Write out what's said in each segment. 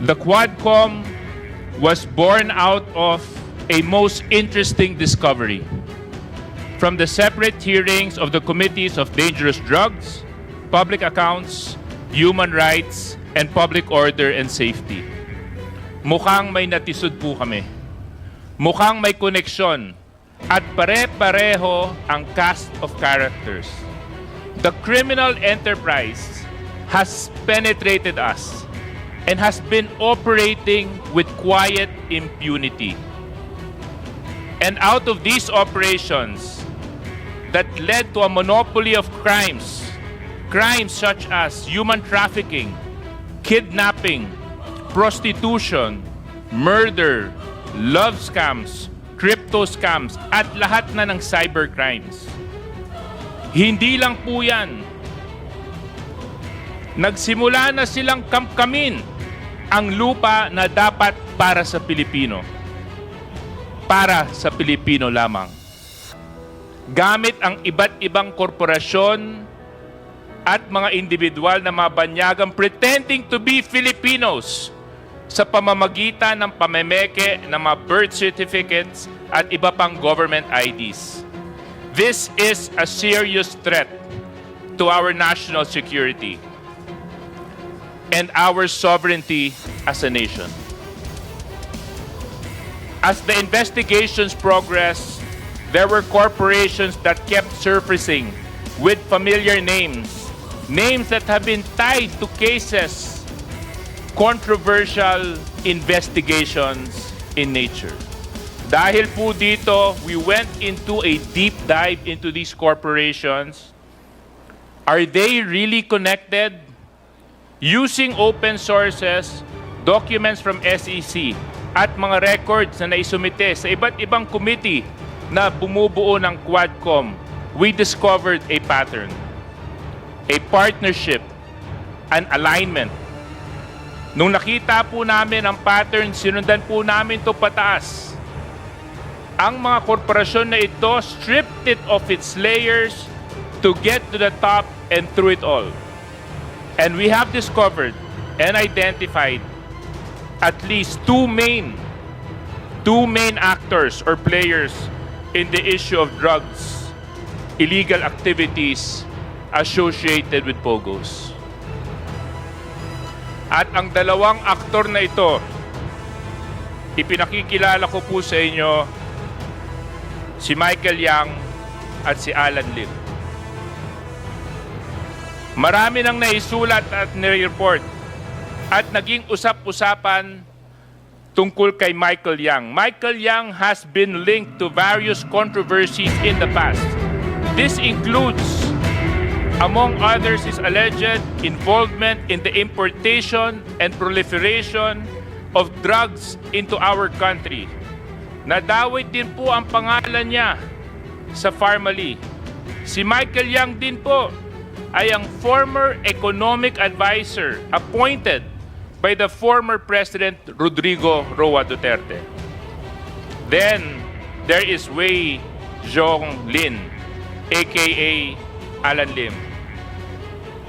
The Quadcom was born out of a most interesting discovery. From the separate hearings of the Committees of Dangerous Drugs, Public Accounts, Human Rights, and Public Order and Safety. Mukhang may natisod po kami. Mukhang may koneksyon at pare-pareho ang cast of characters. The criminal enterprise has penetrated us and has been operating with quiet impunity. And out of these operations that led to a monopoly of crimes such as human trafficking, kidnapping, prostitution, murder, love scams, crypto scams, at lahat na ng cybercrimes. Hindi lang po yan. Nagsimula na silang kamkamin ang lupa na dapat para sa Pilipino. Para sa Pilipino lamang. Gamit ang iba't ibang korporasyon at mga individual na mabanyagang pretending to be Filipinos sa pamamagitan ng pamemeke ng mga birth certificates at iba pang government IDs. This is a serious threat to our national security and our sovereignty as a nation. As the investigations progressed, there were corporations that kept surfacing with familiar names that have been tied to cases, controversial investigations in nature. Dahil po dito, we went into a deep dive into these corporations. Are they really connected? Using open sources, documents from SEC, at mga records na naisumite sa iba't ibang committee na bumubuo ng Quadcom, we discovered a pattern, a partnership, an alignment. Nung nakita po namin ang pattern, sinundan po namin ito pataas. Ang mga korporasyon na ito stripped it of its layers to get to the top and through it all. And we have discovered and identified at least two main actors or players in the issue of drugs, illegal activities associated with POGOs. At ang dalawang aktor na ito, ipinakikilala ko po sa inyo si Michael Yang at si Alan Lim. Marami nang naisulat at nireport at naging usap-usapan tungkol kay Michael Yang. Michael Yang has been linked to various controversies in the past. This includes, among others, his alleged involvement in the importation and proliferation of drugs into our country. Nadawit din po ang pangalan niya sa Pharmally. Si Michael Yang din po ay ang former economic advisor appointed by the former President Rodrigo Roa Duterte. Then, there is Wei Zhong Lin, aka Alan Lim.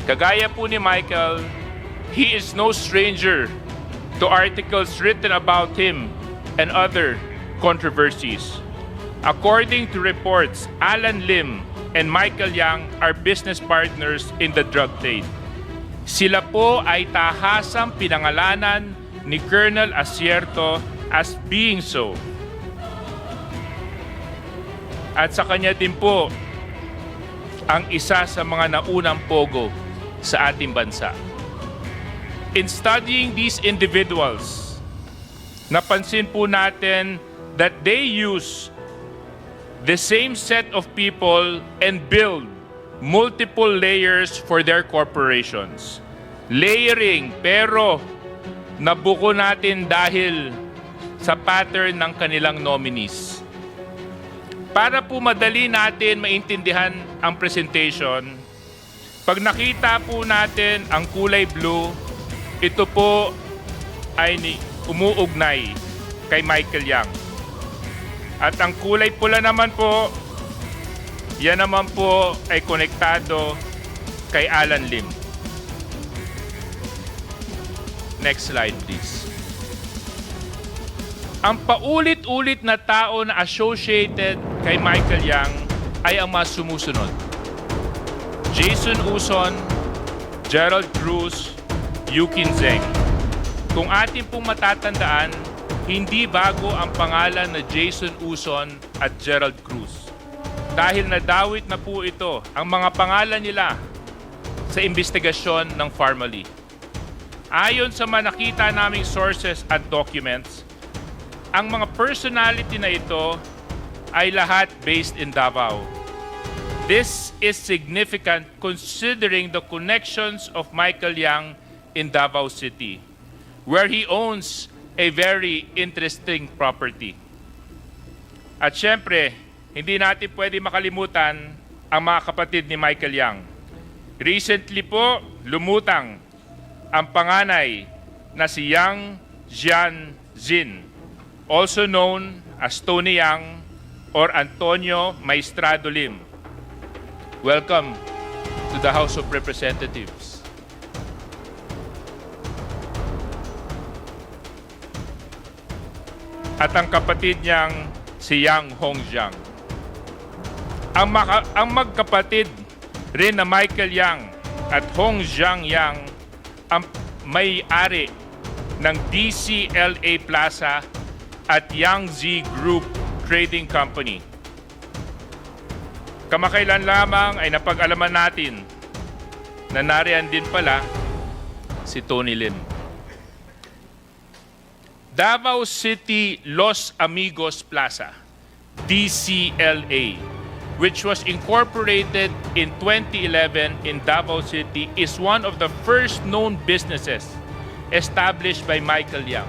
Kagaya po ni Michael, he is no stranger to articles written about him and other controversies. According to reports, Alan Lim and Michael Yang are business partners in the drug trade. Sila po ay tahasang pinangalanan ni Colonel Asierto as being so. At sa kanya din po ang isa sa mga naunang pogo sa ating bansa. In studying these individuals, napansin po natin that they use the same set of people and build multiple layers for their corporations. Layering, pero nabuko natin dahil sa pattern ng kanilang nominees. Para po madali natin maintindihan ang presentation, pag nakita po natin ang kulay blue, ito po ay umuugnay kay Michael Yang. At ang kulay pula naman po, yan naman po ay konektado kay Alan Lim. Next slide, please. Ang paulit-ulit na tao na associated kay Michael Yang ay ang mga sumusunod: Jason Uson, Gerald Cruz, Yukin Zeng. Kung atin pong matatandaan, hindi bago ang pangalan na Jason Uson at Gerald Cruz. Dahil nadawit na po ito ang mga pangalan nila sa investigasyon ng Pharmally. Ayon sa nakita naming sources at documents, ang mga personality na ito ay lahat based in Davao. This is significant considering the connections of Michael Yang in Davao City, where he owns a very interesting property. At syempre, hindi natin pwede makalimutan ang mga kapatid ni Michael Yang. Recently po, lumutang ang panganay na si Yang Jianjin, also known as Tony Yang or Antonio Maestrado Lim. Welcome to the House of Representatives. At ang kapatid niyang si Yang Hongjiang. Ang magkapatid rin na Michael Yang at Hongjiang Yang ang may-ari ng DCLA Plaza at Yangzi Group Trading Company. Kamakailan lamang ay napag-alaman natin na nariyan din pala si Tony Lim. Davao City Los Amigos Plaza, DCLA, which was incorporated in 2011 in Davao City, is one of the first known businesses established by Michael Yang,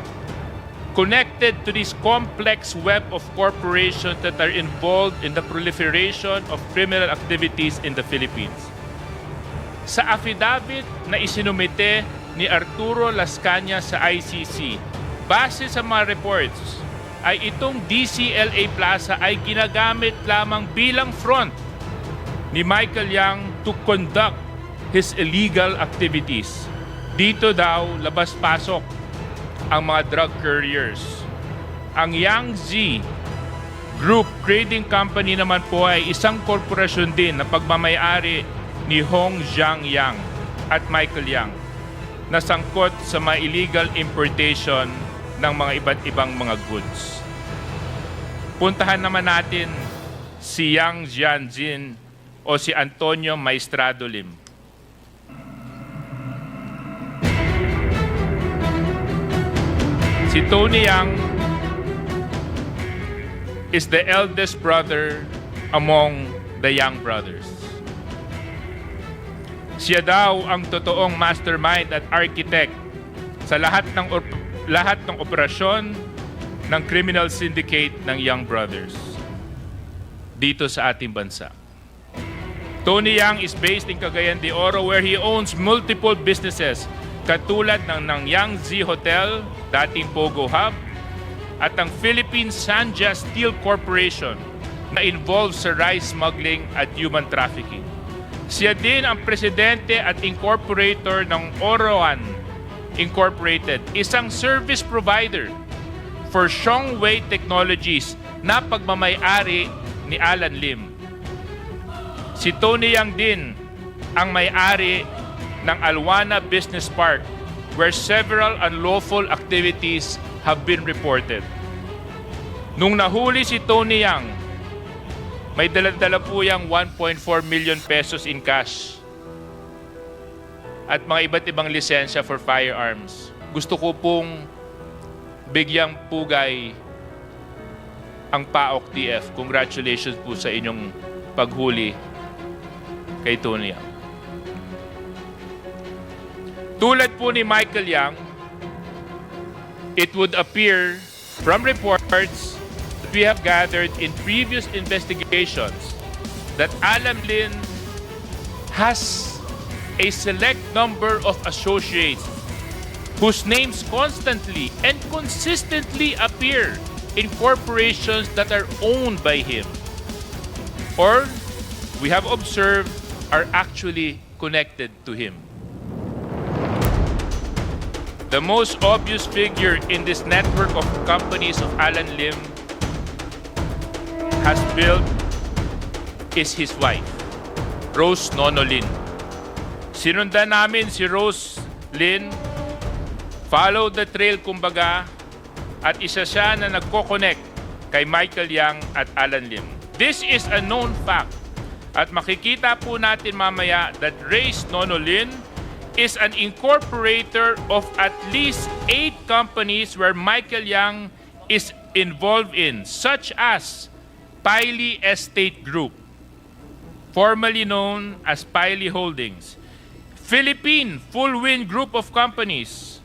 connected to this complex web of corporations that are involved in the proliferation of criminal activities in the Philippines. Sa affidavit na isinumite ni Arturo Las Cañas sa ICC, base sa mga reports, ay itong DCLA Plaza ay ginagamit lamang bilang front ni Michael Yang to conduct his illegal activities. Dito daw labas-pasok ang mga drug couriers. Ang Yangzi Group Trading Company naman po ay isang korporasyon din na pagmamay-ari ni Hongjiang Yang at Michael Yang na sangkot sa mga illegal importation ng mga iba't ibang mga goods. Puntahan naman natin si Yang Jianjin o si Antonio Maestrado Lim. Si Tony Yang is the eldest brother among the Yang brothers. Siya daw ang totoong mastermind at architect sa lahat ng operasyon ng criminal syndicate ng Yang brothers dito sa ating bansa. Tony Yang is based in Cagayan de Oro, where he owns multiple businesses katulad ng Yangzi Hotel, dating Pogo Hub, at ang Philippine Sanja Steel Corporation na involved sa rice smuggling at human trafficking. Siya din ang presidente at incorporator ng Oroan Incorporated, isang service provider for Shongwei Technologies na pagmamay-ari ni Alan Lim. Si Tony Yang din ang may-ari ng Alwana Business Park, where several unlawful activities have been reported. Nung nahuli si Tony Yang, may dala-dala po yang 1.4 million pesos in cash at mga iba't ibang lisensya for firearms. Gusto ko pong bigyang pugay ang PAOK TF. Congratulations po sa inyong paghuli kay Tony Yang. Tulad po ni Michael Yang, it would appear from reports that we have gathered in previous investigations that Alan Lin has a select number of associates whose names constantly and consistently appear in corporations that are owned by him, or we have observed are actually connected to him. The most obvious figure in this network of companies of Alan Lim has built is his wife, Rose Nonolin. Sinundan namin si Rose Lin, follow the trail kumbaga, at isa siya na nagko-connect kay Michael Yang at Alan Lim. This is a known fact at makikita po natin mamaya that Rose Nonolin is an incorporator of at least 8 companies where Michael Yang is involved in, such as Piley Estate Group, formerly known as Piley Holdings, Philippine Full Wind Group of Companies.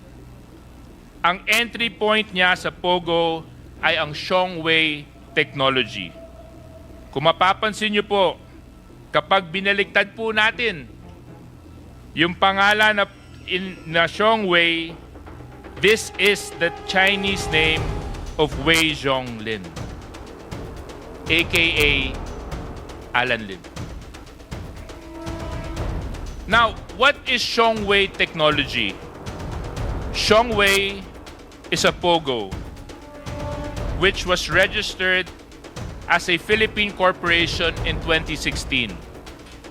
Ang entry point niya sa Pogo ay ang Shongwei Technology. Kung mapapansin niyo po, kapag binaliktad po natin yung pangalan na Shongwei, this is the Chinese name of Wei Zhonglin, aka Alan Lim. Now, what is Shongwei Technology? Shongwei is a Pogo which was registered as a Philippine corporation in 2016.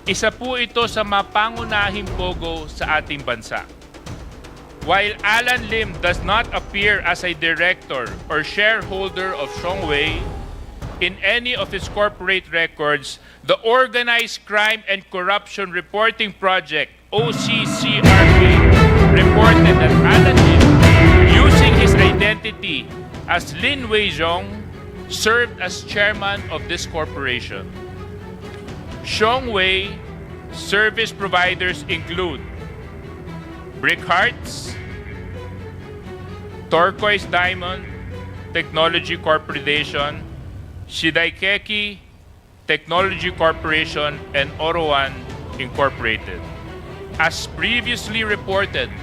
Isa po ito sa mapangunahing Pogo sa ating bansa. While Alan Lim does not appear as a director or shareholder of Shongwei in any of its corporate records, the Organized Crime and Corruption Reporting Project, OCCRP, reported that Alan Lim, using his identity as Lin Weizhong, served as chairman of this corporation. Shongwei service providers include Brick Hearts, Turquoise Diamond Technology Corporation, Shidaikeki Technology Corporation, and Orowan Incorporated. As previously reported,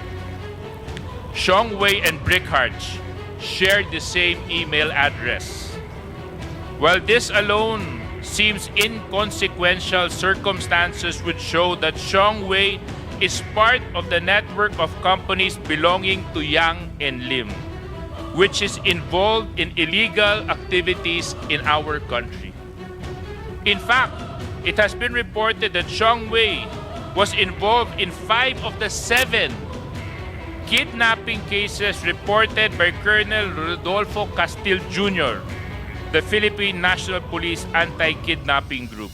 Shongwei and Brick Hearts shared the same email address. While this alone seems inconsequential, circumstances would show that Shongwei is part of the network of companies belonging to Yang and Lim, which is involved in illegal activities in our country. In fact, it has been reported that Shongwei was involved in 5 of the 7 kidnapping cases reported by Colonel Rodolfo Castil Jr., the Philippine National Police Anti-Kidnapping Group.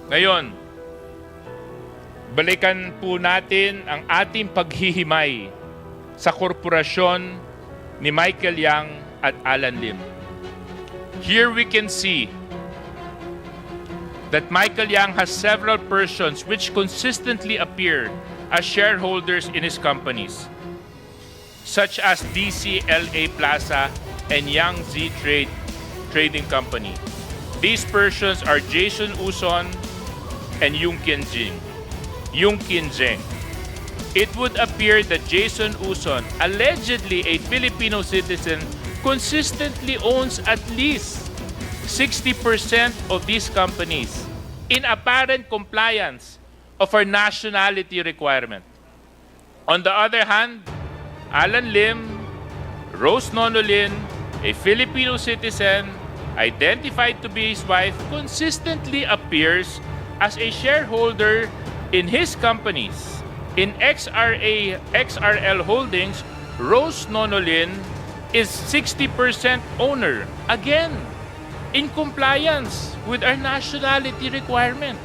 Ngayon, balikan po natin ang ating paghihimay sa korporasyon ni Michael Yang at Alan Lim. Here we can see that Michael Yang has several persons which consistently appear as shareholders in his companies, such as DCLA Plaza and Yang Z Trading Company. These persons are Jason Uson and Yung Qinzheng. It would appear that Jason Uson, allegedly a Filipino citizen, consistently owns at least 60% of these companies in apparent compliance of our nationality requirement. On the other hand, Alan Lim, Rose Nonolin, a Filipino citizen, identified to be his wife, consistently appears as a shareholder in his companies. In XRL Holdings, Rose Nonolin is 60% owner, again, in compliance with our nationality requirement.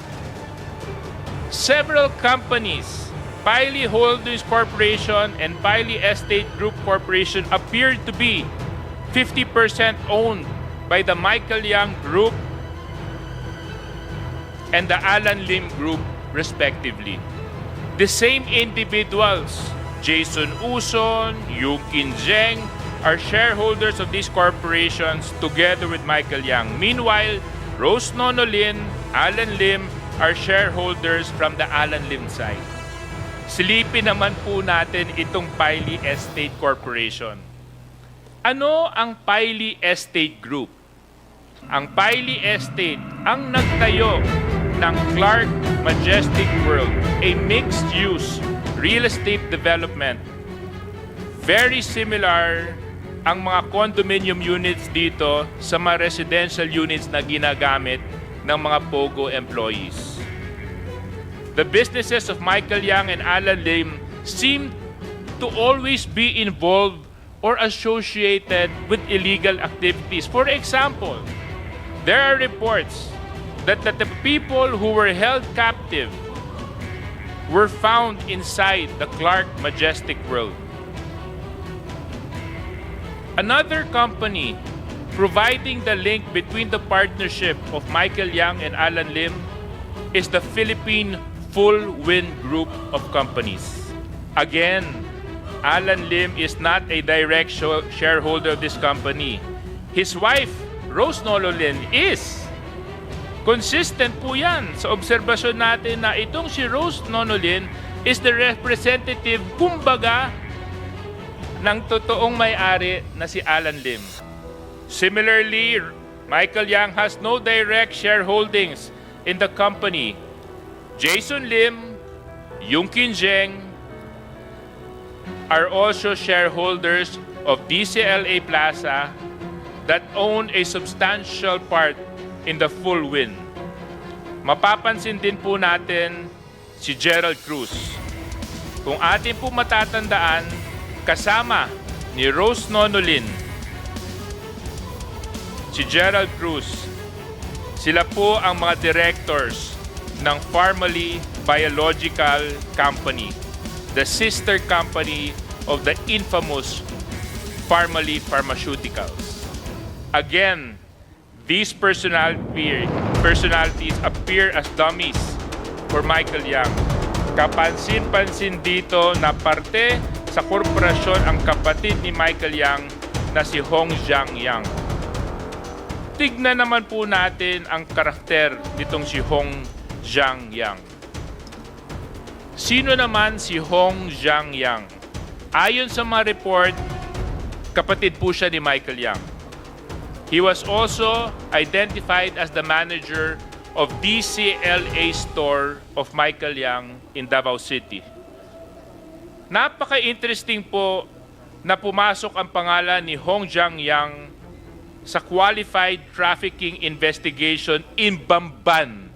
Several companies, Piley Holdings Corporation and Piley Estate Group Corporation, appear to be 50% owned by the Michael Yang Group and the Alan Lim Group, respectively. The same individuals, Jason Uson, Yung Qinzheng, are shareholders of these corporations together with Michael Yang. Meanwhile, Rose Nonolin, Alan Lim are shareholders from the Alan Lim side. Silipin naman po natin itong Piley Estate Corporation. Ano ang Piley Estate Group? Ang Piley Estate ang nagtayo ng Clark Majestic World, a mixed-use real estate development Very similar ang mga condominium units dito sa mga residential units na ginagamit ng mga POGO employees. The businesses of Michael Yang and Alan Lim seem to always be involved or associated with illegal activities. For example, there are reports that the people who were held captive were found inside the Clark Majestic World. Another company providing the link between the partnership of Michael Yang and Alan Lim is the Philippine Full Wind Group of Companies. Again, Alan Lim is not a direct shareholder of this company. His wife, Rose Nololin, is. Consistent po yan sa obserbasyon natin na itong si Rose Nololin is the representative, kumbaga, ng totoong may-ari na si Alan Lim. Similarly, Michael Yang has no direct shareholdings in the company. Jason Lim, Yungkin Zheng are also shareholders of DCLA Plaza that own a substantial part in the Full Wind. Mapapansin din po natin si Gerald Cruz. Kung atin po matatandaan, kasama ni Rose Nonolin, si Gerald Cruz, sila po ang mga directors ng Pharmaly Biological Company, the sister company of the infamous Pharmaly Pharmaceuticals. Again, these personalities appear as dummies for Michael Yang. Kapansin-pansin dito na parte sa korporasyon ang kapatid ni Michael Yang na si Hong Zhang Yang. Tignan naman po natin ang karakter nitong si Hong Zhang Yang. Sino naman si Hong Zhang Yang? Ayon sa mga report, kapatid po siya ni Michael Yang. He was also identified as the manager of DCLA store of Michael Yang in Davao City. Napaka-interesting po na pumasok ang pangalan ni Hong Zhang Yang sa Qualified Trafficking Investigation in Bamban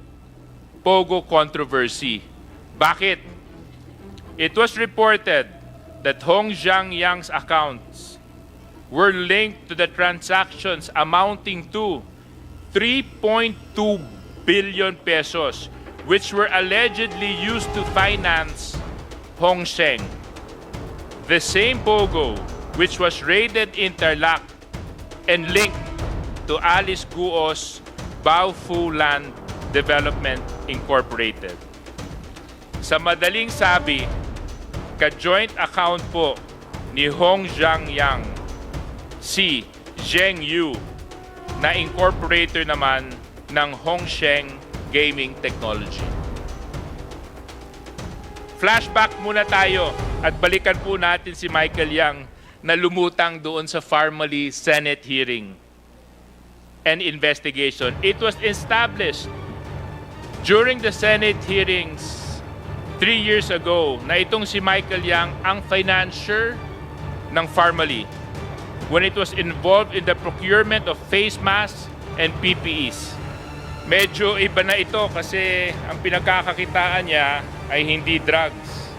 Pogo controversy. Bakit? It was reported that Hong Zhang Yang's accounts were linked to the transactions amounting to 3.2 billion pesos, which were allegedly used to finance Hong Sheng. The same Pogo, which was raided in Tarlac and linked to Alice Guo's Baofu Land Development Incorporated. Sa madaling sabi, ka-joint account po ni Hong Zhang Yang si Zheng Yu na incorporator naman ng Hong Sheng Gaming Technology. Flashback muna tayo at balikan po natin si Michael Yang na lumutang doon sa Pharmaly Senate hearing and investigation. It was established during the Senate hearings 3 years ago na itong si Michael Yang ang financier ng Pharmaly when it was involved in the procurement of face masks and PPEs. Medyo iba na ito kasi ang pinagkakakitaan niya ay hindi drugs,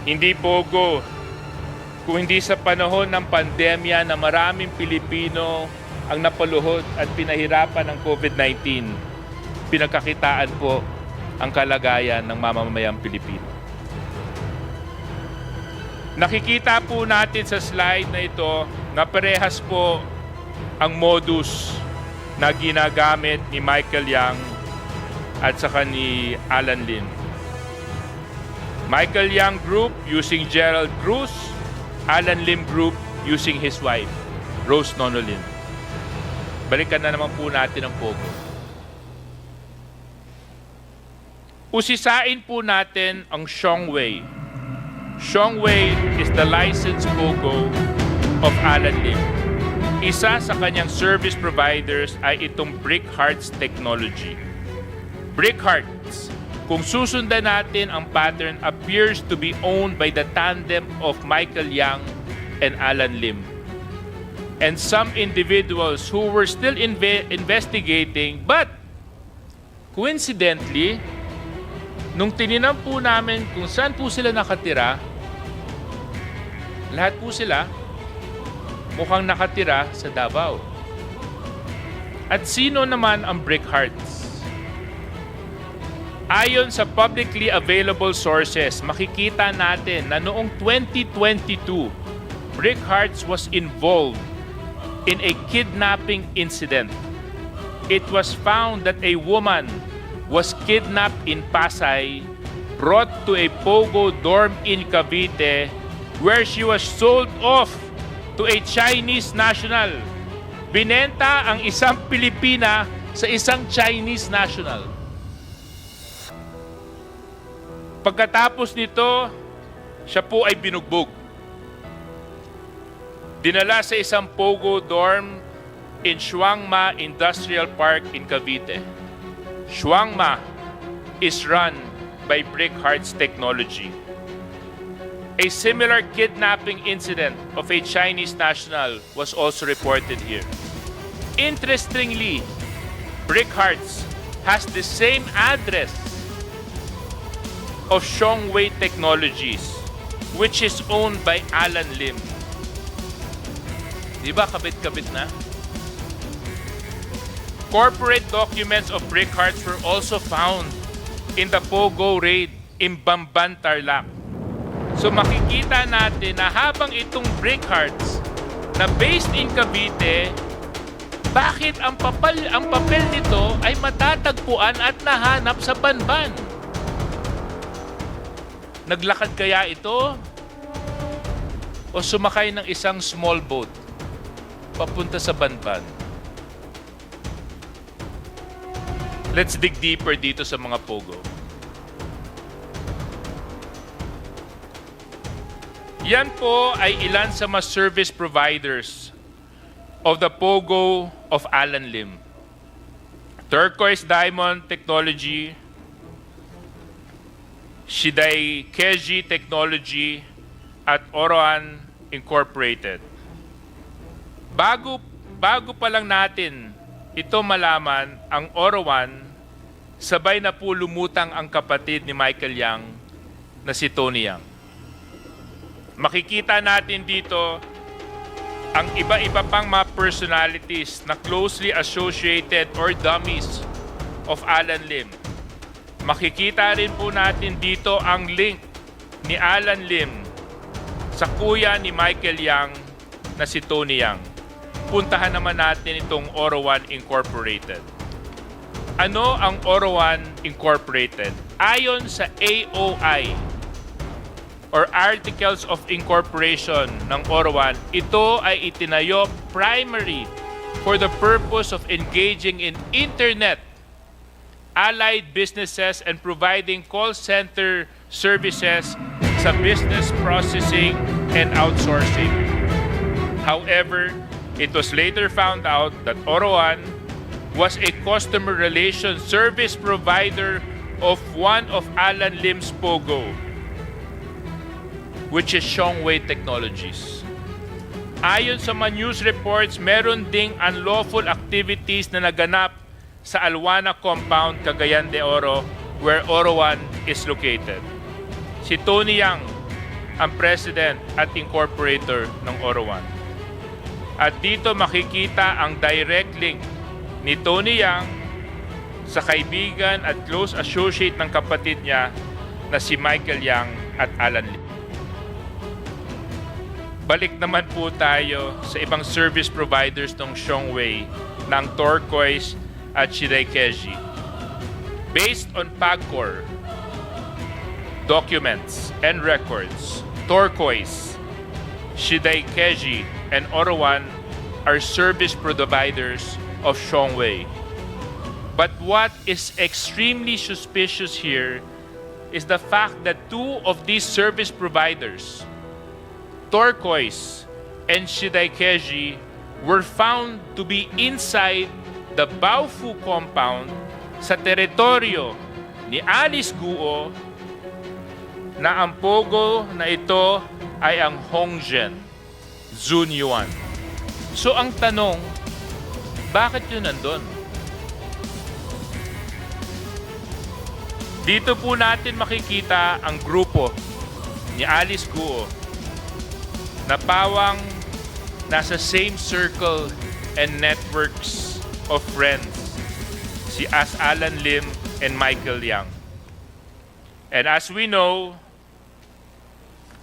hindi pogo, kung hindi sa panahon ng pandemya na maraming Pilipino ang napaluhod at pinahirapan ng COVID-19, pinagkakitaan po ang kalagayan ng mamamayang Pilipino. Nakikita po natin sa slide na ito na parehas po ang modus na ginagamit ni Michael Yang at saka ni Alan Lim. Michael Yang Group using Gerald Cruz, Alan Lim Group using his wife, Rose Nonolin. Balikan na naman po natin ang Pogo. Usisain po natin ang Xiongwei. Xiongwei is the licensed Pogo of Alan Lim. Isa sa kanyang service providers ay itong Brick Hearts Technology. Brick Hearts, kung susundan natin, ang pattern appears to be owned by the tandem of Michael Yang and Alan Lim. And some individuals who were still investigating, but coincidentally, nung tininan po namin kung saan po sila nakatira, lahat po sila mukhang nakatira sa Davao. At sino naman ang Brick Hearts? Ayon sa publicly available sources, makikita natin na noong 2022, Brick Hearts was involved in a kidnapping incident. It was found that a woman was kidnapped in Pasay, brought to a Pogo dorm in Cavite, where she was sold off to a Chinese national. Binenta ang isang Pilipina sa isang Chinese national. Pagkatapos nito, siya po ay binugbog. Dinala sa isang Pogo dorm in Shuangma Industrial Park in Cavite. Shuangma is run by Brick Hearts Technology. A similar kidnapping incident of a Chinese national was also reported here. Interestingly, Brick Hearts has the same address of Shongwei Technologies, which is owned by Alan Lim. Di ba kabit-kabit na? Corporate documents of Brick Hearts were also found in the Pogo raid in Bamban, Tarlac. So makikita natin na habang itong Brick Hearts na based in Cavite, bakit ang papel nito ay matatagpuan at nahanap sa Banban? Naglakad kaya ito? O sumakay ng isang small boat papunta sa Banban? Let's dig deeper dito sa mga Pogo. Yan po ay ilan sa mga service providers of the Pogo of Alan Lim. Turquoise Diamond Technology, Shiday Keji Technology, at Oroan Incorporated. Bago pa lang natin ito malaman, ang Oroan, sabay na po lumutang ang kapatid ni Michael Yang na si Tony Yang. Makikita natin dito ang iba-iba pang mga personalities na closely associated or dummies of Alan Lim. Makikita rin po natin dito ang link ni Alan Lim sa kuya ni Michael Yang na si Tony Yang. Puntahan naman natin itong Oroan Incorporated. Ano ang Oroan Incorporated? Ayon sa AOI or Articles of Incorporation ng Oroan, ito ay itinayo primary for the purpose of engaging in internet allied businesses and providing call center services sa business processing and outsourcing. However, it was later found out that Oroan was a customer relations service provider of one of Alan Lim's Pogo, which is Shongwei Technologies. Ayon sa mga news reports, meron ding unlawful activities na naganap sa Alwana Compound, Cagayan de Oro, where Oroan is located. Si Tony Yang ang president at incorporator ng Oroan. At dito makikita ang direct link ni Tony Yang sa kaibigan at close associate ng kapatid niya na si Michael Yang at Alan Lim. Balik naman po tayo sa ibang service providers ng Shongwei ng Turquoise at Shiday Keji. Based on PAGCOR documents and records, Turquoise, Shiday Keji, and Oroan are service providers of Shongwei. But what is extremely suspicious here is the fact that two of these service providers, Turquoise and Shiday Keji, were found to be inside the Baofu compound sa teritoryo ni Alice Guo na ang pogo na ito ay ang Hongzhen Zunyuan. So ang tanong, bakit yun nandun? Dito po natin makikita ang grupo ni Alice Guo na pawang nasa same circle and networks of friends, si Alan Lim and Michael Yang. And as we know,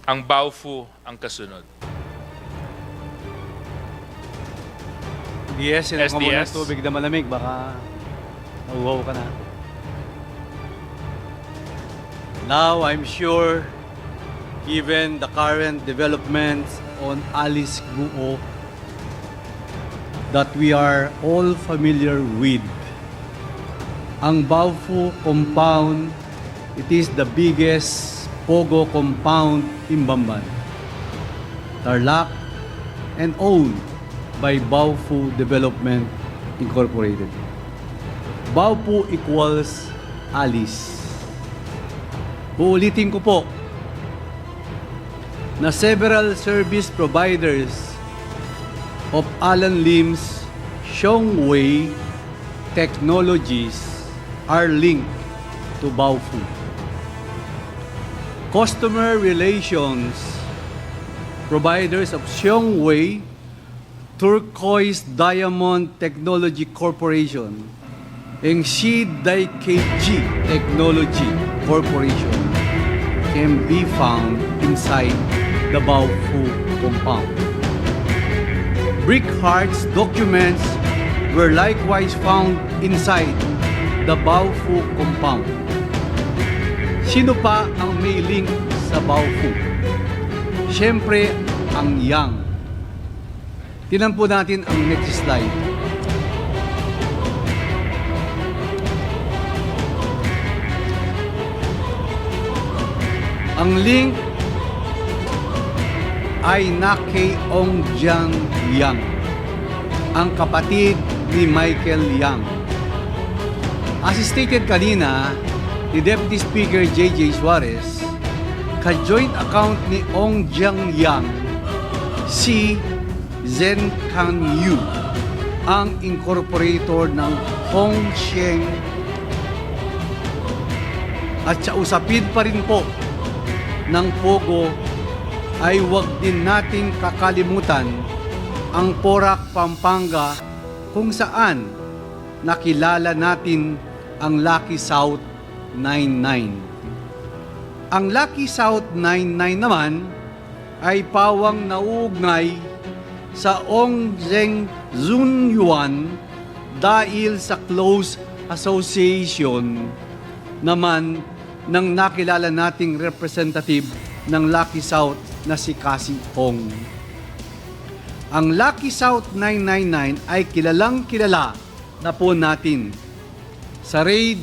ang Baofu ang kasunod. Yes, sinang mo muna SDS. tubig na malamig, baka nauhaw ka na. Now, I'm sure, given the current developments on Alice Guo, that we are all familiar with. Ang Baofu compound, it is the biggest pogo compound in Bamban, Tarlac, and owned by Baofu Development Incorporated. Baofu equals Alice. Uulitin ko po na several service providers of Alan Lim's Xiongwei Technologies are linked to Baofu. Customer relations providers of Xiongwei Turquoise Diamond Technology Corporation and Shi Daikeji Technology Corporation can be found inside the Baofu compound. Brickhart's documents were likewise found inside the Baofu compound. Sino pa ang may link sa Baofu? Siyempre, ang Yang. Tingnan po natin ang next slide. Ang link ay na kay Ongjiang Yang, ang kapatid ni Michael Yang. As stated kanina, ni Deputy Speaker J.J. Suarez, ka-joint account ni Ongjiang Yang, si Zhen Kan Yu, ang incorporator ng Hongsheng. At sa usapin pa rin po ng Pogo ay huwag din nating kakalimutan ang Porac, Pampanga, kung saan nakilala natin ang Lucky South 99. Ang Lucky South 99 naman ay pawang nauugnay sa Hongzhen Zunyuan dahil sa close association naman ng nakilala nating representative ng Lucky South na si Cassie Hong. Ang Lucky South 999 ay kilalang kilala na po natin. Sa raid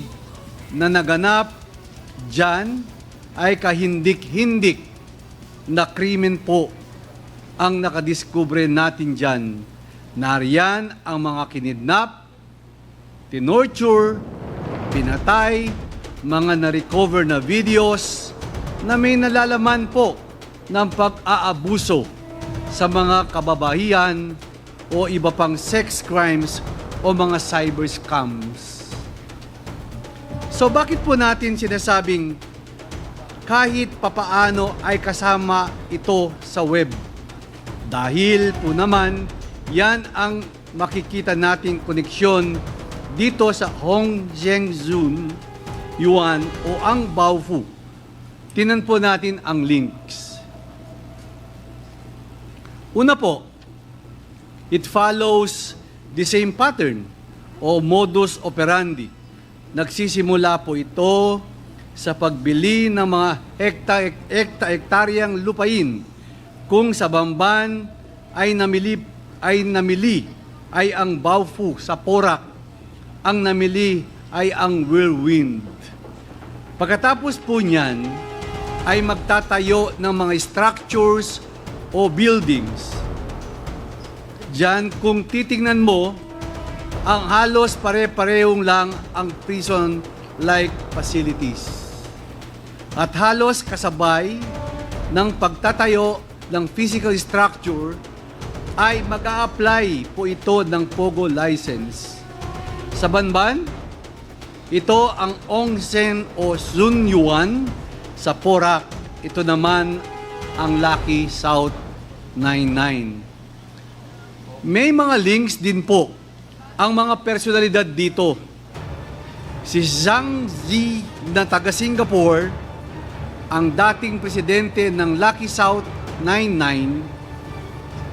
na naganap dyan ay kahindik-hindik na krimen po ang nakadiskubre natin dyan. Nariyan ang mga kinidnap, tinorture, pinatay, mga na-recover na videos na may nalalaman po ng pag-aabuso sa mga kababayan o iba pang sex crimes o mga cyber scams. So bakit po natin sinasabing kahit papaano ay kasama ito sa web? Dahil po naman yan ang makikita nating koneksyon dito sa Hongzhen Yuan o ang Baofu. Tingnan po natin ang links. Una po, it follows the same pattern o modus operandi. Nagsisimula po ito sa pagbili ng mga hektaryang lupain kung sa Bamban ay namili ay ang Baofu sa Porac, ang namili ay ang Whirlwind. Pagkatapos po niyan, ay magtatayo ng mga structures o buildings. Diyan, kung titingnan mo, ang halos pare-parehong lang ang prison like facilities. At halos kasabay ng pagtatayo ng physical structure ay mag-a-apply po ito ng POGO license. Sa Banban, ito ang Ongsen o Zunyuan. Sa Porac, ito naman ang Lucky South 99. May mga links din po ang mga personalidad dito. Si Zhang Zi na taga Singapore, ang dating presidente ng Lucky South 99,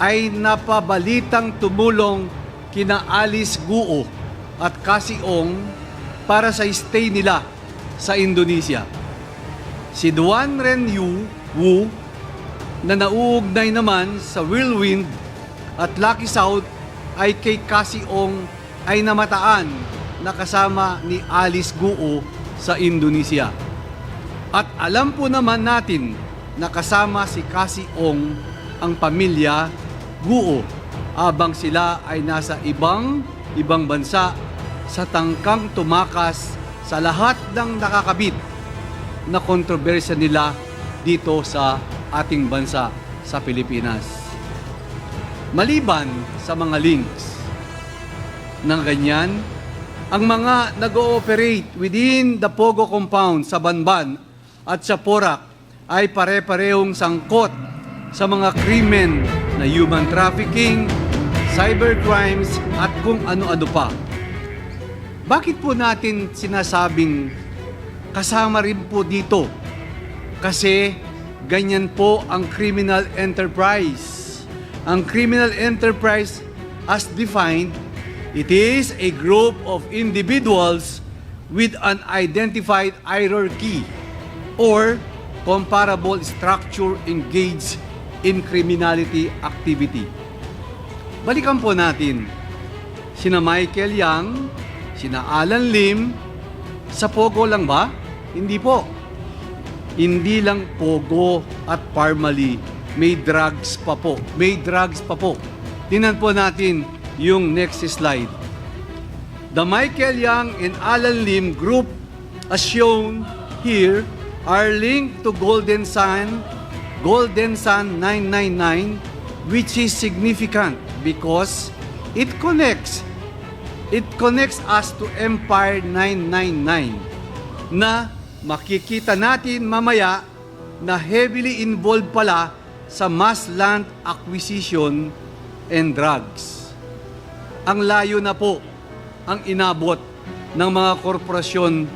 ay napabalitang tumulong kina Alice Guo at Cassie Ong para sa stay nila sa Indonesia. Si Duan Ren Wu na nauugnay naman sa Whirlwind at Lucky South ay kay Cassie Ong ay namataan na kasama ni Alice Guo sa Indonesia. At alam po naman natin na kasama si Cassie Ong ang pamilya Guo habang sila ay nasa ibang bansa sa tangkang tumakas sa lahat ng nakakabit na kontrobersya nila dito sa ating bansa sa Pilipinas. Maliban sa mga links ng ganyan, ang mga nag-ooperate within the POGO compound sa Banban at sa Porac ay pare-parehong sangkot sa mga krimen na human trafficking, cybercrimes at kung ano-ano pa. Bakit po natin sinasabing kasama rin po dito? Kasi ganyan po ang criminal enterprise. Ang criminal enterprise as defined, it is a group of individuals with an identified hierarchy or comparable structure engaged in criminality activity. Balikan po natin sina Michael Yang, sina Alan Lim. Sa POGO lang ba? Hindi po. Hindi lang POGO at Parmali. May drugs pa po. May drugs pa po. Tingnan po natin yung next slide. The Michael Yang and Alan Lim group as shown here are linked to Golden Sun 999, which is significant because it connects us to Empire 999 na makikita natin mamaya na heavily involved pala sa mass land acquisition and drugs. Ang layo na po ang inabot ng mga korporasyon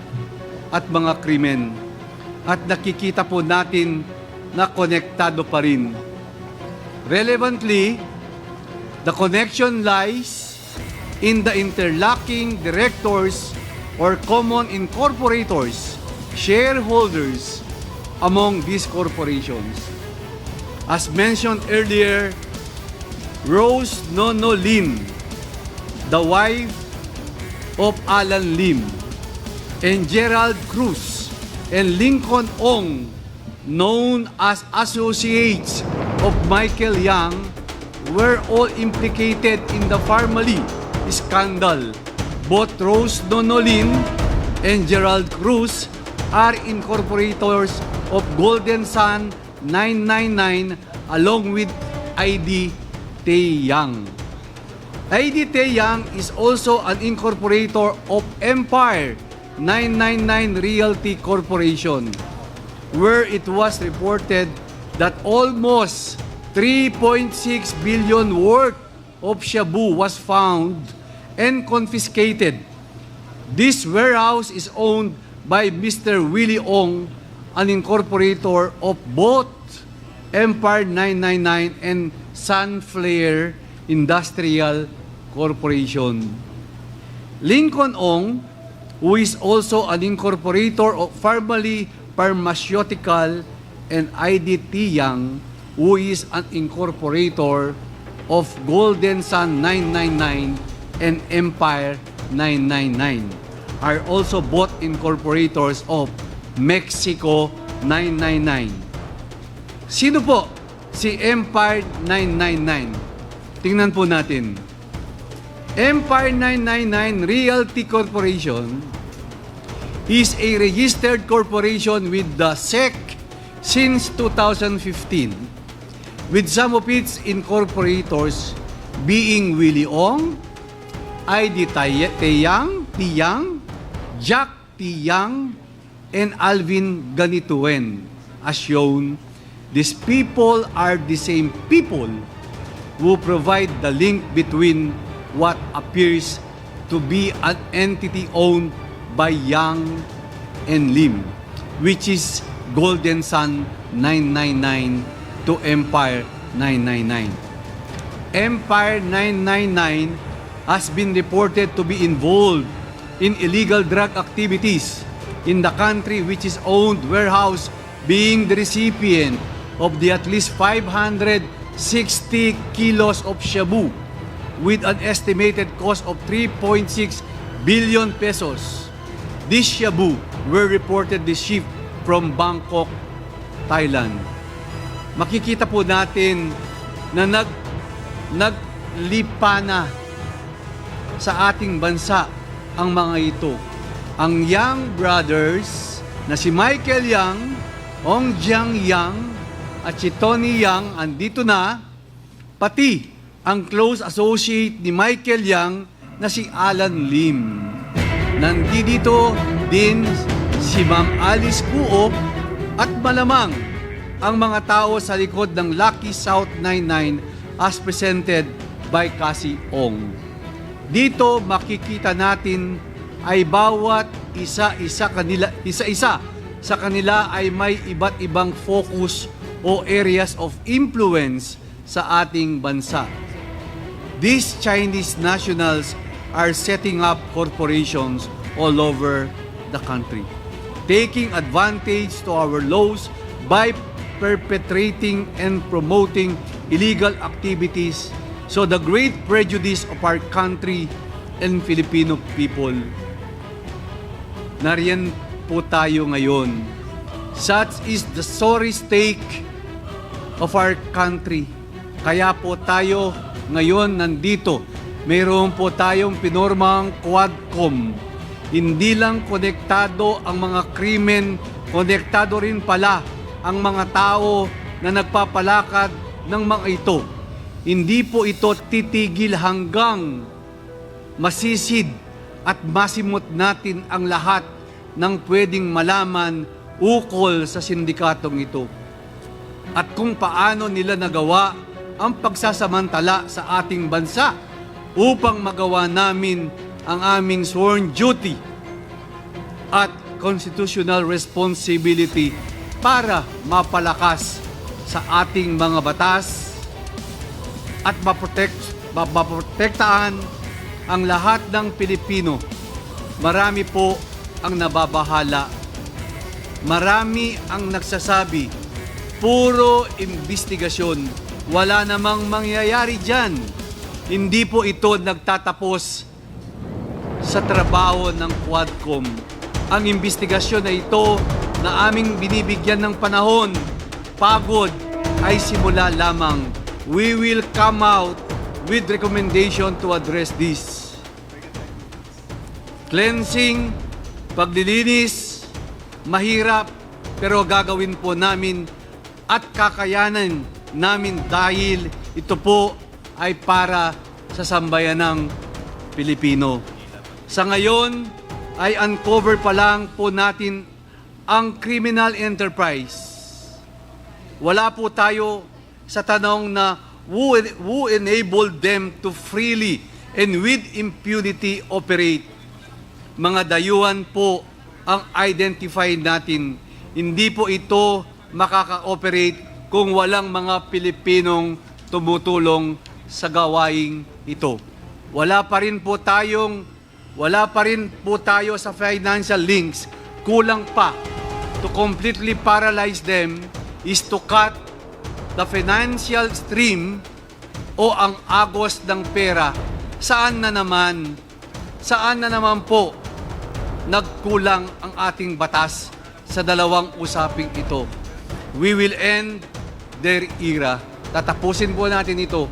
at mga krimen at nakikita po natin na konektado pa rin. Relevantly, the connection lies in the interlocking directors or common incorporators, shareholders among these corporations. As mentioned earlier, Rose Nono Lim, the wife of Alan Lim, and Gerald Cruz and Lincoln Ong, known as associates of Michael Yang, were all implicated in the Parmali scandal. Both Rose Nonolin and Gerald Cruz are incorporators of Golden Sun 999 along with ID Taeyang. ID Taeyang is also an incorporator of Empire 999 Realty Corporation, where it was reported that almost 3.6 billion worth of shabu was found and confiscated. This warehouse is owned by Mr. Willie Ong, an incorporator of both Empire 999 and Sunflare Industrial Corporation. Lincoln Ong, who is also an incorporator of Parmali Pharmaceutical, and ID Taeyang, who is an incorporator of Golden Sun 999 and Empire 999, are also both incorporators of Mexico 999. Sino po si Empire 999? Tingnan po natin. Empire 999 Realty Corporation is a registered corporation with the SEC since 2015, with some of its incorporators being Willie Ong, ID Tiang, Jack Tiang, and Alvin Ganituen. As shown, these people are the same people who provide the link between what appears to be an entity owned by Yang and Lim, which is Golden Sun 999 to Empire 999. Empire 999 has been reported to be involved in illegal drug activities in the country, which is owned warehouse being the recipient of the at least 560 kilos of shabu with an estimated cost of 3.6 billion pesos. These shabu were reportedly shipped from Bangkok, Thailand. Makikita po natin na naglipa na sa ating bansa ang mga ito. Ang Yang brothers na si Michael Yang, Ong Jiang Yang, at si Tony Yang andito na, pati ang close associate ni Michael Yang na si Alan Lim. Nandito din si Ma'am Alice Kuo at malamang ang mga tao sa likod ng Lucky South 99 as presented by Cassie Ong. Dito makikita natin ay bawat isa-isa sa kanila ay may iba't ibang focus o areas of influence sa ating bansa. These Chinese nationals are setting up corporations all over the country, taking advantage to our laws by perpetrating and promoting illegal activities, so the great prejudice of our country and Filipino people. Nariyan po tayo ngayon. Such is the sorry state of our country. Kaya po tayo ngayon nandito. Mayroon po tayong pinormang Quadcom. Hindi lang konektado ang mga krimen, konektado rin pala ang mga tao na nagpapalakad ng mga ito. Hindi po ito titigil hanggang masisid at masimot natin ang lahat ng pwedeng malaman ukol sa sindikatong ito. At kung paano nila nagawa ang pagsasamantala sa ating bansa upang magawa namin ang aming sworn duty at constitutional responsibility para mapalakas sa ating mga batas at maprotektahan ang lahat ng Pilipino. Marami po ang nababahala. Marami ang nagsasabi, puro investigasyon. Wala namang mangyayari dyan. Hindi po ito nagtatapos sa trabaho ng Quadcom. Ang investigasyon na ito na aming binibigyan ng panahon, pagod, ay simula lamang. We will come out with recommendation to address this. Cleansing, paglilinis, mahirap, pero gagawin po namin at kakayanan namin dahil ito po ay para sa sambayanang Pilipino. Sa ngayon ay uncover pa lang po natin ang criminal enterprise. Wala po tayo sa tanong na who enabled them to freely and with impunity operate. Mga dayuhan po ang identify natin. Hindi po ito makaka-operate kung walang mga Pilipinong tumutulong sa gawaing ito. Wala pa rin po tayo sa financial links. Kulang pa. To completely paralyze them is to cut the financial stream o ang agos ng pera. Saan na naman po nagkulang ang ating batas sa dalawang usaping ito. We will end their era. Tatapusin po natin ito.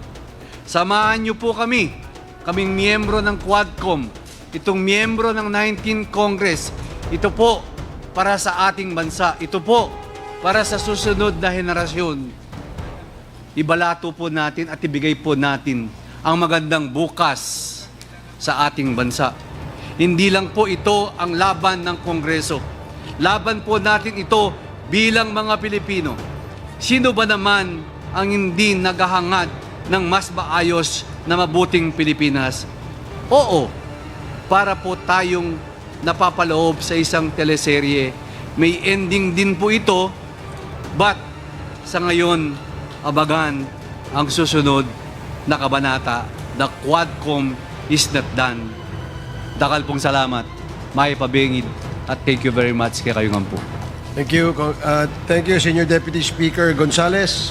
Samahan niyo po kaming miyembro ng Quadcom, itong miyembro ng 19th Congress. Ito po para sa ating bansa. Ito po para sa susunod na henerasyon. Ibalato po natin at ibigay po natin ang magandang bukas sa ating bansa. Hindi lang po ito ang laban ng Kongreso. Laban po natin ito bilang mga Pilipino. Sino ba naman ang hindi naghahangad ng mas maayos na mabuting Pilipinas? Oo, para po tayong napapaloob sa isang teleserye. May ending din po ito, but sa ngayon, abagan ang susunod na kabanata. The Quadcom is not done. Dakal pong salamat, may pabingid, at thank you very much kay kayong ampo. Thank you. Thank you, Senior Deputy Speaker Gonzales.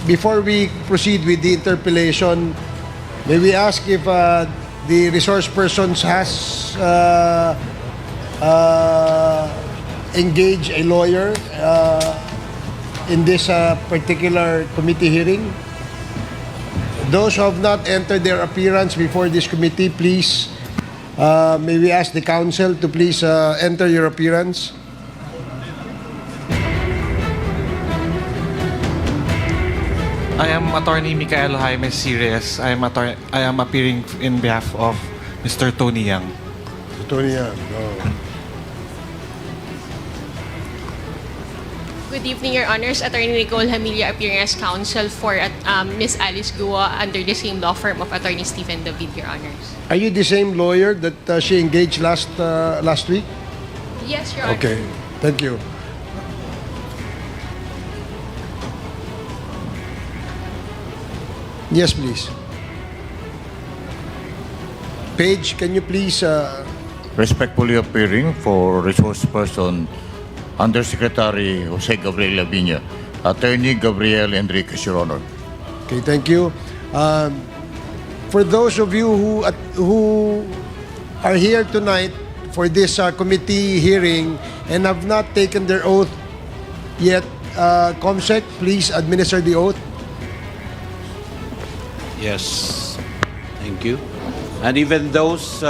Before we proceed with the interpellation, may we ask if the resource persons has engaged a lawyer in this particular committee hearing? Those who have not entered their appearance before this committee, please, may we ask the council to please enter your appearance? I am Attorney Michael Jaime Sires. I am appearing in behalf of Mr. Tony Yang. Tony Yan. Oh. Good evening, Your Honors. Attorney Nicole Hamilla appearing as counsel for Ms. Alice Gua under the same law firm of Attorney Stephen David, Your Honors. Are you the same lawyer that she engaged last week? Yes, Your Honor. Okay. Thank you. Yes, please. Paige, can you please... Respectfully appearing for resource person Undersecretary Jose Gabriel Lavinia, Attorney Gabriel Enriquez, Your Honor. Okay, thank you. For those of you who are here tonight for this committee hearing and have not taken their oath yet, Comsec, please administer the oath. Yes, thank you. And even those,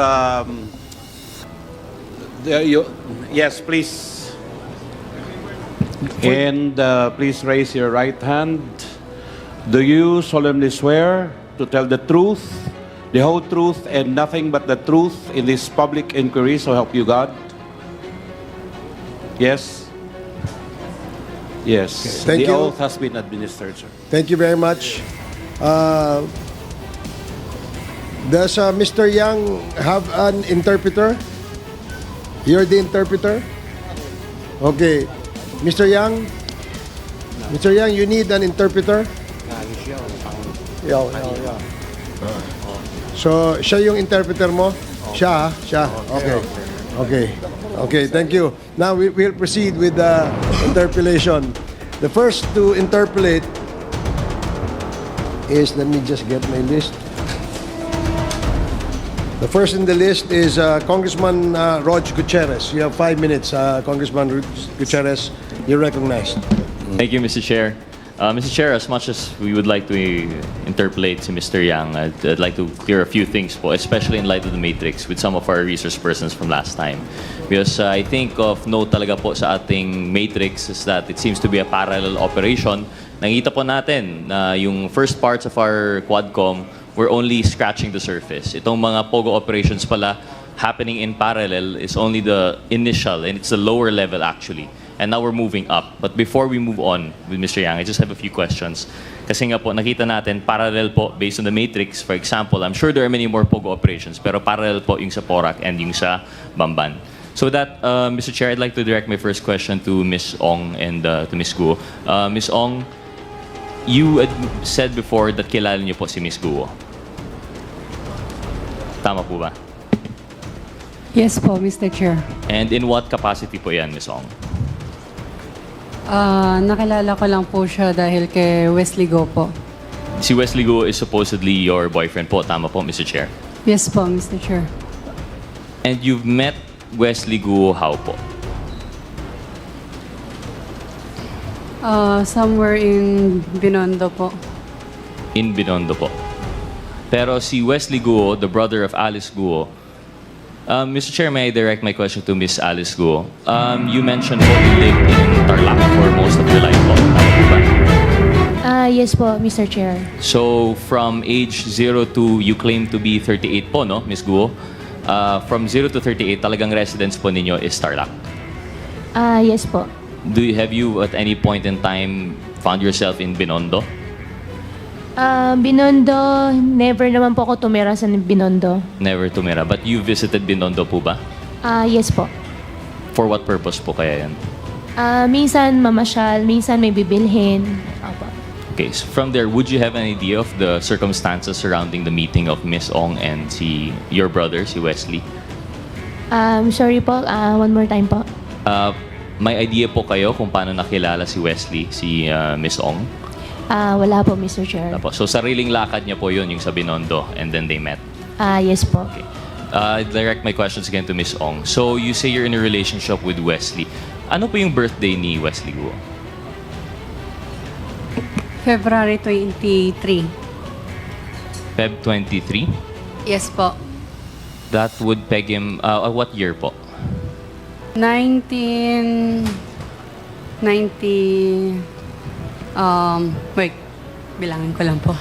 yes, please. And please raise your right hand. Do you solemnly swear to tell the truth, the whole truth, and nothing but the truth in this public inquiry, so help you God? Yes? Yes. Okay, thank the you. oath has been administered, sir. Thank you very much. Does Mr. Yang have an interpreter? You're the interpreter? Okay. Mr. Yang, you need an interpreter? Yeah. So, siya yung interpreter mo? Siya. Okay, thank you. Now, we'll proceed with the interpellation. The first to interpellate is, let me just get my list. The first in the list is Congressman Rog Gutierrez. You have 5 minutes, Congressman Gutierrez. You're recognized. Thank you, Mr. Chair. Mr. Chair, as much as we would like to interpolate to Mr. Yang, I'd like to clear a few things po, especially in light of the matrix with some of our resource persons from last time. Because I think of note talaga po sa ating matrix is that it seems to be a parallel operation. Nakita po natin na yung first parts of our Quadcom we're only scratching the surface. Itong mga POGO operations pala happening in parallel is only the initial and it's the lower level actually. And now we're moving up. But before we move on with Mr. Yang, I just have a few questions. Kasi nga po, nakita natin, parallel po based on the matrix. For example, I'm sure there are many more POGO operations, pero parallel po yung sa PORAC and yung sa Bamban. So that, Mr. Chair, I'd like to direct my first question to Ms. Ong and to Ms. Guo. Ms. Ong, you had said before that kilala niyo po si Ms. Guo. Tama po ba? Yes po, Mr. Chair. And in what capacity po yan, Ms. Ong? Nakilala ko lang po siya dahil kay Wesley Go po. Si Wesley Guo is supposedly your boyfriend po. Tama po, Mr. Chair. Yes po, Mr. Chair. And you've met Wesley Guo how po? Somewhere in Binondo po. In Binondo po. Pero si Wesley Guo, the brother of Alice Guo, Mr. Chair, may I direct my question to Ms. Alice Guo? You mentioned po you lived in Tarlac for most of your life po. Tama po ba? Yes po, Mr. Chair. So, from age 0 to, you claim to be 38 po, no, Ms. Guo? From 0 to 38, talagang residence po ninyo is Tarlac. Yes po. Have you at any point in time found yourself in Binondo? Binondo, never naman po ako tumira sa Binondo. Never tumira. But you visited Binondo po ba? Yes po. For what purpose po kaya yan? Minsan mamasyal, minsan may bibilhin. Opo. Okay, so from there, would you have an idea of the circumstances surrounding the meeting of Miss Ong and your brother, si Wesley? Sorry po, one more time po. May idea po kayo kung paano nakilala si Wesley, si Miss Ong? Wala po, Mr. Chair. Tapos, so sariling lakad niya po yun, yung sa Binondo, and then they met. Yes po. Okay. I direct my questions again to Miss Ong. So, you say you're in a relationship with Wesley. Ano po yung birthday ni Wesley Guo? February 23. Feb 23? Yes po. That would peg him, what year po? 1990... wait. Bilangin ko lang po.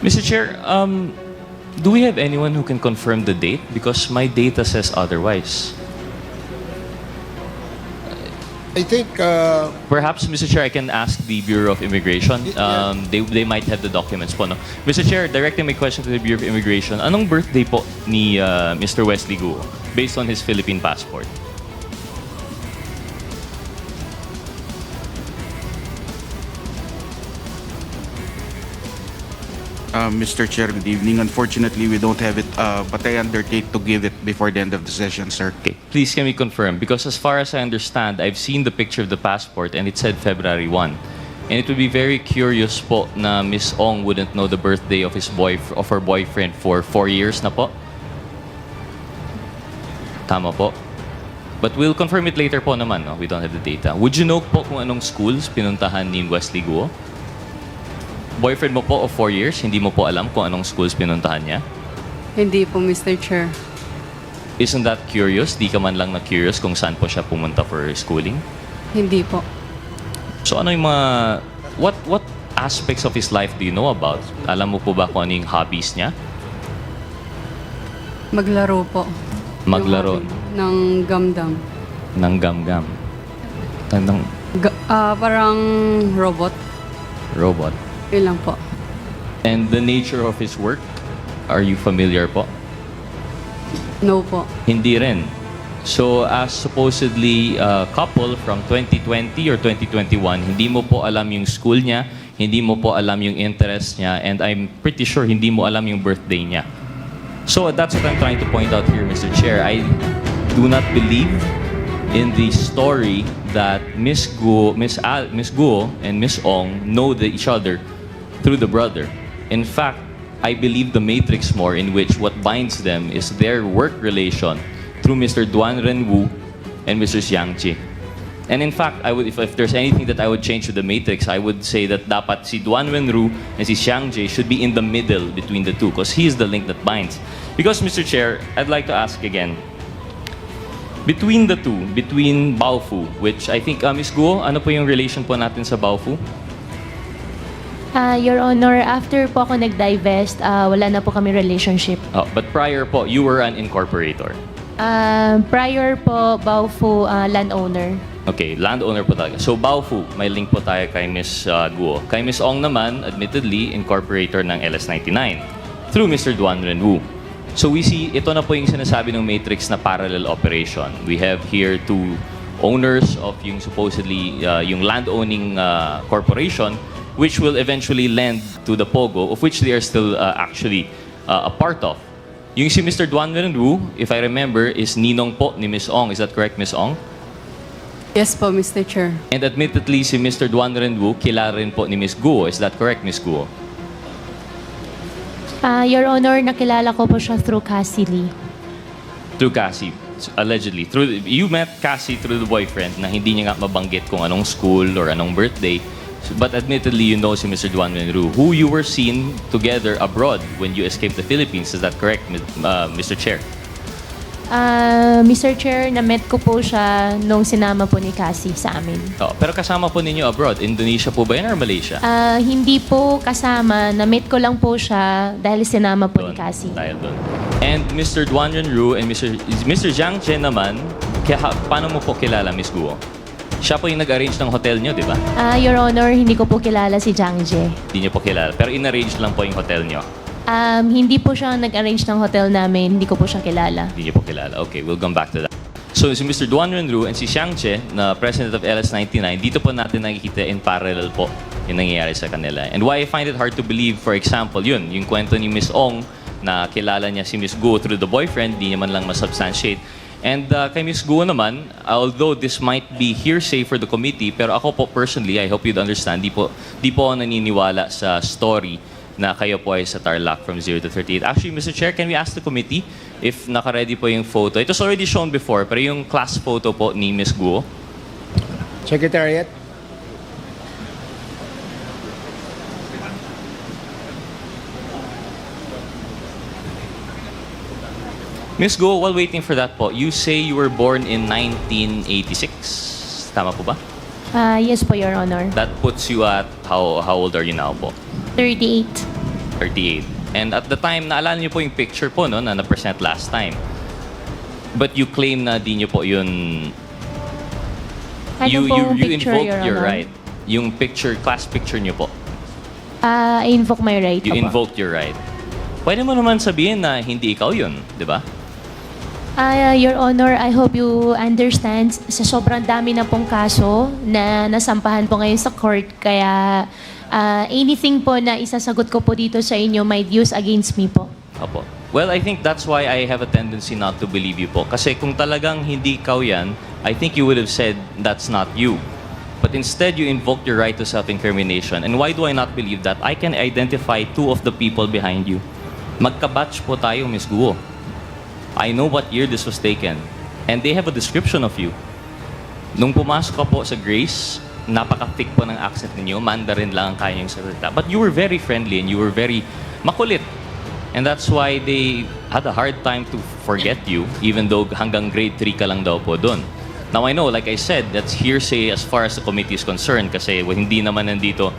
Mr. Chair, do we have anyone who can confirm the date? Because my data says otherwise. I think Perhaps, Mr. Chair, I can ask the Bureau of Immigration. They might have the documents po, no? Mr. Chair, directing my question to the Bureau of Immigration, anong birthday po ni Mr. Wesley Guo based on his Philippine passport? Mr. Chair, good evening. Unfortunately, we don't have it, but I undertake to give it before the end of the session, sir. Okay, please can we confirm? Because as far as I understand, I've seen the picture of the passport and it said February 1. And it would be very curious po na Miss Ong wouldn't know the birthday of her boyfriend for 4 years na po. Tama po. But we'll confirm it later po naman, no? We don't have the data. Would you know po kung anong schools pinuntahan ni Wesley Guo? Boyfriend mo po of 4 years, hindi mo po alam kung anong schools pinuntahan niya? Hindi po, Mr. Chair. Isn't that curious? Di ka man lang na-curious kung saan po siya pumunta for schooling? Hindi po. So ano yung mga... What aspects of his life do you know about? Alam mo po ba kung ano yung hobbies niya? Maglaro po. Maglaro Yung hobby ng gamdam. ng gam-gam. Tanong Parang robot. robot. Yun lang po. And the nature of his work, are you familiar po? No po. Hindi rin. So, as supposedly a couple from 2020 or 2021, hindi mo po alam yung school niya, hindi mo po alam yung interest niya, and I'm pretty sure hindi mo alam yung birthday niya. So, that's what I'm trying to point out here, Mr. Chair. I do not believe in the story that Miss Guo and Miss Ong know each other through the brother. In fact, I believe the matrix more in which what binds them is their work relation through Mr. Duan Renwu and Mr. Xiang Ji. And in fact, I would, if there's anything that I would change to the matrix, I would say that dapat si Duan Renwu and si Xiang Ji should be in the middle between the two because he is the link that binds. Because, Mr. Chair, I'd like to ask again, between the two, between Baofu, which I think, Ms. Guo, ano po yung relation po natin sa Baofu? Your Honor, after po ako nag-divest, wala na po kami relationship. Oh, but prior po, you were an incorporator. Prior po, Baofu, landowner. Okay, landowner po talaga. So, Baofu, may link po tayo kay Ms. Guo. Kay Ms. Ong naman, admittedly, incorporator ng LS99 through Mr. Duan Renwu. So, we see, ito na po yung sinasabi ng matrix na parallel operation. We have here two owners of yung supposedly, yung land-owning corporation, which will eventually lend to the POGO, of which they are still actually a part of. Yung si Mr. Duan Renwu, if I remember, is ninong po ni Ms. Ong. Is that correct, Ms. Ong? Yes po, Mr. Chair. And admittedly, si Mr. Duan Renwu, kilala rin po ni Ms. Guo. Is that correct, Ms. Guo? Your Honor, nakilala ko po siya through Cassie Lee. Through Cassie, allegedly. You met Cassie through the boyfriend na hindi niya nga mabanggit kung anong school or anong birthday. But admittedly, you know si Mr. Duan Ru, who you were seen together abroad when you escaped the Philippines. Is that correct, Mr. Chair? Mr. Chair, na-met ko po siya nung sinama po ni Cassie sa amin. Oh, pero kasama po ninyo abroad. Indonesia po ba yan or Malaysia? Hindi po kasama. Na-met ko lang po siya dahil sinama po ni Cassie. Dahil doon. And Mr. Duan Ru and Mr. Jiang Chen naman, paano mo po kilala, Miss Guo? Siya po yung nag-arrange ng hotel nyo, di ba? Your Honor, hindi ko po kilala si Jiang Je. Hindi nyo po kilala. Pero in-arrange lang po yung hotel nyo. Hindi po siya nag-arrange ng hotel namin. Hindi ko po siya kilala. Hindi niyo po kilala. Okay, we'll come back to that. So, si Mr. Duan Ru and si Xiang Che, na president of LS99, dito po natin nakikita in parallel po yung nangyayari sa kanila. And why I find it hard to believe, for example, yun, yung kwento ni Miss Ong na kilala niya si Miss Guo through the boyfriend, di naman lang masubstantiate. And kay Miss Guo naman, although this might be hearsay for the committee, pero ako po personally, I hope you'd understand, di po ako naniniwala sa story na kayo po ay sa Tarlac from 0 to 38. Actually, Mr. Chair, can we ask the committee if naka-ready po yung photo? It was already shown before, pero yung class photo po ni Miss Guo. Secretariat. Miss Guo, while waiting for that po, you say you were born in 1986. Tama po ba? Yes po, Your Honor. That puts you at, how old are you now po? 38. 38. And at the time, naalala niyo po yung picture po no, na na-present last time. But you claim na di niyo po yun... Ano pong picture, invoked Your your Honor? right. Yung picture, class picture niyo po. I invoke my right. You Opo. invoked your right. Pwede mo naman sabihin na hindi ikaw yun, di ba? Your Honor, I hope you understand, sa sobrang dami na pong kaso na nasampahan po ngayon sa court, kaya anything po na isasagot ko po dito sa inyo might use against me po. Opo. Well, I think that's why I have a tendency not to believe you po. Kasi kung talagang hindi ikaw yan, I think you would have said that's not you. But instead, you invoked your right to self-incrimination. And why do I not believe that? I can identify two of the people behind you. Magkabatch po tayo, Miss Guo. I know what year this was taken. And they have a description of you. Nung pumasok ka po sa Grace, napaka-thick po ng accent ninyo, Mandarin lang ang kaya niyong salita. But you were very friendly and you were very makulit. And that's why they had a hard time to forget you, even though hanggang grade 3 ka lang daw po doon. Now I know, like I said, that's hearsay as far as the committee is concerned kasi hindi naman nandito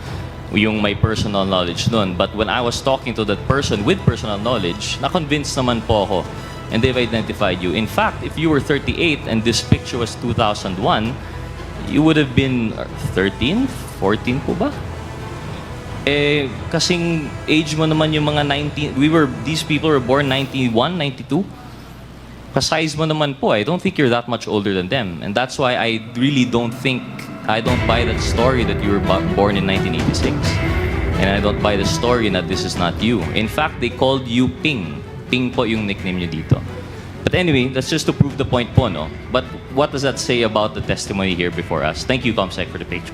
yung may personal knowledge doon. But when I was talking to that person with personal knowledge, na-convinced naman po ako. And they've identified you. In fact, if you were 38 and this picture was 2001, you would have been 13, 14 po ba? Eh, kasing age mo naman yung mga 19, these people were born 91, 92. Ka-size mo naman po, I don't think you're that much older than them. And that's why I really don't buy that story that you were born in 1986. And I don't buy the story that this is not you. In fact, they called you Ping. Ping po yung nickname niyo dito. But anyway, that's just to prove the point po, no? But what does that say about the testimony here before us? Thank you, Comsec, for the picture.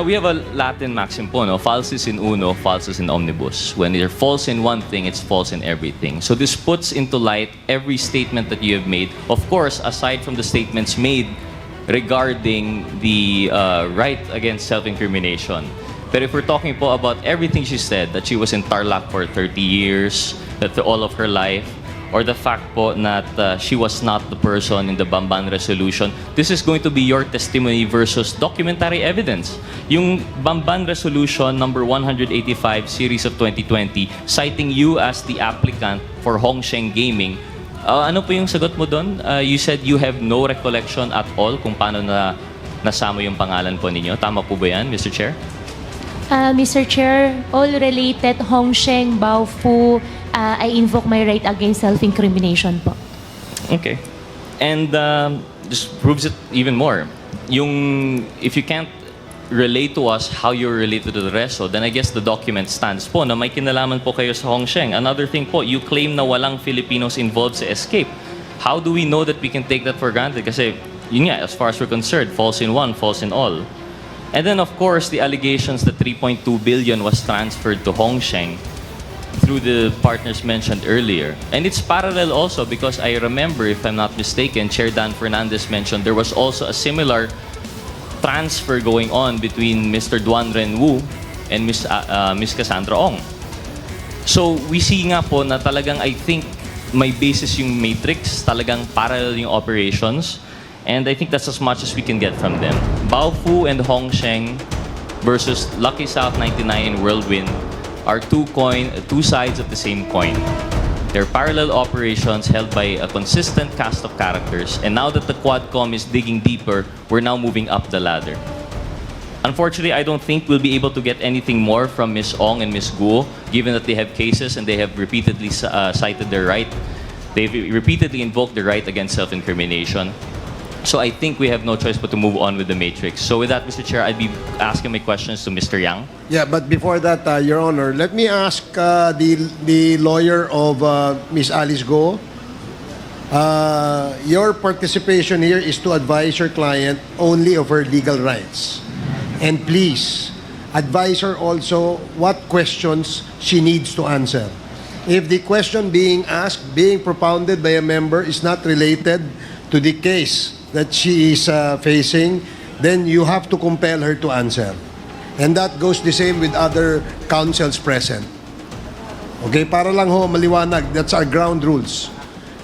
We have a Latin maxim po, no? Falsis in uno, falsis in omnibus. When you're false in one thing, it's false in everything. So this puts into light every statement that you have made. Of course, aside from the statements made regarding the right against self-incrimination. But if we're talking po about everything she said, that she was in Tarlac for 30 years, that all of her life, or the fact po that she was not the person in the Bamban resolution, this is going to be your testimony versus documentary evidence. Yung Bamban resolution number 185 series of 2020, citing you as the applicant for Hongsheng Gaming, ano po yung sagot mo doon? You said you have no recollection at all kung paano na nasama yung pangalan po ninyo. Tama po ba yan, Mr. Chair? Mr. Chair, all related Hongsheng, Baofu, I invoke my right against self-incrimination po. Okay. And just proves it even more. If you can't relate to us how you're related to the resto, then I guess the document stands po na may kinalaman po kayo sa Hongsheng. Another thing po, you claim na walang Filipinos involved sa escape. How do we know that we can take that for granted? Kasi, yun nga, as far as we're concerned, false in one, false in all. And then, of course, the allegations that 3.2 billion was transferred to Hongsheng through the partners mentioned earlier. And it's parallel also because I remember, if I'm not mistaken, Chair Dan Fernandez mentioned there was also a similar transfer going on between Mr. Duan Renwu and Miss Cassandra Ong. So we see nga po na talagang I think may basis yung matrix, talagang parallel yung operations, and I think that's as much as we can get from them. Baofu and Hongsheng versus Lucky South 99 and Whirlwind are two sides of the same coin. They're parallel operations held by a consistent cast of characters, and now that the Quadcom is digging deeper, we're now moving up the ladder. Unfortunately, I don't think we'll be able to get anything more from Ms. Ong and Ms. Guo, given that they have cases and they have repeatedly cited their right. They've repeatedly invoked the right against self-incrimination. So I think we have no choice but to move on with the matrix. So with that, Mr. Chair, I'd be asking my questions to Mr. Yang. Yeah, but before that, Your Honor, let me ask the lawyer of Ms. Alice Go. Your participation here is to advise your client only of her legal rights. And please, advise her also what questions she needs to answer. If the question being asked, being propounded by a member is not related to the case that she is facing, then you have to compel her to answer. And that goes the same with other counsels present. Okay, para lang ho maliwanag, that's our ground rules.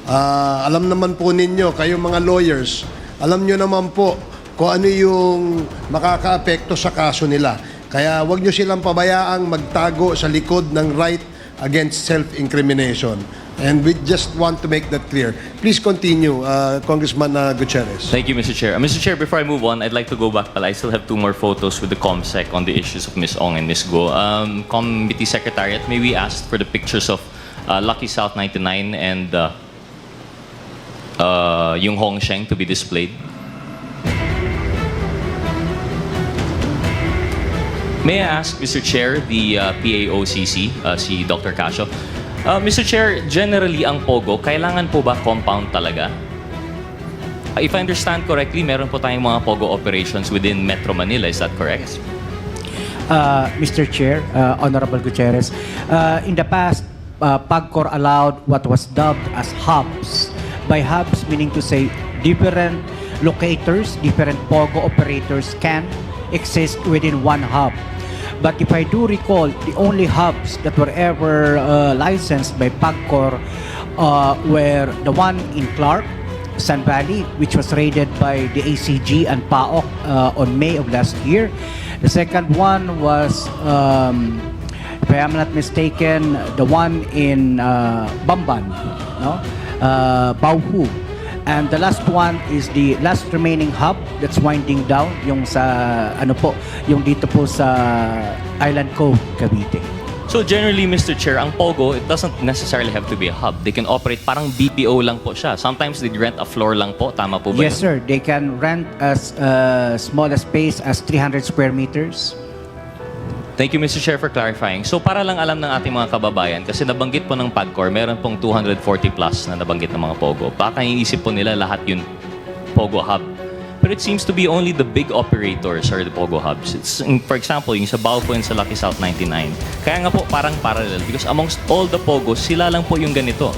Alam naman po ninyo, kayong mga lawyers, alam nyo naman po kung ano yung makakaapekto sa kaso nila. Kaya wag nyo silang pabayaang magtago sa likod ng right against self-incrimination. And we just want to make that clear. Please continue, Congressman Gutierrez. Thank you, Mr. Chair. Mr. Chair, before I move on, I'd like to go back. I still have two more photos with the ComSec on the issues of Ms. Ong and Ms. Go. Committee Secretariat, may we ask for the pictures of Lucky South 99 and yung Hongsheng to be displayed? May I ask, Mr. Chair, the PAOCC, si Dr. Casio, Mr. Chair, generally ang POGO, kailangan po ba compound talaga? If I understand correctly, meron po tayong mga POGO operations within Metro Manila. Is that correct? Mr. Chair, Honorable Gutierrez, in the past, PAGCOR allowed what was dubbed as hubs. By hubs, meaning to say different locators, different POGO operators can exist within one hub. But if I do recall, the only hubs that were ever licensed by PAGCOR were the one in Clark, San Valley, which was raided by the ACG and PAOK on May of last year. The second one was, if I am not mistaken, the one in Bamban, no? Baofu. And the last one is the last remaining hub that's winding down, yung sa, ano po, yung dito po sa Island Cove, Cavite. So generally, Mr. Chair, ang POGO, it doesn't necessarily have to be a hub. They can operate parang BPO lang po siya. Sometimes they rent a floor lang po. Tama po ba Yes, sir. They can rent as small a space as 300 square meters. Thank you, Mr. Chair, for clarifying. So para lang alam ng ating mga kababayan, kasi nabanggit po ng PAGCOR, meron pong 240 plus na nabanggit ng mga POGO. Baka iniisip po nila lahat yung POGO hub. But it seems to be only the big operators are the POGO hubs. It's, for example, yung sa Baofu and sa Lucky South 99. Kaya nga po parang parallel because amongst all the POGOs, sila lang po yung ganito.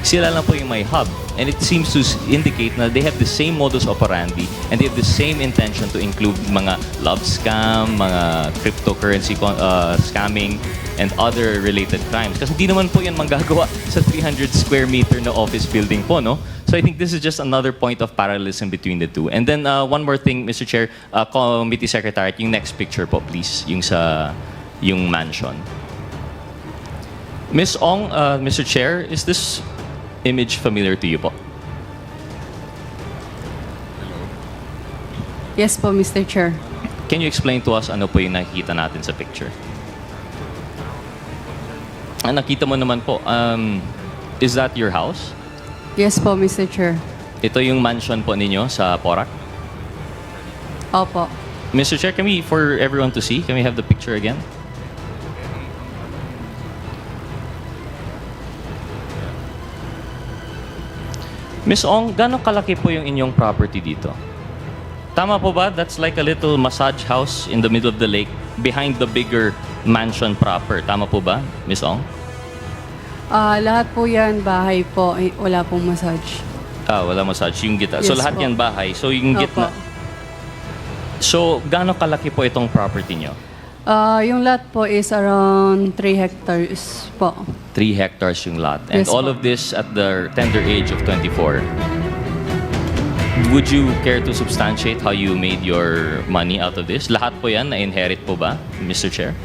Sila lang po yung may hub. And it seems to indicate na they have the same modus operandi and they have the same intention to include mga love scam, mga cryptocurrency scamming, and other related crimes. Kasi hindi naman po yan manggagawa sa 300 square meter na office building po, no? So I think this is just another point of parallelism between the two. And then one more thing, Mr. Chair, Committee Secretariat, yung next picture po, please, yung mansion. Ms. Ong, Mr. Chair, is this image familiar to you po? Yes po, Mr. Chair. Can you explain to us ano po yung nakikita natin sa picture? Nakita mo naman po, is that your house? Yes po, Mr. Chair. Ito yung mansion po ninyo sa Porac? Opo. Mr. Chair, can we, for everyone to see, can we have the picture again? Miss Ong, gano'ng kalaki po yung inyong property dito? Tama po ba? That's like a little massage house in the middle of the lake behind the bigger mansion proper. Tama po ba, Miss Ong? Lahat po yan, bahay po. Wala pong massage. Wala massage. Yung gitna. So Yes lahat po. yan bahay. So yung Opo. gitna. So, gaano kalaki po itong property nyo? Yung lot po is around 3 hectares po. 3 hectares yung lot. And Yes, all po. of this at the tender age of 24. Would you care to substantiate how you made your money out of this? Lahat po yan na-inherit po ba, Mr. Chair?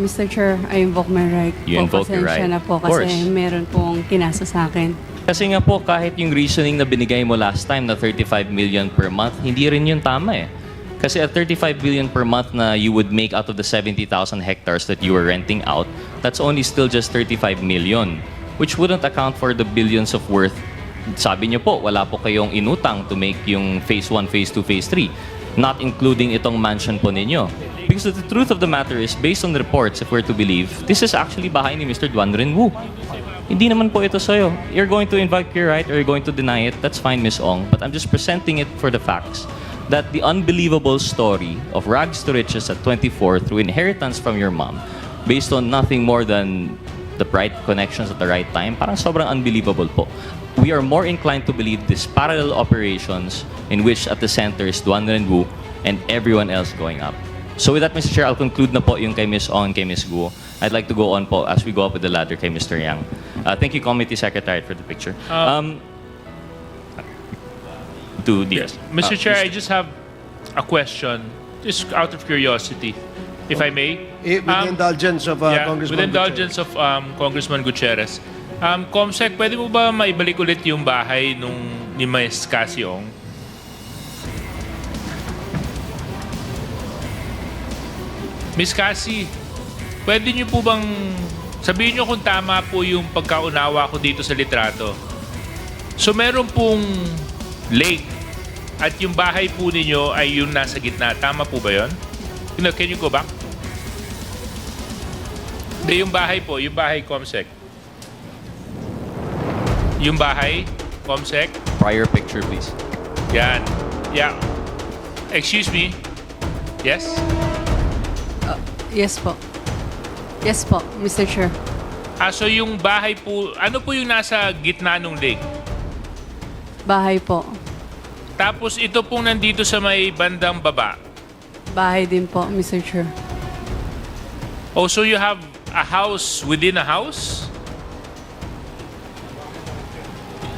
Mr. Chair, I invoke my right. You invoke your Pasensya right. na po Of course. kasi meron pong kinasa sa akin. Kasi nga po, kahit yung reasoning na binigay mo last time na 35 million per month, hindi rin yun tama eh. Kasi at 35 billion per month na you would make out of the 70,000 hectares that you were renting out, that's only still just 35 million, which wouldn't account for the billions of worth. Sabi niyo po, wala po kayong inutang to make yung phase 1, phase 2, phase 3, not including itong mansion po ninyo. Because the truth of the matter is, based on the reports, if we're to believe, this is actually bahay ni Mr. Duan Renwu. Hindi naman po ito sa'yo. You're going to invoke your right or you're going to deny it, that's fine, Ms. Ong. But I'm just presenting it for the facts that the unbelievable story of rags to riches at 24 through inheritance from your mom, based on nothing more than the right connections at the right time, parang sobrang unbelievable po. We are more inclined to believe these parallel operations in which at the center is Duan Renwu and everyone else going up. So with that, Mr. Chair, I'll conclude na po yung kay Ms. Ong, kay Ms. Guo. I'd like to go on po as we go up with the ladder kay Mr. Yang. Thank you, Committee Secretary, for the picture. To the, Yes. Mr. Chair, I just have a question, just out of curiosity, if I may. With the indulgence of Congressman with the indulgence of Congressman Gutierrez. Comsec, pwede mo ba maibalik ulit yung bahay ni Ms. Casiong? Ms. Cassie, pwede niyo po bang sabihin niyo kung tama po yung pagkaunawa ko dito sa litrato? So meron pong lake at yung bahay po ninyo ay yung nasa gitna. Tama po ba yun? Can you go back? Hindi, yung bahay po. Yung bahay, Comsec. Yung bahay, Comsec. prior picture, please. Yan. Yeah. Excuse me. Yes? Yes po. Yes po, Mr. Chair. So yung bahay po, ano po yung nasa gitna ng lake? Bahay po. Tapos ito pong nandito sa may bandang baba. Bahay din po, Mr. Chair. Oh, so you have a house within a house?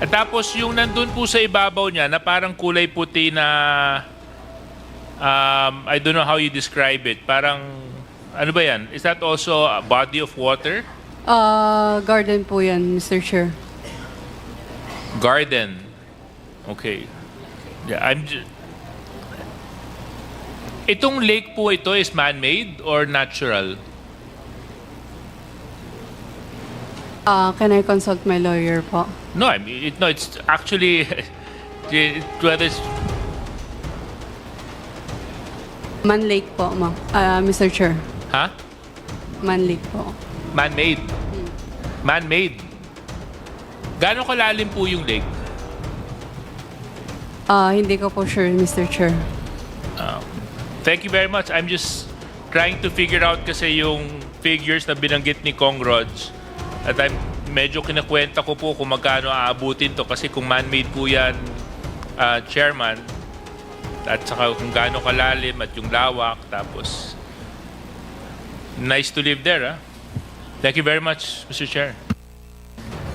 At tapos yung nandun po sa ibabaw niya na parang kulay puti na I don't know how you describe it. Parang ano ba yan? Is that also a body of water? Garden po yan, Mr. Chair. Garden. Okay. Yeah, itong lake po ito is man-made or natural? Can I consult my lawyer po? No, I mean, it's actually whether it's Man Lake po, Mr. Chair. huh? Man Lake po. Man-made. Man-made. Gaano kalalim po yung lake? Hindi ko po sure, Mr. Chair. Thank you very much. I'm just trying to figure out kasi yung figures na binanggit ni Kong Rods. At I'm medyo kinakwenta ko po kung magkano aabutin to kasi kung man-made po yan, Chairman, at saka kung gaano kalalim at yung lawak, tapos nice to live there, huh? Thank you very much, Mr. Chair.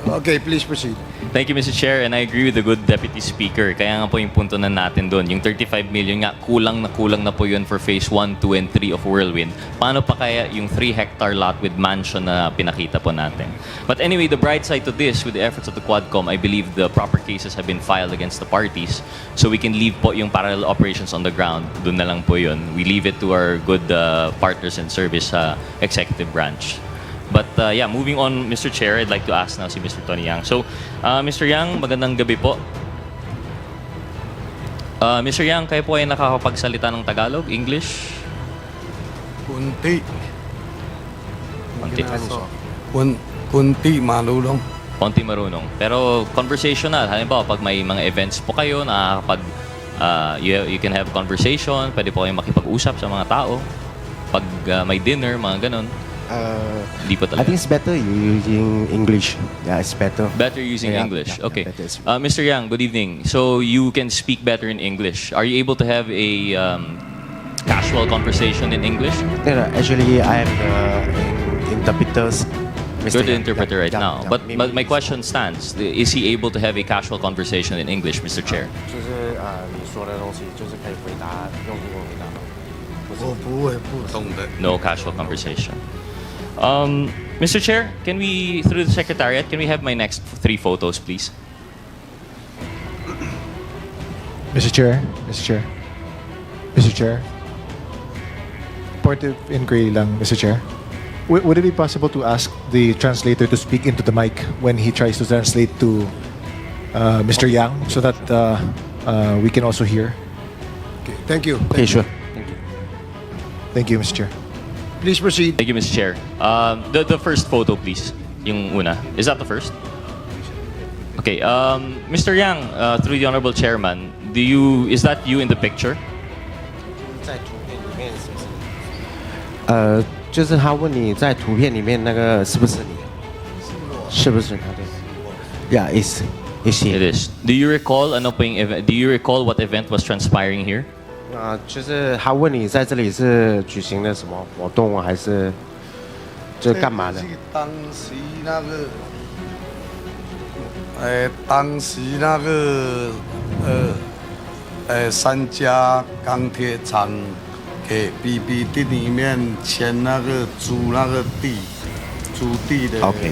Okay, please proceed. Thank you, Mr. Chair, and I agree with the good Deputy Speaker. Kaya nga po yung punto na natin doon, yung 35 million nga, kulang na po yun for phase 1, 2, and 3 of Whirlwind. Paano pa kaya yung 3-hectare lot with mansion na pinakita po natin? But anyway, the bright side to this, with the efforts of the Quadcom, I believe the proper cases have been filed against the parties, so we can leave po yung parallel operations on the ground. Doon na lang po yun. We leave it to our good partners in service executive branch. But yeah, moving on, Mr. Chair, I'd like to ask now si Mr. Tony Yang. So, Mr. Yang, magandang gabi po. Mr. Yang, kayo po ay nakakapagsalita ng Tagalog, English? Kunti. Konti. Kunti, malulong. Konti marunong. Pero conversational, halimbawa, pag may mga events po kayo, nakakapag, you can have conversation, pwede po kayong makipag-usap sa mga tao. Pag may dinner, mga ganon. Di pa I talaga. think it's better you using English. Yeah, it's better. Better using Yeah, English. yeah, Okay. better is- Mr. Yang, good evening. So you can speak better in English. Are you able to have a casual conversation in English? Actually, I am the interpreters. You're the Yang. interpreter right Yeah, now. yeah, But maybe my question stands. Is he able to have a casual conversation in English, Mr. Chair? 就是你说的东西就是可以回答用英文回答吗？我不会不懂的。 No casual conversation. Mr. Chair, can we, through the Secretariat, can we have my next 3 photos, please? Mr. Chair, Mr. Chair, Mr. Chair. Point of inquiry lang, Mr. Chair. Would it be possible to ask the translator to speak into the mic when he tries to translate to Mr. Yang so that we can also hear? Okay, thank you. Okay, sure. Thank you, Mr. Chair. Please proceed. Thank you, Mr. Chair. The first photo, please. Yung una. Is that the first? Okay. Mr. Yang, through the Honorable Chairman, is that you in the picture? 在图片里面是不是？就是他问你在图片里面那个是不是你？是不是他的？Yeah, it's he. It is. Do you recall Do you recall what event was transpiring here? 就是他问你在这里是举行的什么活动，还是就是干嘛的？当时那个，当时那个三家钢铁厂给 BBD 里面签那个租那个地，租地的 OK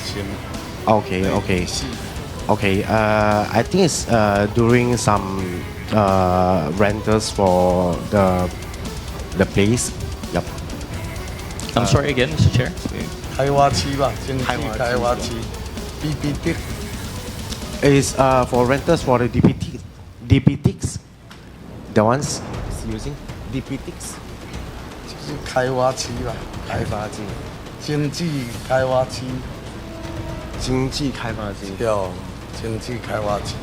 钱。Okay. I think it's during some rentals for the place. Yep. I'm sorry again, Mr. Chair. 开发区吧，经济开发区 BBD。 Is for rentals for the DPTs. The ones using DPTs. 就是开发区吧，开发区。经济开发区。经济开发区。有经济开发区。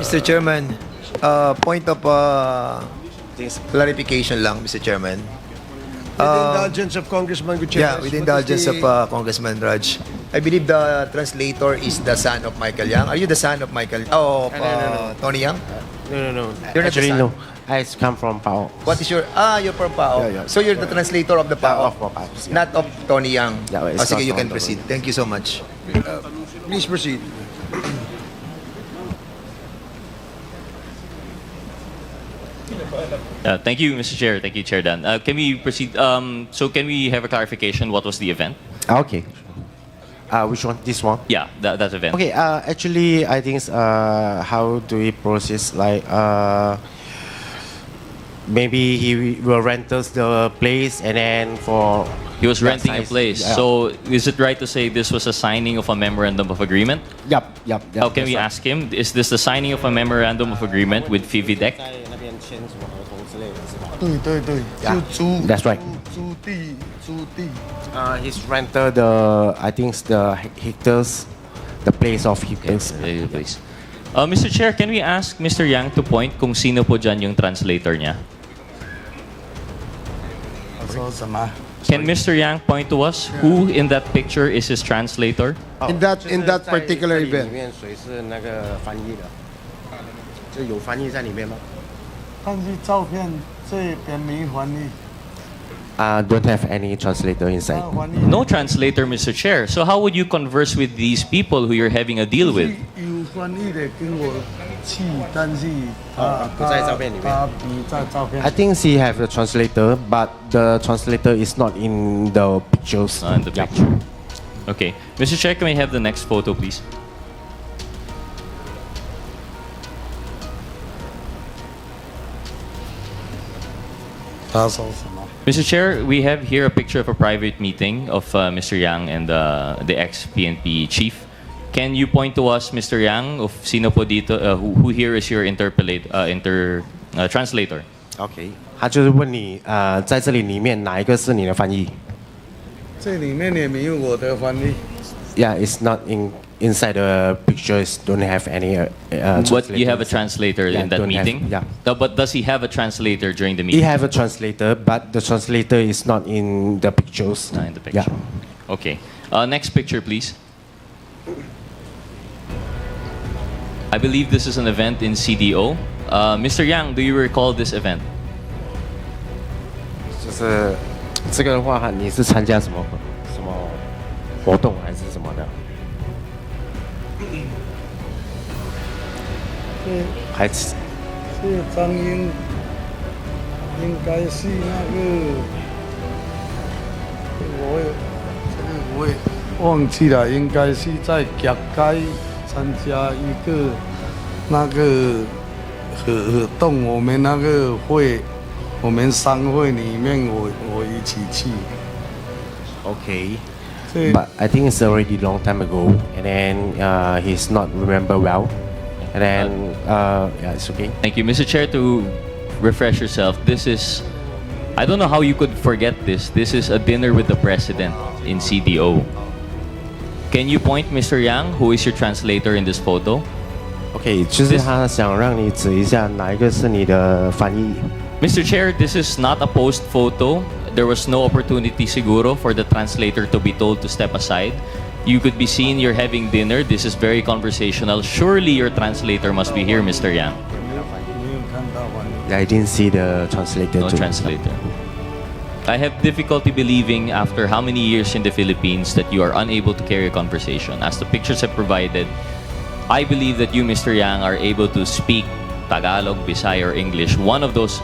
Mr. Chairman, point of clarification lang, Mr. Chairman. With the indulgence of Congressman Gutierrez. Yeah, with the indulgence of Congressman Raj. I believe the translator is the son of Michael Yang. Are you the son of Michael? Oh, No. Tony Yang? No. You're not Actually, the son? no. I come from Pao. What is your? You're from Pao. Yeah. So you're the translator of the Pao, of Pao, yeah. not of Tony Yang. Yeah, it's Sige, not you from can Tony. proceed. Thank you so much. Please proceed. Thank you, Mr. Chair. Thank you, Chair Dan. Can we proceed? So can we have a clarification? What was the event? Okay. Which one? This one? Yeah, that event. Okay. Actually, I think how do we process like maybe he will rent us the place and then for He was that renting a size- place. yeah. So is it right to say this was a signing of a memorandum of agreement? Yep. How can that's we right. ask him? Is this the signing of a memorandum of agreement with Fividec? 在那边签什么合同之类的是吧？对， Yeah, 就租 that's right. 租地。His renter I think the hectares, the place of hectares. Please. Mr. Chair, can we ask Mr. Yang to point kung sino po dyan yung translator niya? 说什么？ Can Mr. Yang point to us who in that picture is his translator? In that particular 里 event. 面谁是那个翻译的？就有翻译在里面吗？但是照片这边没翻译。 Don't have any translator inside. No translator, Mr. Chair. So how would you converse with these people who you're having a deal with? 有翻译的跟我去，但是不在照片里面。他不在照片。 I think he have a translator, but the translator is not in the pictures. In the picture. Okay. Mr. Chair, can we have the next photo, please? Mr. Chair, we have here a picture of a private meeting of Mr. Yang and the ex-PNP chief. Can you point to us, Mr. Yang, of sino po dito, who here is your translator? Okay. 他就是问你，在这里面哪一个是你的翻译这里面也没有我的翻译。 ？Yeah, it's not in inside the pictures don't have any. What, you have a translator Yeah, in that don't have- meeting? yeah. No, but does he have a translator during the meeting? He have a translator, but the translator is not in the pictures. Not in the picture. Yeah. Okay. Next picture, please. I believe this is an event in CDO. Mr. Yang, do you recall this event? 就是这个的话，你是参加什么活动还是什么的？还是这张应该是那个，我也忘记了，应该是在甲街参加一个那个活动，我们那个会，我们商会里面我一起去。 Okay. But I think it's already long time ago, and then he's not remember well, and then yeah, it's okay. Thank you. Mr. Chair, to refresh yourself, this is, I don't know how you could forget this. This is a dinner with the president in CDO. Can you point Mr. Yang, who is your translator in this photo? Okay, 就是他想让你指一下哪一个是你的翻译。 Mr. Chair, this is not a post photo. There was no opportunity siguro for the translator to be told to step aside. You could be seen you're having dinner. This is very conversational. Surely your translator must be here, Mr. Yang. I didn't see the translator. No too. translator. I have difficulty believing after how many years in the Philippines that you are unable to carry a conversation. As the pictures have provided, I believe that you, Mr. Yang, are able to speak Tagalog, Bisaya, or English, one of those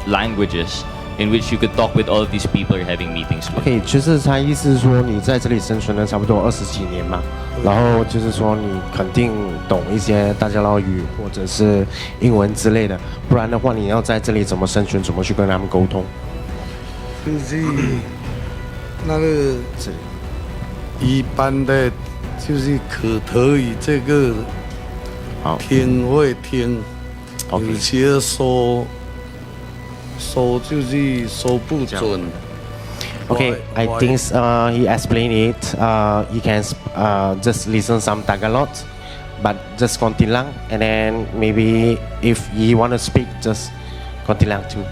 languages in which you could talk with all of these people you're having meetings with. OK， 就是他意思是说你在这里生存了差不多20几年嘛，然后就是说你肯定懂一些大家捞语或者是英文之类的，不然的话你要在这里怎么生存，怎么去跟他们沟通？就是那个一般的，就是口头语这个听会听，有些说就是说不准。Okay, I think he explained it. He can just listen some Tagalog, but just Kontilang, and then maybe if he want to speak, just Kontilang too.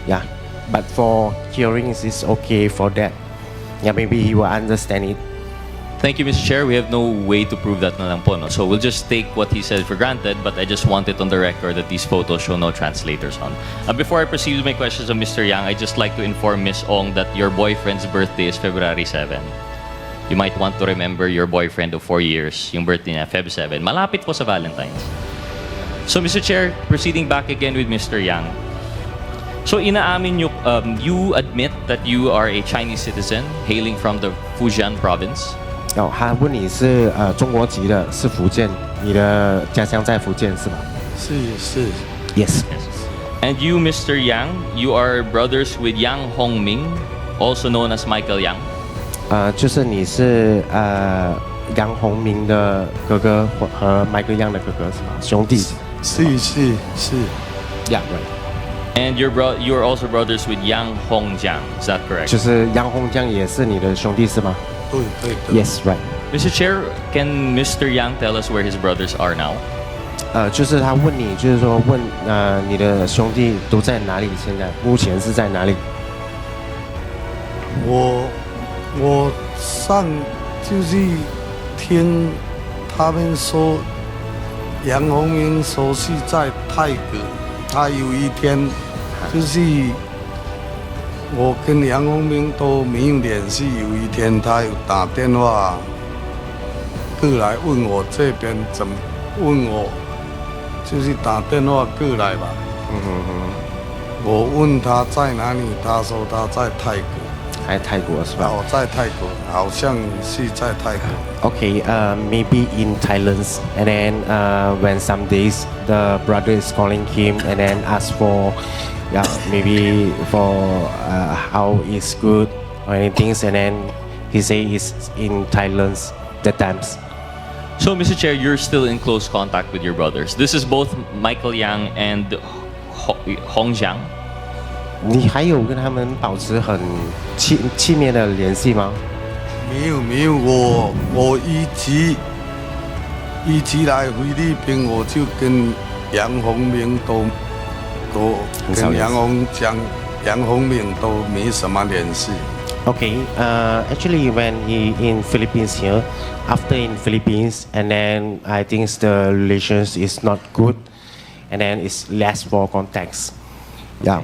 Yeah, but for hearing is okay for that. Yeah, maybe he will understand it. Thank you, Mr. Chair. We have no way to prove that na lang po, no? So we'll just take what he said for granted, but I just want it on the record that these photos show no translators on. Before I proceed with my questions of Mr. Yang, I just like to inform Ms. Ong that your boyfriend's birthday is February 7. You might want to remember your boyfriend of 4 years, yung birthday niya, Feb 7. Malapit po sa Valentine's. So, Mr. Chair, proceeding back again with Mr. Yang. So, inaamin nyo, you admit that you are a Chinese citizen hailing from the Fujian province. 哦，他问你是中国籍的，是福建，你的家乡在福建是吧？是。Yes. And you, Mr. Yang, you are brothers with Yang Hongming, also known as Michael Yang. 就是你是杨洪明的哥哥和Michael Yang的哥哥是吧？兄弟。是。Yeah, right. And you are also brothers with Yang Hongjiang, is that correct? 就是杨洪江也是你的兄弟是吗？对。Yes, right. Mr. Chair, can Mr. Yang tell us where his brothers are now? 就是他问你，就是说问你的兄弟都在哪里？现在目前是在哪里？我上就是听他们说，杨洪明说是在泰国，他有一天就是我跟杨洪明都没有联系，有一天他有打电话过来问我这边怎么问我，就是打电话过来吧。我问他在哪里，他说他在泰国。在泰国是吧？哦，在泰国，好像是在泰国。Okay, maybe in Thailand, and then when some days the brother is calling him and then ask for, yeah, maybe for how is good or anything, and then he say he's in Thailand that times. So, Mr. Chair, you're still in close contact with your brothers. This is both Michael Yang and Hongjiang. 你还有跟他们保持很亲密的联系吗？没有，我一直一起来菲律宾，我就跟杨洪明都跟杨洪明都没什么联系。 Okay, actually when he in Philippines here, after in Philippines, and then I think the relations is not good, and then it's less for contacts. Yeah.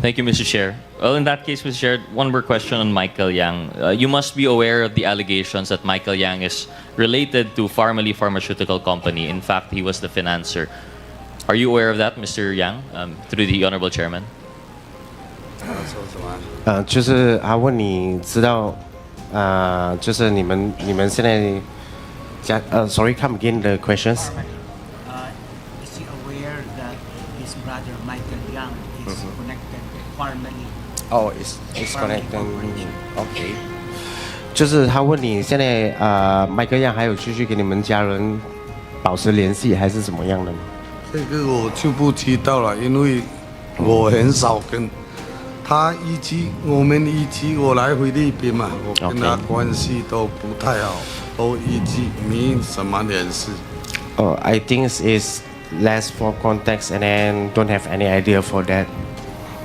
Thank you, Mr. Chair. Well, in that case, Mr. Chair, one more question on Michael Yang. You must be aware of the allegations that Michael Yang is related to Pharmaly Pharmaceutical Company. In fact, he was the financer. Are you aware of that, Mr. Yang, through the Honorable Chairman? 就是他问你知道，就是你们现在sorry, come again the questions. Is he aware that his brother Michael Yang is connected formally? Oh, it's connected. Okay. 就是他问你现在麦克样还有继续跟你们家人保持联系，还是怎么样的吗？这个我就不知道了，因为我很少跟他我们我来菲律宾嘛，我跟他关系都不太好，都没什么联系。I think it's less for contacts and then don't have any idea for that.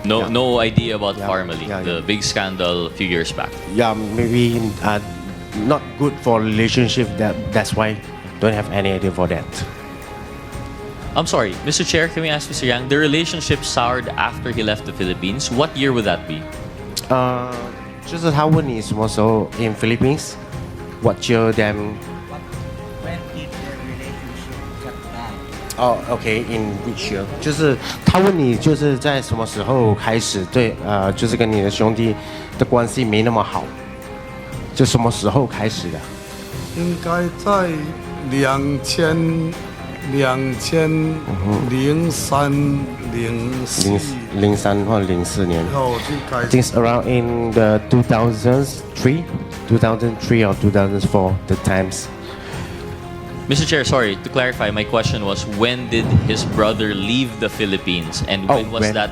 No idea about Pharmaly, the big scandal a few years back. Yeah, maybe not good for relationship. That's why don't have any idea for that. I'm sorry, Mr. Chair, can we ask Mr. Yang, the relationship soured after he left the Philippines. What year would that be? 就是他问你什么时候 in Philippines, what year then? When did their relationship get bad? Oh, okay, in which year? 就是他问你就是在什么时候开始对就是跟你的兄弟的关系没那么好，就什么时候开始的？应该在2003、03或04年。I think it's around in the 2003 or 2004 the times. Mr. Chair, sorry, to clarify, my question was when did his brother leave the Philippines and when was that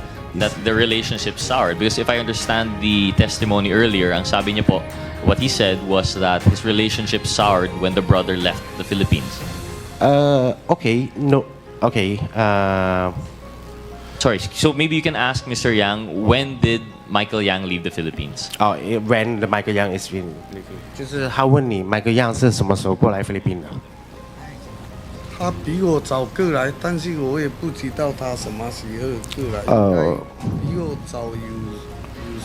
the relationship soured? Because if I understand the testimony earlier, ang sabi niya po, what he said was that his relationship soured when the brother left the Philippines. Okay, no, okay. Sorry, so maybe you can ask Mr. Yang, when did Michael Yang leave the Philippines? Oh, when the Michael Yang is in Philippines. 就是他问你 Michael Yang 是什么时候过来菲律宾的？他比我早过来，但是我也不知道他什么时候过来。比我早有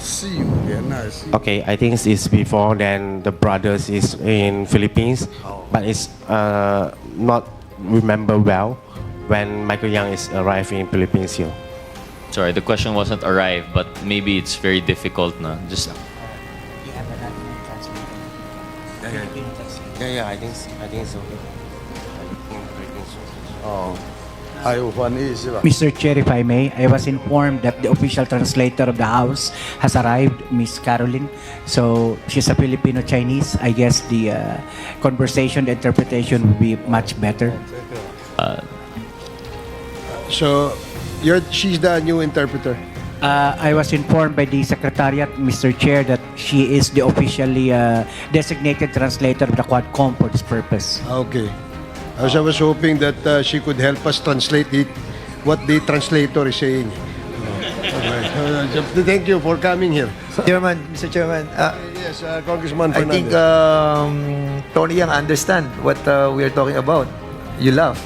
4-5年还是。Okay, I think it's before then the brothers is in Philippines, but it's not remember well when Michael Yang is arriving in Philippines here. Sorry, the question wasn't arrive, but maybe it's very difficult, no? Just. You have a translator. Yeah, I think so. Oh. Mr. Chair, if I may, I was informed that the official translator of the House has arrived, Miss Caroline. So she's a Filipino-Chinese. I guess the conversation, the interpretation will be much better. So, she's the new interpreter. I was informed by the Secretariat, Mr. Chair, that she is the officially designated translator of the Quadcom for this purpose. Okay. As I was hoping that she could help us translate what the translator is saying. Thank you for coming here. Mr. Chairman, yes, Congressman I Fernandez. think Tony Yang understand what we are talking about. You laugh.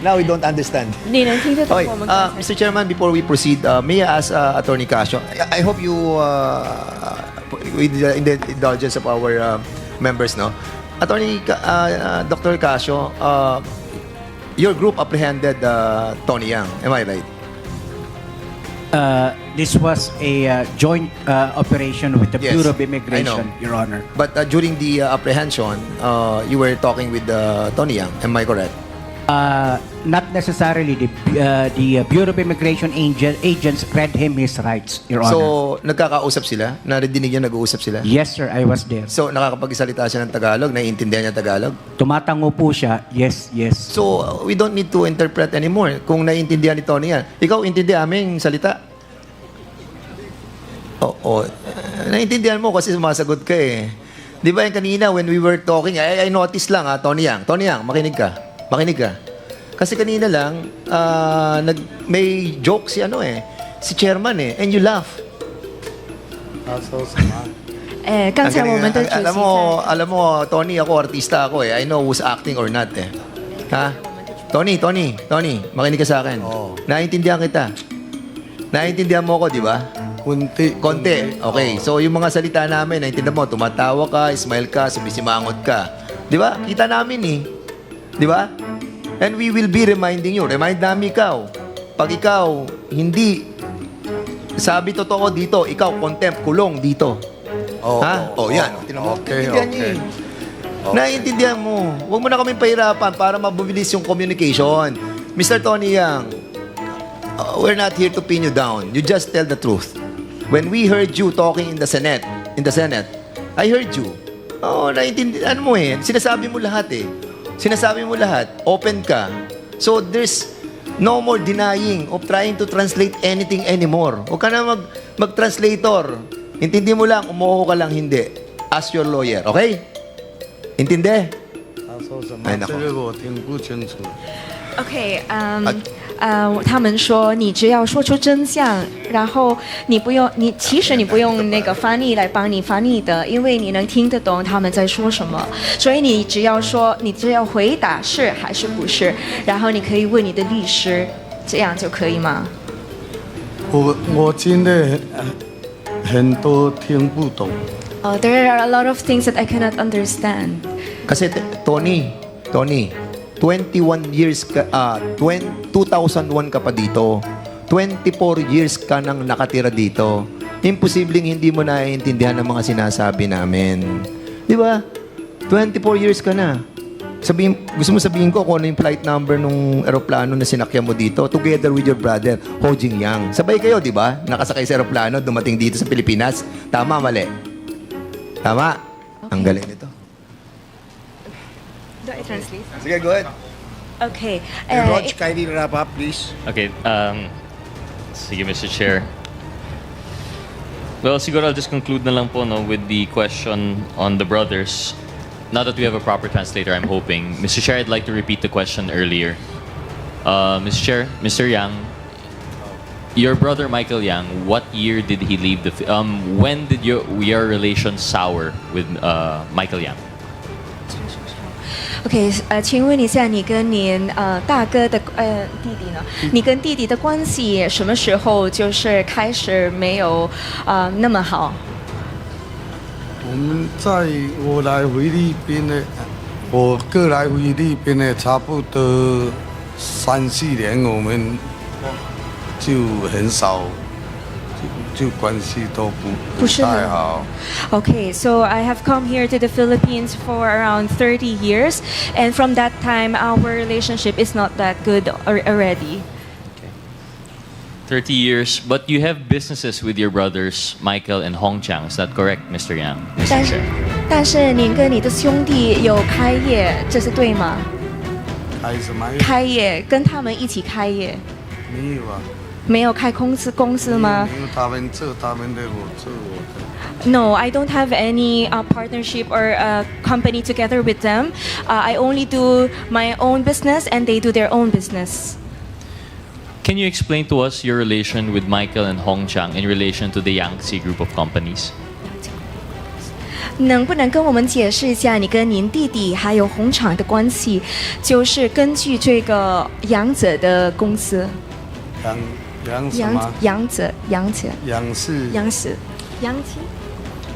Now we don't understand. Okay, Mr. Chairman, before we proceed, may I ask Attorney Casio, I hope you, with the indulgence of our members, no? Attorney Dr. Casio, your group apprehended Tony Yang, am I right? This was a joint operation with the Yes, Bureau of I Immigration, know. Your Honor. But during the apprehension, you were talking with Tony Yang, am I correct? Not necessarily. The Bureau of Immigration agents read him his rights, Your Honor. So, nagkakausap sila? Narinig niya nag-uusap sila? Yes, sir. I was there. So, nakakapagsalita siya ng Tagalog? Naiintindihan niya Tagalog? Tumatango po siya. Yes, yes. So, we don't need to interpret anymore. Kung naiintindihan ni Tony yan. Ikaw, intindi aming salita? Oo. Naiintindihan mo kasi sumasagot ka eh. Di ba yung kanina when we were talking, I noticed lang Tony Yang. Tony Yang, makinig ka. Makinig ka. Kasi kanina lang, may joke si si chairman and you laugh. 刚才我们的主席 alam mo, Tony, ako, artista ako I know who's acting or not Ha? Tony, makinig ka sa akin. Naiintindihan kita. Naiintindihan mo ako, di ba? Konti. Okay. So, yung mga salita namin, naiintindihan mo, tumatawa ka, smile ka, sumisimangot ka. Di ba? Kita namin Di ba? And we will be reminding you. Remind namin ikaw. Pag ikaw, hindi sabi totoo dito, ikaw, contempt, kulong dito. Ha? Yan. Tinan mo. Naiintindihan niya Naiintindihan mo. Huwag mo na kaming pahirapan para mabubilis yung communication. Mr. Tony Yang, we're not here to pin you down. You just tell the truth. When we heard you talking in the Senate, I heard you. Naiintindihan mo Sinasabi mo lahat Sinasabi mo lahat. Open ka. So there's no more denying of trying to translate anything anymore. Huwag ka na mag-translator. Intindi mo lang, umuho ka lang hindi. Ask your lawyer, okay? Intindi? Ay, nako. OK，他们说你只要说出真相，然后其实你不用那个翻译来帮你翻译的，因为你能听得懂他们在说什么，所以你只要回答是还是不是，然后你可以问你的律师，这样就可以吗？我真的很多听不懂。There are a lot of things that I cannot understand. Kasi Tony, 21 years ka, 2001 ka pa dito. 24 years ka nang nakatira dito. Imposibleng hindi mo naiintindihan ang mga sinasabi namin. Di ba? 24 years ka na. Gusto mo sabihin ko kung ano yung flight number nung eroplano na sinakyan mo dito together with your brother, Ho Jing Yang. Sabay kayo, di ba? Nakasakay sa eroplano, dumating dito sa Pilipinas. Tama, mali? Tama? Okay. Ang galing nito. Do I translate? Sige, go ahead. Okay. Rog, kindly wrap up, please. Okay, sige, Mr. Chair. Well, siguro I'll just conclude na lang po with the question on the brothers. Now that we have a proper translator, I'm hoping. Mr. Chair, I'd like to repeat the question earlier. Mr. Chair, Mr. Yang, your brother Michael Yang, what year did he leave the... when did your relations sour with Michael Yang? OK，请问一下，你跟您大哥的弟弟呢？你跟弟弟的关系什么时候就是开始没有那么好？我们在我来菲律宾的，我哥来菲律宾的差不多3-4年，我们就很少。就关系都不太好。Okay, so I have come here to the Philippines for around 30 years, and from that time, our relationship is not that good already. 30 years, but you have businesses with your brothers Michael and Hong Chang. Is that correct, Mr. Yang? Mr. Chair. 但是您跟你的兄弟有开业，这是对吗？开什么业？开业，跟他们一起开业。没有啊。没有开公司吗？没有，他们做他们的，我做我的。No, I don't have any partnership or company together with them. I only do my own business and they do their own business. Can you explain to us your relation with Michael and Hong Chang in relation to the Yangtze Group of companies? 能不能跟我们解释一下你跟您弟弟还有红厂的关系？就是根据这个杨子的公司。杨子。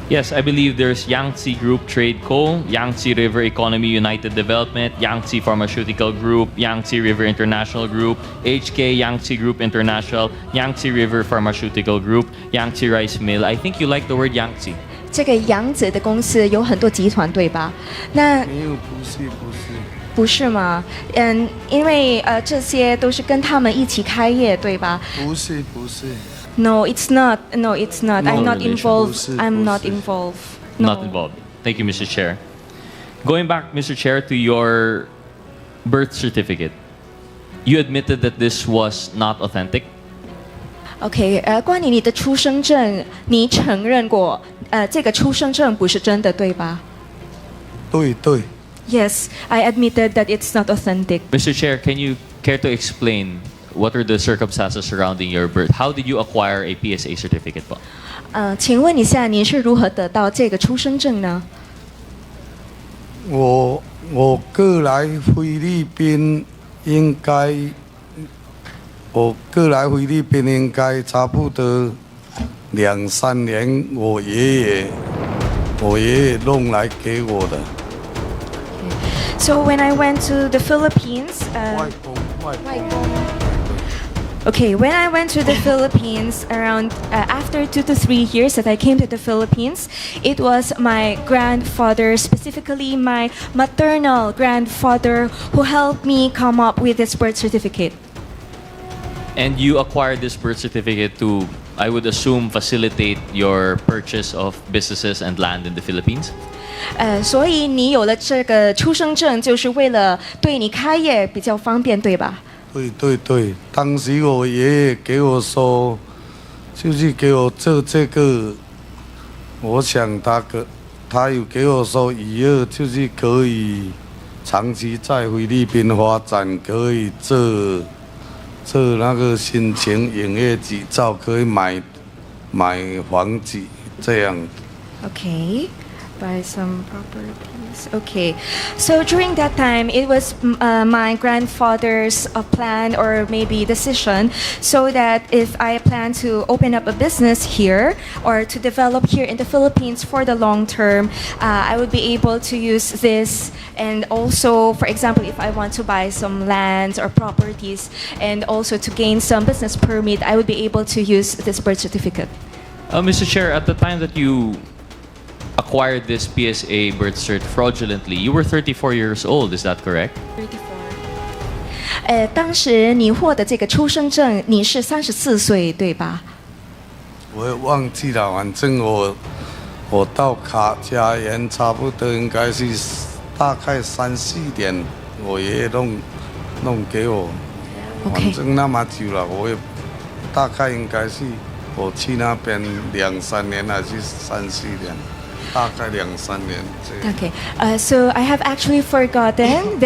Yes, I believe there's Yangtze Group Trade Co., Yangtze River Economy United Development, Yangtze Pharmaceutical Group, Yangtze River International Group, HK Yangtze Group International, Yangtze River Pharmaceutical Group, Yangtze Rice Mill. I think you like the word Yangtze. 这个杨子的公司有很多集团，对吧？那没有，不是吗？因为这些都是跟他们一起开业，对吧？不是。No, it's not. No, it's not. I'm not involved. I'm not involved. Not involved. Thank you, Mr. Chair. Going back, Mr. Chair, to your birth certificate, you admitted that this was not authentic. OK，关于你的出生证，你承认过，这个出生证不是真的，对吧对对。 Yes, I admitted that it's not authentic. Mr. Chair, can you care to explain what are the circumstances surrounding your birth? How did you acquire a PSA certificate po? 请问一下，您是如何得到这个出生证呢？我过来菲律宾应该，我过来菲律宾应该差不多2、3年，我爷爷弄来给我的。 So when I went to the Philippines, okay, when I went to the Philippines around after 2 to 3 years that I came to the Philippines, it was my grandfather, specifically my maternal grandfather, who helped me come up with this birth certificate. And you acquired this birth certificate to, I would assume, facilitate your purchase of businesses and land in the Philippines? 所以你有了这个出生证，就是为了对你开业比较方便，对吧？对对对，当时我爷爷给我说，就是给我做这个，我想他有给我说以后就是可以长期在菲律宾发展，可以做那个申请营业执照，可以买房子这样。Okay. Buy some properties. Okay. So during that time, it was my grandfather's plan or maybe decision, so that if I plan to open up a business here or to develop here in the Philippines for the long term, I would be able to use this. And also, for example, if I want to buy some lands or properties and also to gain some business permit, I would be able to use this birth certificate. Mr. Chair, at the time that you acquired this PSA birth cert fraudulently, you were 34 years old, is that correct? 34。当时你获得这个出生证，你是34岁，对吧？我也忘记了，反正我到卡加园差不多应该是大概3、4年，我爷爷弄给我，反正那么久了，我也大概应该是我去那边2、3年还是3、4年。Okay, so I have actually forgotten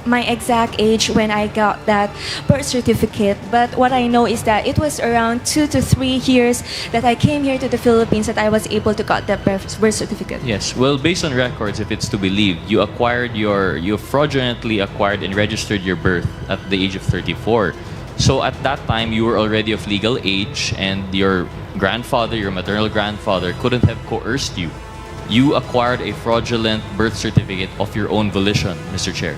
my exact age when I got that birth certificate. But what I know is that it was around 2 to 3 years that I came here to the Philippines that I was able to get that birth certificate. Yes. Well, based on records, if it's to be believed, you fraudulently acquired and registered your birth at the age of 34. So at that time, you were already of legal age, and your grandfather, your maternal grandfather, couldn't have coerced you. You acquired a fraudulent birth certificate of your own volition, Mr. Chair.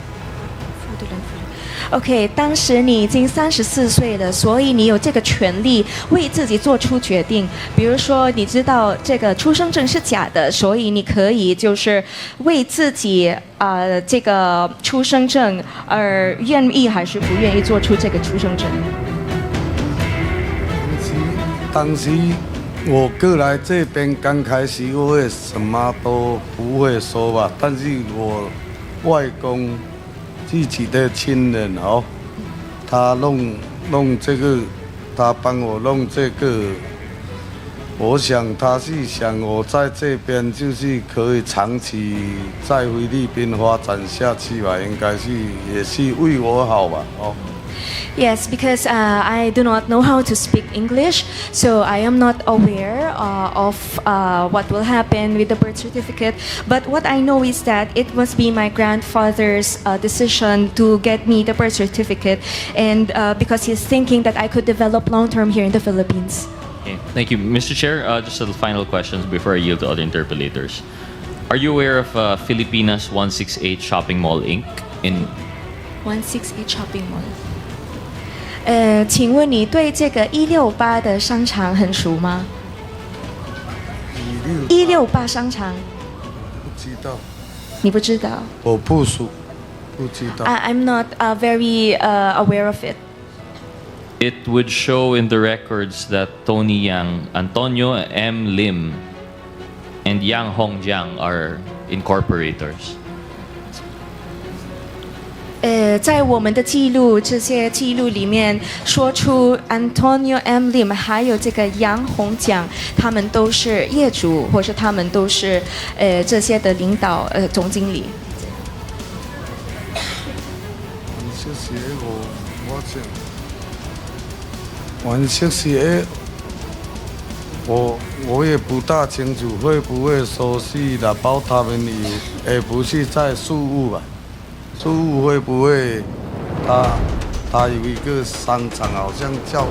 OK， 当时你已经34岁了，所以你有这个权利为自己做出决定。比如说，你知道这个出生证是假的，所以你可以就是为自己这个出生证而愿意还是不愿意做出这个出生证。当时我过来这边刚开始，我也什么都不会说吧，但是我外公自己的亲人哦，他弄这个，他帮我弄这个，我想他是想我在这边就是可以长期在菲律宾发展下去吧，应该是也是为我好吧，哦。Yes, because I do not know how to speak English, so I am not aware of what will happen with the birth certificate. But what I know is that it must be my grandfather's decision to get me the birth certificate, and because he's thinking that I could develop long term here in the Philippines. Okay. Thank you. Mr. Chair, just a final questions before I yield to other interpellators. Are you aware of Filipinas 168 Shopping Mall Inc. in 168 Shopping Mall? 请问你对这个168的商场很熟吗？168商场？不知道。你不知道？我不熟，不知道。I'm not very aware of it. It would show in the records that Tony Yang, Antonio M. Lim, and Yang Hongjiang are incorporators. 在我们的记录这些记录里面说出 Antonio M. Lim 还有这个杨洪江，他们都是业主，或是他们都是这些的领导总经理。我也不大清楚会不会熟悉的包他们也不是在宿务吧？宿务会不会他有一个商场，好像叫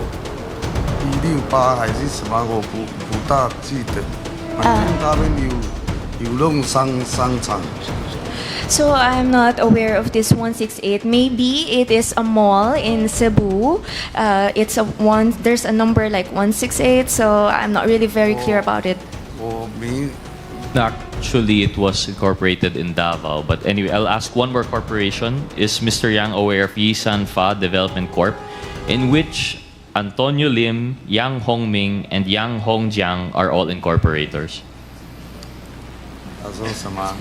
168还是什么，我不大记得。反正他们有弄商场。So I'm not aware of this 168. Maybe it is a mall in Cebu. There's a number like 168. So I'm not really very clear about it. Actually, it was incorporated in Davao. But anyway, I'll ask one more corporation. Is Mr. Yang aware of Yisan Fa Development Corp, in which Antonio Lim, Yang Hongming, and Yang Hongjiang are all incorporators? 他说什么？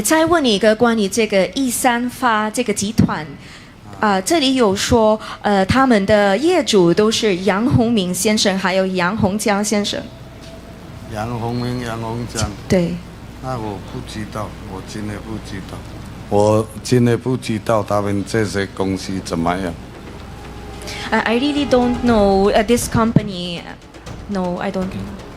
再问你一个关于这个一三发这个集团，这里有说，他们的业主都是杨洪明先生还有杨洪江先生。杨洪明、杨洪江。对。那我不知道，我真的不知道，我真的不知道他们这些公司怎么样。I really don't know this company. No, I don't.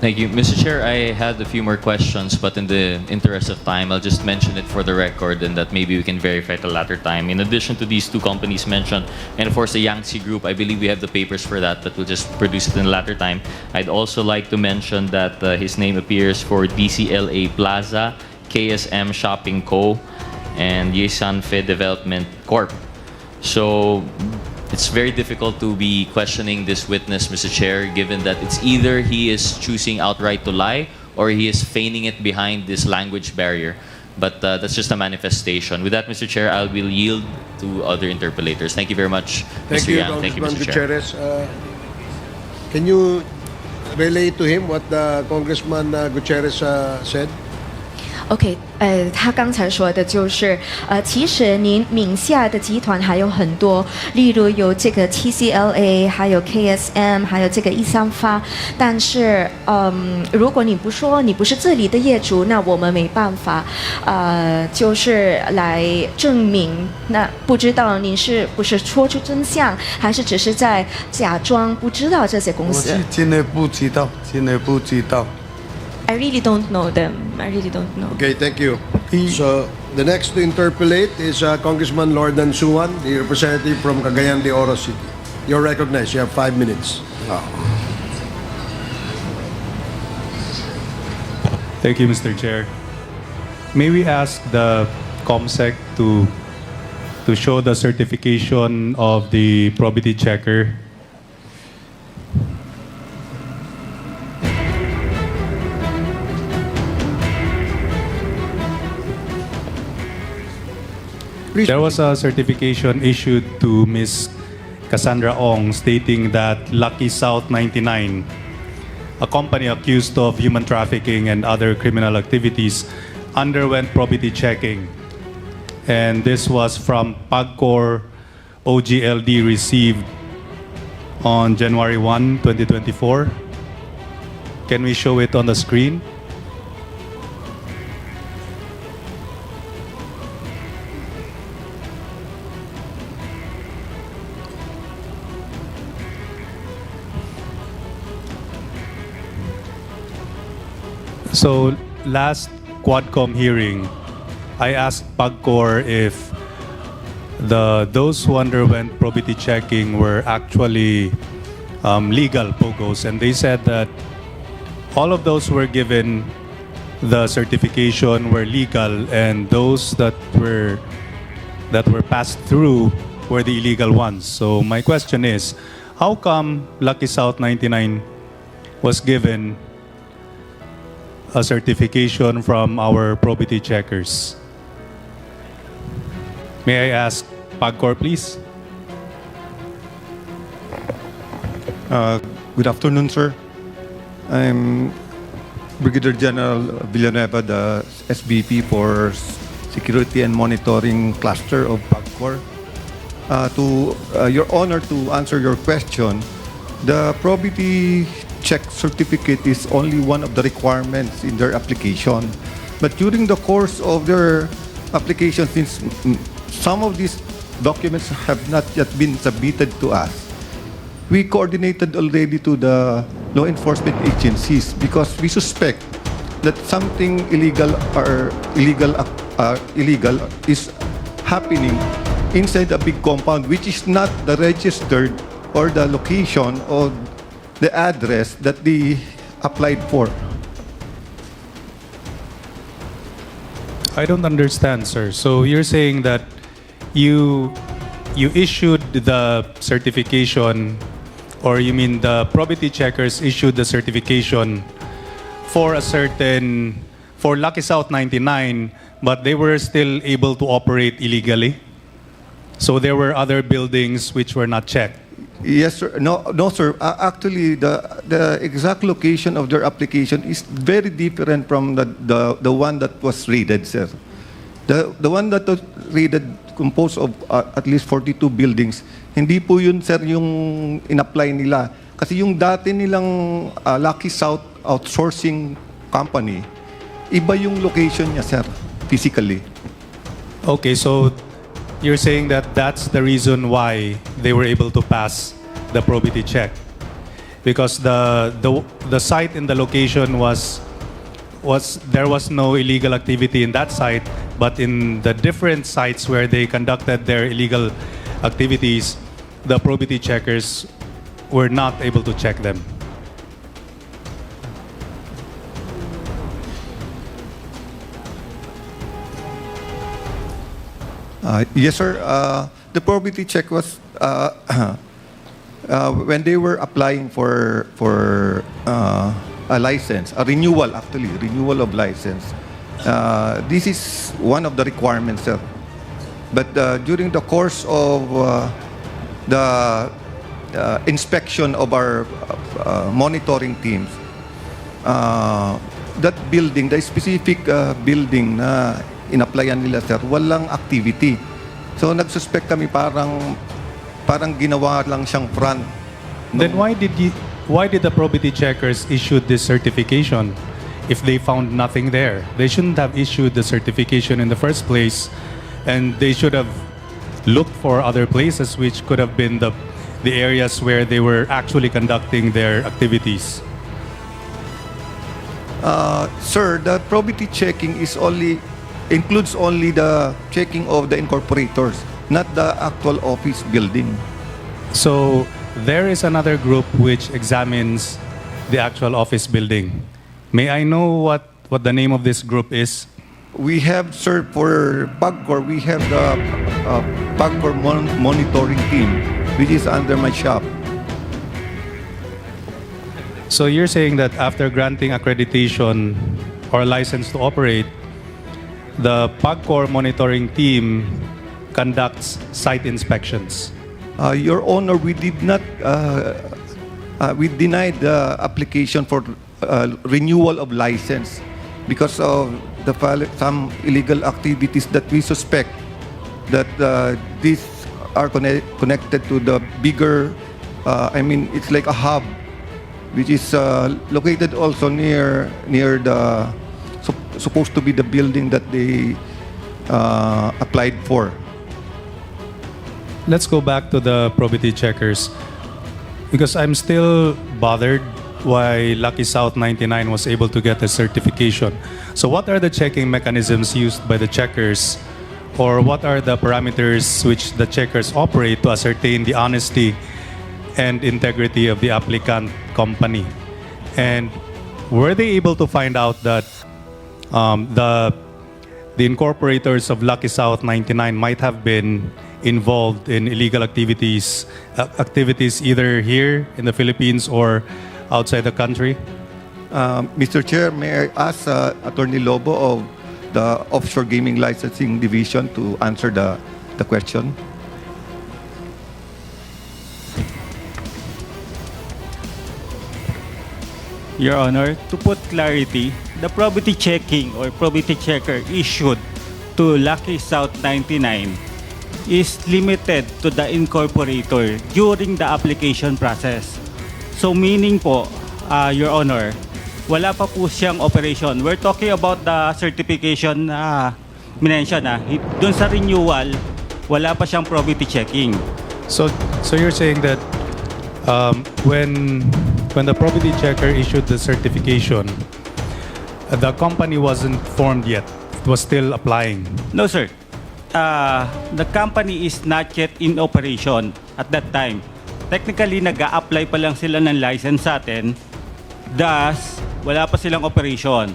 Thank you. Mr. Chair, I had a few more questions, but in the interest of time, I'll just mention it for the record and that maybe we can verify at a later time. In addition to these two companies mentioned, and of course the Yangtze Group, I believe we have the papers for that, but we'll just produce it in a later time. I'd also like to mention that his name appears for DCLA Plaza, KSM Shopping Co., and Yesan Fe Development Corp. So it's very difficult to be questioning this witness, Mr. Chair, given that it's either he is choosing outright to lie or he is feigning it behind this language barrier. But that's just a manifestation. With that, Mr. Chair, I will yield to other interpellators. Thank you very much, Mr. Yang. Thank you, Mr. Chair. Gutierrez. Can you relay to him what Congressman Gutierrez said? OK，他刚才说的就是，其实您名下的集团还有很多，例如有这个 TCLA， 还有 KSM， 还有这个138发。但是，如果你不说你不是这里的业主，那我们没办法，就是来证明。那不知道您是不是说出真相，还是只是在假装不知道这些公司？我是真的不知道，真的不知道。I really don't know them. I really don't know. Okay, thank you. So, the next to interpellate is Congressman Lordan Suwan, the representative from Cagayan de Oro City. You're recognized. You have 5 minutes. Thank you, Mr. Chair. May we ask the COMSEC to show the certification of the probity checker? There was a certification issued to Ms. Cassandra Ong stating that Lucky South 99, a company accused of human trafficking and other criminal activities, underwent probity checking. And this was from PAGCOR OGLD received on January 1, 2024. Can we show it on the screen? So last Quadcom hearing, I asked PAGCOR if those who underwent probity checking were actually legal POGOs, and they said that all of those were given the certification were legal, and those that were passed through were the illegal ones. So my question is, how come Lucky South 99 was given a certification from our probity checkers? May I ask PAGCOR, please? Good afternoon, sir. I'm Brigadier General Villanueva, the SBP for Security and Monitoring Cluster of PAGCOR. Your Honor, to answer your question, the probity check certificate is only one of the requirements in their application. But during the course of their application, since some of these documents have not yet been submitted to us, we coordinated already to the law enforcement agencies because we suspect that something illegal is happening inside a big compound, which is not the registered or the location or the address that they applied for. I don't understand, sir. So you're saying that you issued the certification, or you mean the probity checkers issued the certification for Lucky South 99, but they were still able to operate illegally? So there were other buildings which were not checked? Yes, sir. No, sir. Actually, the exact location of their application is very different from the one that was raided, sir. The one that was raided composed of at least 42 buildings. Hindi po yun, sir, yung in-apply nila. Kasi yung dati nilang Lucky South outsourcing company, iba yung location niya, sir, physically. Okay, so you're saying that that's the reason why they were able to pass the probity check, because the site in the location was there was no illegal activity in that site, but in the different sites where they conducted their illegal activities, the probity checkers were not able to check them. Yes, sir. The probity check was when they were applying for a license, a renewal of license. This is one of the requirements, sir. But during the course of the inspection of our monitoring teams, that building, the specific building na in-applyan nila, sir, walang activity. So nagsuspect kami parang ginawa lang siyang front. Then why did the probity checkers issue this certification if they found nothing there? They shouldn't have issued the certification in the first place, and they should have looked for other places which could have been the areas where they were actually conducting their activities. Sir, the probity checking includes only the checking of the incorporators, not the actual office building. So there is another group which examines the actual office building. May I know what the name of this group is? We have, sir, for PAGCOR, we have the PAGCOR monitoring team, which is under my shop. So you're saying that after granting accreditation or license to operate, the PAGCOR monitoring team conducts site inspections? Your Honor, we did not, we denied the application for renewal of license because of some illegal activities that we suspect that these are connected to the bigger, it's like a hub, which is located also near the supposed to be the building that they applied for. Let's go back to the probity checkers, because I'm still bothered why Lucky South 99 was able to get a certification. So what are the checking mechanisms used by the checkers, or what are the parameters which the checkers operate to ascertain the honesty and integrity of the applicant company? And were they able to find out that the incorporators of Lucky South 99 might have been involved in illegal activities either here in the Philippines or outside the country? Mr. Chair, may I ask Attorney Lobo of the Offshore Gaming Licensing Division to answer the question? Your Honor, to put clarity, the probity checking or probity checker issued to Lucky South 99 is limited to the incorporator during the application process. So meaning po, Your Honor, wala pa po siyang operation. We're talking about the certification minention doon sa renewal, wala pa siyang probity checking. So you're saying that when the probity checker issued the certification, the company wasn't formed yet. It was still applying. No, sir. The company is not yet in operation at that time. Technically, nag-a-apply pa lang sila ng license sa atin. Thus, wala pa silang operation.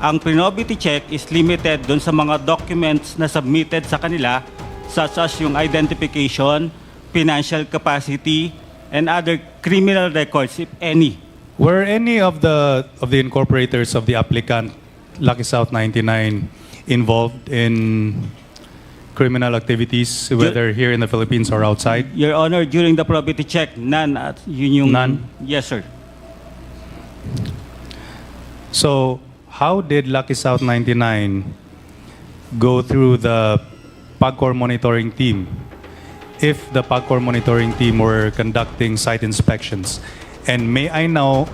Ang probity check is limited dun sa mga documents na submitted sa kanila, such as yung identification, financial capacity, and other criminal records, if any. Were any of the incorporators of the applicant, Lucky South 99, involved in criminal activities, whether here in the Philippines or outside? Your Honor, during the probity check, none. None? Yes, sir. So, how did Lucky South 99 go through the PAGCOR monitoring team if the PAGCOR monitoring team were conducting site inspections? And may I know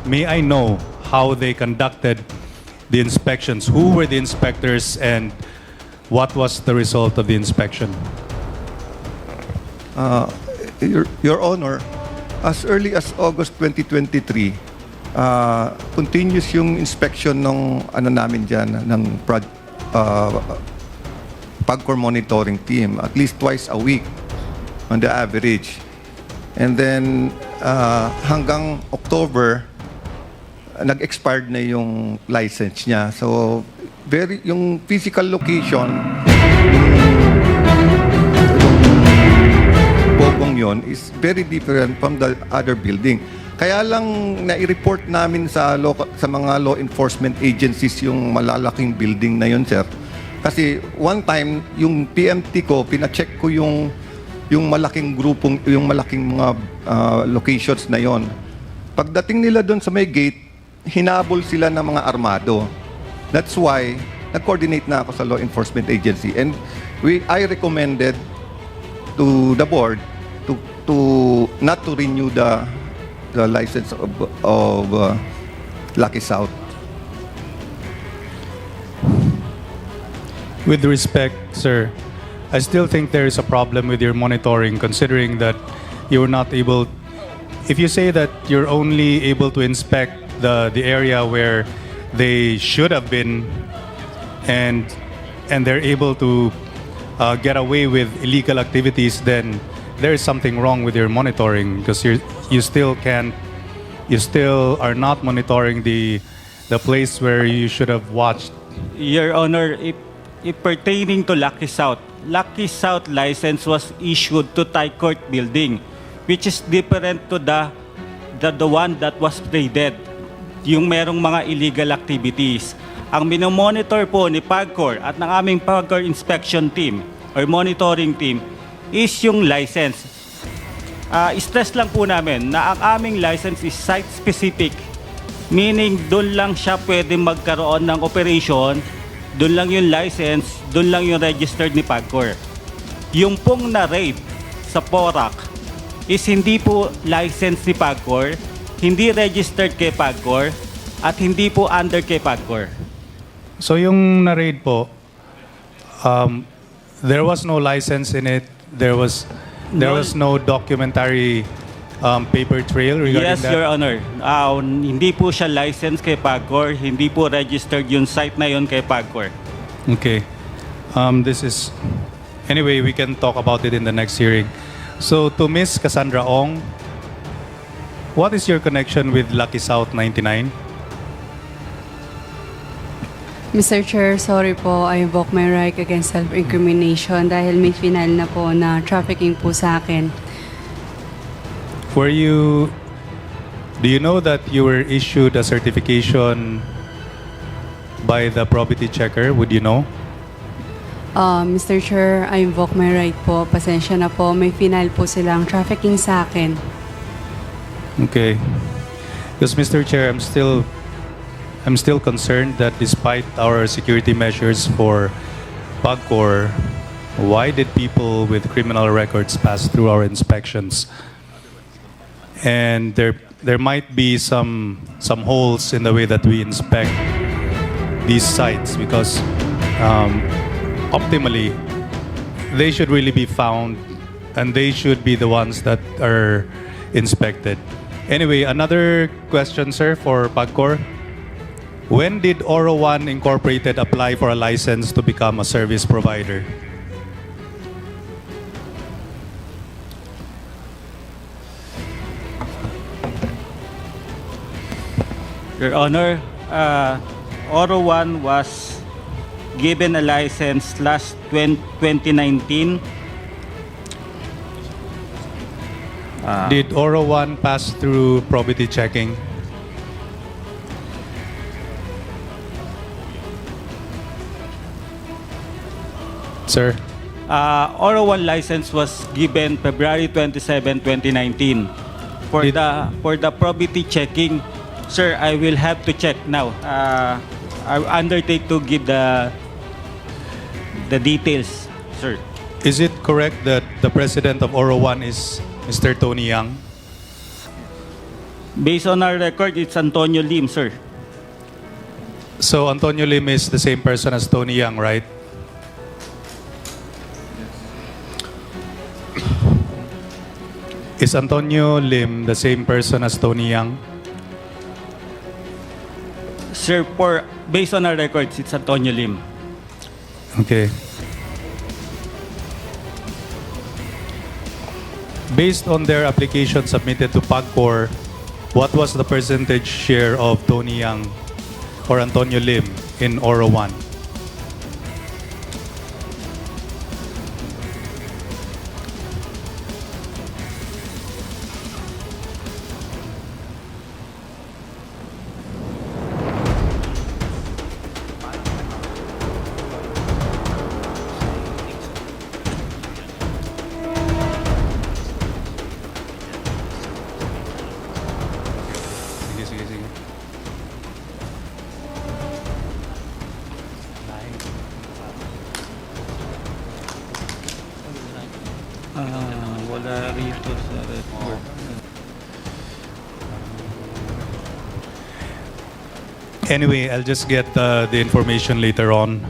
how they conducted the inspections? Who were the inspectors and what was the result of the inspection? Your Honor, as early as August 2023, continuous yung inspection ng namin dyan, ng PAGCOR monitoring team, at least twice a week on the average. And then hanggang October, nag-expired na yung license niya. So yung physical location, yung bogong yon is very different from the other building. Kaya lang nai-report namin sa mga law enforcement agencies yung malalaking building na yun, sir. Kasi one time, yung PMT ko, pina-check ko yung malaking grupong, yung malaking mga locations na yon. Pagdating nila doon sa may gate, hinabol sila ng mga armado. That's why nag-coordinate na ako sa law enforcement agency, and I recommended to the board to not to renew the license of Lucky South. With respect, sir, I still think there is a problem with your monitoring, considering that you're not able. If you say that you're only able to inspect the area where they should have been, and they're able to get away with illegal activities, then there is something wrong with your monitoring, because you still are not monitoring the place where you should have watched. Your Honor, if pertaining to Lucky South license was issued to Thai Court building, which is different to the one that was raided, yung merong mga illegal activities. Ang minomonitor po ni PAGCOR at ng aming PAGCOR inspection team or monitoring team is yung license. Stress lang po namin na ang aming license is site-specific, meaning doon lang siya pwede magkaroon ng operation, doon lang yung license, doon lang yung registered ni PAGCOR. Yung pong na-raid sa PORAC is hindi po license ni PAGCOR, hindi registered kay PAGCOR, at hindi po under kay PAGCOR. So yung na-raid po, there was no license in it. There was no documentary paper trail regarding Yes, that? Your Honor. Hindi po siya licensed kay PAGCOR, hindi po registered yung site na yun kay PAGCOR. Okay. Anyway, we can talk about it in the next hearing. So to Miss Cassandra Ong, what is your connection with Lucky South 99? Mr. Chair, sorry po, I invoke my right against self-incrimination dahil may final na po na trafficking po sa akin. Do you know that you were issued a certification by the probity checker? Would you know? Mr. Chair, I invoke my right po. Pasensya na po, may final po silang trafficking sa akin. Okay. Because Mr. Chair, I'm still concerned that despite our security measures for PAGCOR, why did people with criminal records pass through our inspections? And there might be some holes in the way that we inspect these sites because optimally they should really be found and they should be the ones that are inspected. Anyway, another question, sir, for PAGCOR. When did Oro One Incorporated apply for a license to become a service provider? Your Honor, Oro One was given a license last 2019. Did Oro One pass through probity checking? Sir? Oro One license was given February 27, 2019. For the probity checking, sir, I will have to check now. I undertake to give the details, sir. Is it correct that the president of Oro One is Mr. Tony Yang? Based on our record, it's Antonio Lim, sir. So Antonio Lim is the same person as Tony Yang, right? Is Antonio Lim the same person as Tony Yang? Sir, based on our records, it's Antonio Lim. Okay. Based on their application submitted to PAGCOR, what was the percentage share of Tony Yang or Antonio Lim in Oro One? Wala rito sa report. Anyway, I'll just get the information later on.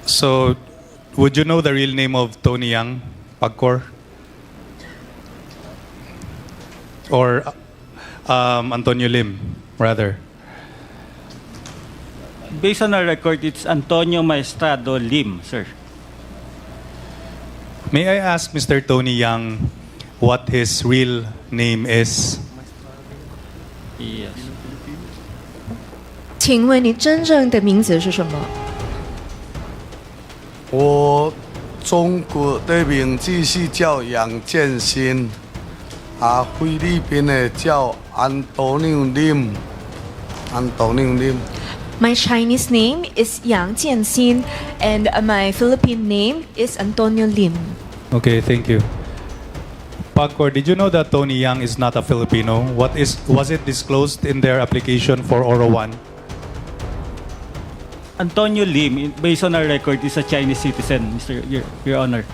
So, would you know the real name of Tony Yang, PAGCOR? Or Antonio Lim, rather? Based on our record, it's Antonio Maestrado Lim, sir. May I ask Mr. Tony Yang what his real name is? Yes. 请问你真正的名字是什么？我中国的名字是叫杨建新，菲律宾的叫安东尼林，安东尼林。My Chinese name is Yang Jianxin, and my Philippine name is Antonio Lim. Okay, thank you. PAGCOR, did you know that Tony Yang is not a Filipino? Was it disclosed in their application for Oro One? Antonio Lim, based on our record, is a Chinese citizen, Your Honor.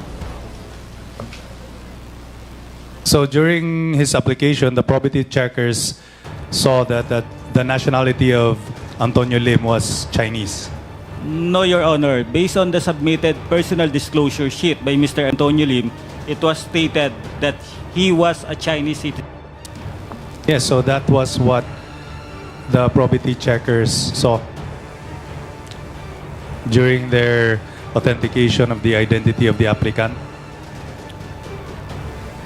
So during his application, the probity checkers saw that the nationality of Antonio Lim was Chinese. No, Your Honor. Based on the submitted personal disclosure sheet by Mr. Antonio Lim, it was stated that he was a Chinese citizen. Yes, so that was what the probity checkers saw during their authentication of the identity of the applicant.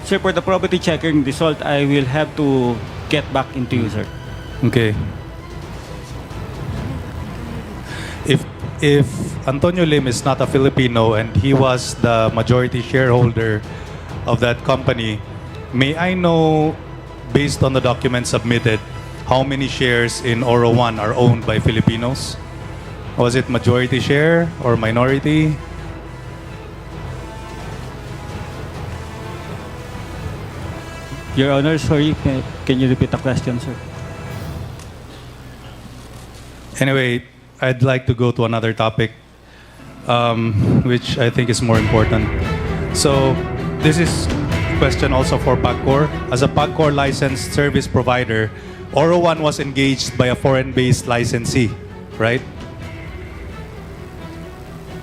Sir, for the probity checking result, I will have to get back into you, sir. Okay. If Antonio Lim is not a Filipino and he was the majority shareholder of that company, may I know, based on the documents submitted, how many shares in Oro One are owned by Filipinos? Was it majority share or minority? Your Honor, sorry, can you repeat the question, sir? Anyway, I'd like to go to another topic. which I think is more important. So this is a question also for PAGCOR. As a PAGCOR licensed service provider, Oro One was engaged by a foreign-based licensee, right?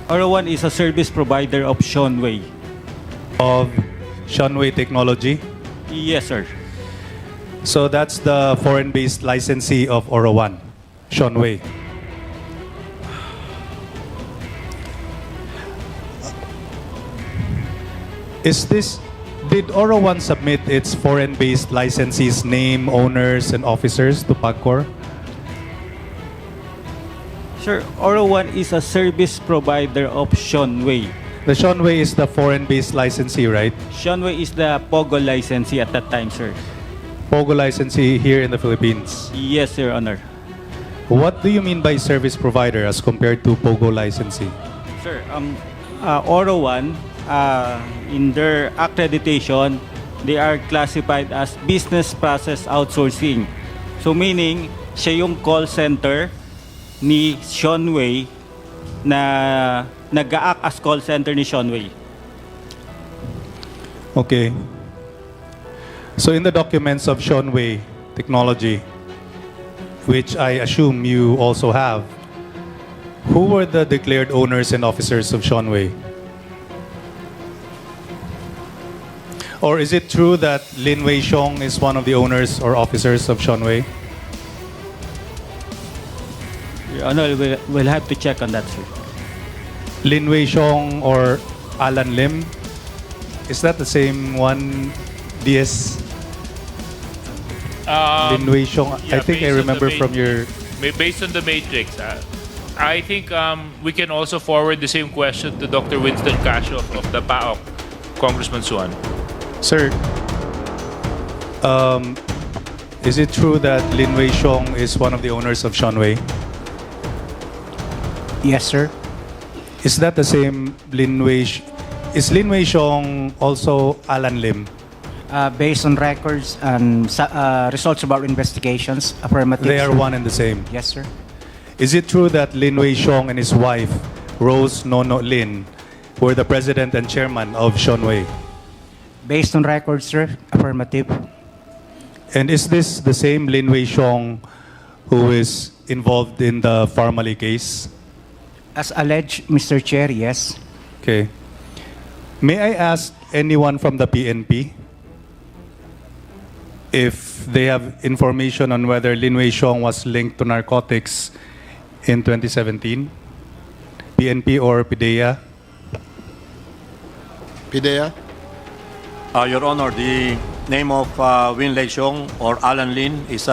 Oro One is a service provider of Seanway. Of Seanway Technology? Yes, sir. So that's the foreign-based licensee of Oro One, Seanway. Did Oro One submit its foreign-based licensees' name, owners, and officers to PAGCOR? Sir, Oro One is a service provider of Seanway. The Seanway is the foreign-based licensee, right? Seanway is the POGO licensee at that time, sir. POGO licensee here in the Philippines. Yes, Your Honor. What do you mean by service provider as compared to POGO licensee? Sir, Oro One, in their accreditation, they are classified as business process outsourcing. So meaning, siya yung call center ni Seanway na nag-a-act as call center ni Seanway. Okay. So in the documents of Seanway Technology, which I assume you also have, who were the declared owners and officers of Seanway? Or is it true that Lin Wei Xiong is one of the owners or officers of Seanway? Your Honor, we'll have to check on that, sir. Lin Wei Xiong or Alan Lim? Is that the same one, DS? Lin Wei Xiong, Yeah, I think I based on remember the from your... Based on the matrix, I think we can also forward the same question to Dr. Winston Casio of the PAOK, Congressman Suan. Sir, is it true that Lin Wei Xiong is one of the owners of Seanway? Yes, sir. Is that the same Lin Wei? Is Lin Wei Xiong also Alan Lim? Based on records and results of our investigations, affirmative. They are sir. one and the same. Yes, sir. Is it true that Lin Wei Xiong and his wife, Rose Nono Lin, were the president and chairman of Seanway? Based on records, sir, affirmative. And is this the same Lin Wei Xiong who is involved in the Farmally case? As alleged, Mr. Chair, yes. Okay. May I ask anyone from the PNP if they have information on whether Lin Wei Xiong was linked to narcotics in 2017? PNP or PIDEA? PIDEA? Your Honor, the name of Win Lei Xiong or Alan Lin is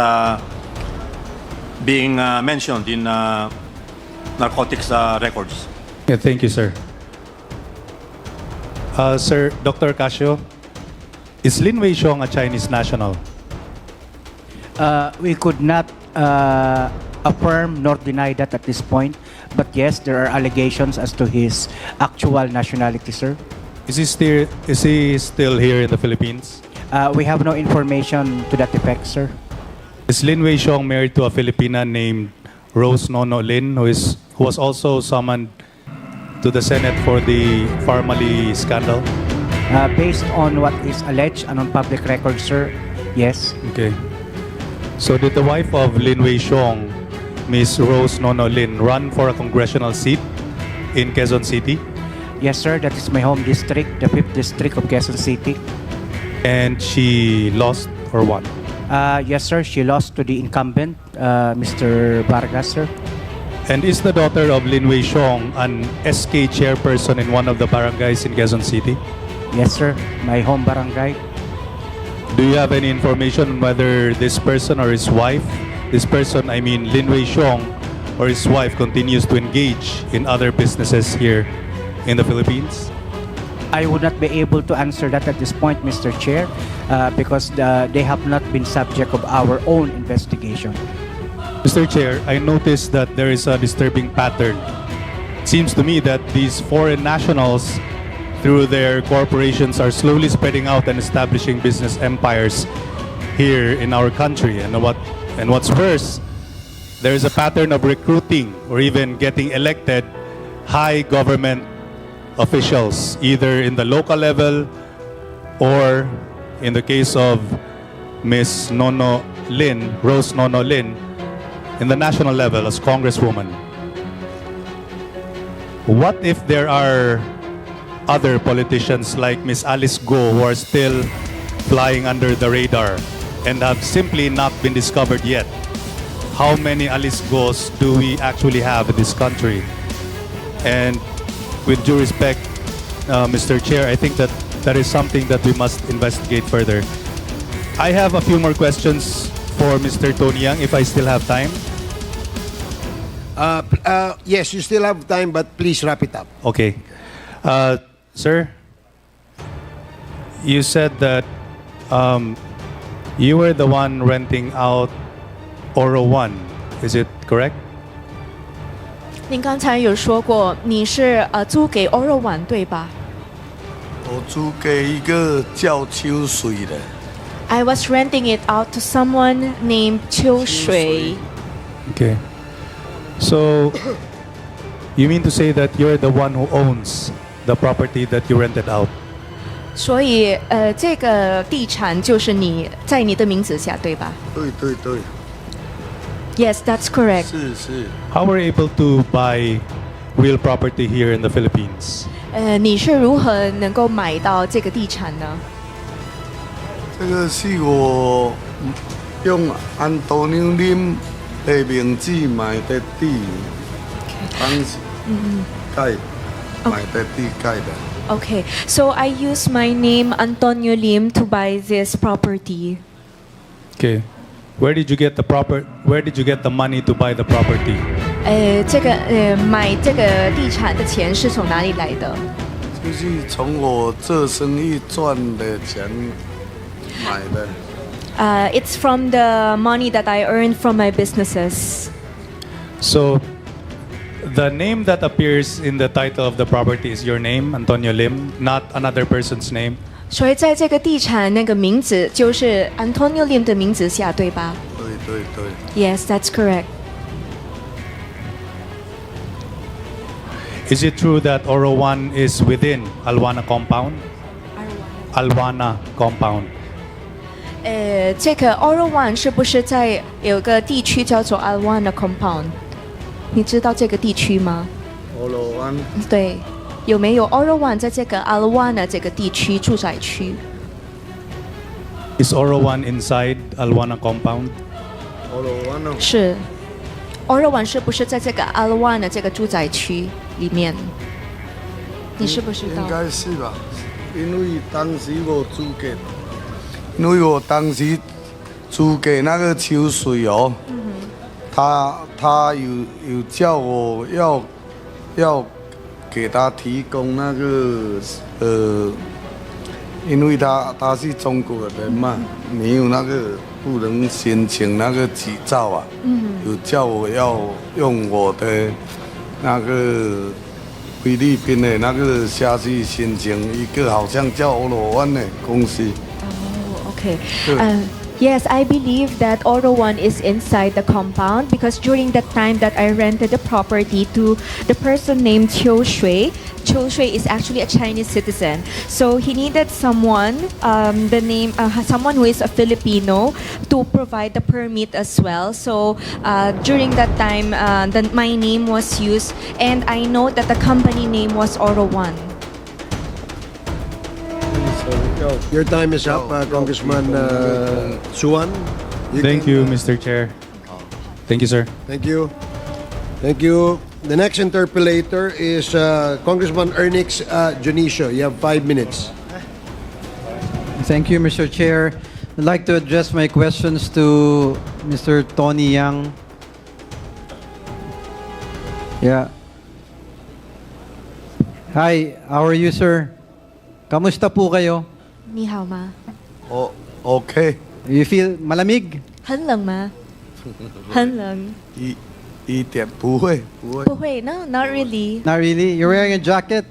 being mentioned in narcotics records. Yeah, thank you, sir. Sir, Dr. Casio, is Lin Wei Xiong a Chinese national? We could not affirm nor deny that at this point. But yes, there are allegations as to his actual nationality, sir. Is he still here in the Philippines? We have no information to that effect, sir. Is Lin Wei Xiong married to a Filipina named Rose Nono Lin, who was also summoned to the Senate for the Farmally scandal? Based on what is alleged and on public record, sir, yes. Okay. So did the wife of Lin Wei Xiong, Miss Rose Nono Lin, run for a congressional seat in Quezon City? Yes, sir. That is my home district, the 5th district of Quezon City. And she lost or what? Yes, sir. She lost to the incumbent, Mr. Vargas, sir. And is the daughter of Lin Wei Xiong an SK chairperson in one of the barangays in Quezon City? Yes, sir. My home barangay. Do you have any information on whether this person or his wife, this person, I mean Lin Wei Xiong, or his wife continues to engage in other businesses here in the Philippines? I would not be able to answer that at this point, Mr. Chair, because they have not been subject of our own investigation. Mr. Chair, I noticed that there is a disturbing pattern. It seems to me that these foreign nationals, through their corporations, are slowly spreading out and establishing business empires here in our country. And what's worse, there is a pattern of recruiting or even getting elected high government officials, either in the local level or in the case of Ms. Nono Lin, Rose Nono Lin, in the national level as Congresswoman. What if there are other politicians like Ms. Alice Go who are still flying under the radar and have simply not been discovered yet? How many Alice Go's do we actually have in this country? And with due respect, Mr. Chair, I think that that is something that we must investigate further. I have a few more questions for Mr. Tony Yang, if I still have time. Yes, you still have time, but please wrap it up. Okay. Sir, you said that you were the one renting out Oro One. Is it correct? 您刚才有说过你是租给 Oro One 对吧？我租给一个叫秋水的。I was renting it out to someone named 秋水。 Okay. So, you mean to say that you're the one who owns the property that you rented out? 所以这个地产就是你在你的名字下对吧？对对对。 Yes, that's correct. 是是。 How were you able to buy real property here in the Philippines? 你是如何能够买到这个地产呢？这个是我用安东尼林的名字买的地，当时盖买的地盖的。 Okay, so I use my name Antonio Lim to buy this property. Okay. Where did you get the money to buy the property? 这个买这个地产的钱是从哪里来的？就是从我做生意赚的钱买的。It's from the money that I earned from my businesses. So, the name that appears in the title of the property is your name, Antonio Lim, not another person's name. 所以在这个地产那个名字就是 Antonio Lim 的名字下，对吧？对对对。Yes, that's correct. Is it true that Oro One is within Alwana compound? Alwana compound. 这个 Oro One 是不是在有个地区叫做 Alwana Compound？ 你知道这个地区吗？ Oro One。对。 有没有 Oro One 在这个 Alwana 这个地区住宅区 Is Oro One inside Alwana compound? Oro One 是 Oro One 是不是在这个 Alwana 这个住宅区里面？你是不是知道？应该是吧，因为当时我租给，因为我当时租给那个秋水哦，他有叫我要。 给他提供那个因为他是中国人嘛，没有那个不能申请那个执照啊。有叫我要用我的那个菲律宾的那个下去申请一个好像叫欧罗湾的公司。哦 ，OK，Yes, I believe that Oro One is inside the compound because during the time that I rented the property to the person named Chiu Shui is actually a Chinese citizen. So he needed someone, someone who is a Filipino to provide the permit as well. So during that time, my name was used, and I know that the company name was Oro One. Your time is up, Congressman Suwan. Thank you, Mr. Chair. Thank you, sir. Thank you. Thank you. The next interpellator is Congressman Ernix Junicio. You have 5 minutes. Thank you, Mr. Chair. I'd like to address my questions to Mr. Tony Yang. Yeah. Hi, how are you, sir? Kamusta po kayo? 你好吗？ Okay. You feel malamig? 很冷吗？很冷。一点不会。不会 ，No, not really. Not really. You're wearing a jacket?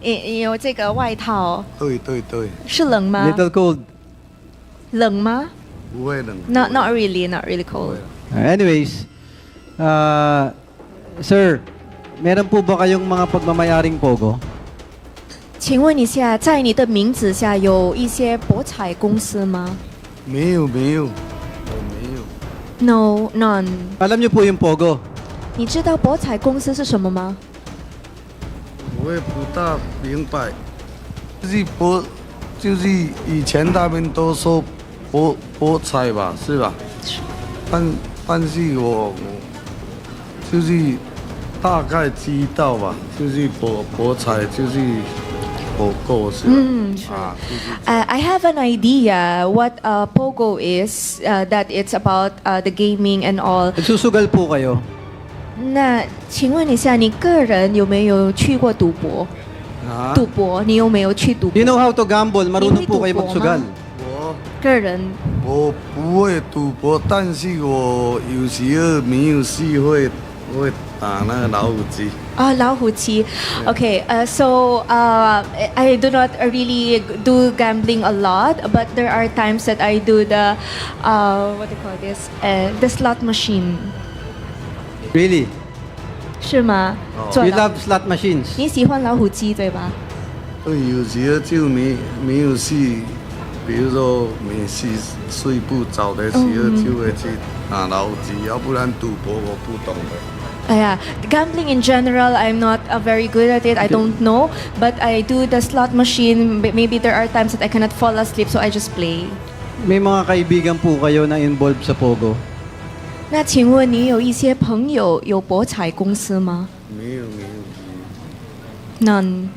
有这个外套。对。是冷吗 Little cold. 冷吗？不会冷。Not really cold. Anyways, sir, meron po ba kayong mga pagmamayaring Pogo? 请问一下，在你的名字下有一些博彩公司吗没有没有， ？No, none. Alam niyo po yung Pogo? 你知道博彩公司是什么吗？我也不大明白。就是以前他们都说博彩吧，是吧？但是我就是大概知道吧，就是博彩就是博购是吧？啊，就是 I have an idea what Pogo is. That it's about the gaming and all. Nagsusugal po kayo? 那请问一下，你个人有没有去过赌博？啊，赌博，你有没有去赌博？ You know how to gamble? Marunong po kayo magsugal. 我个人我不会赌博，但是我有时候没有事会打那个老虎机。老虎机。Okay, so I do not really do gambling a lot, but there are times that I do the what do you call this? The slot machine. Really? 是吗？ You love slot machines? 你喜欢老虎机对吧？对，有时候就没有事，比如说没事睡不着的时候，就会去打老虎机，要不然赌博我不懂的。Yeah, gambling in general, I'm not very good at it. I don't know, but I do the slot machine. Maybe there are times that I cannot fall asleep, so I just play. May mga kaibigan po kayo na involved sa Pogo? 那请问你有一些朋友有博彩公司吗没有。 ？None.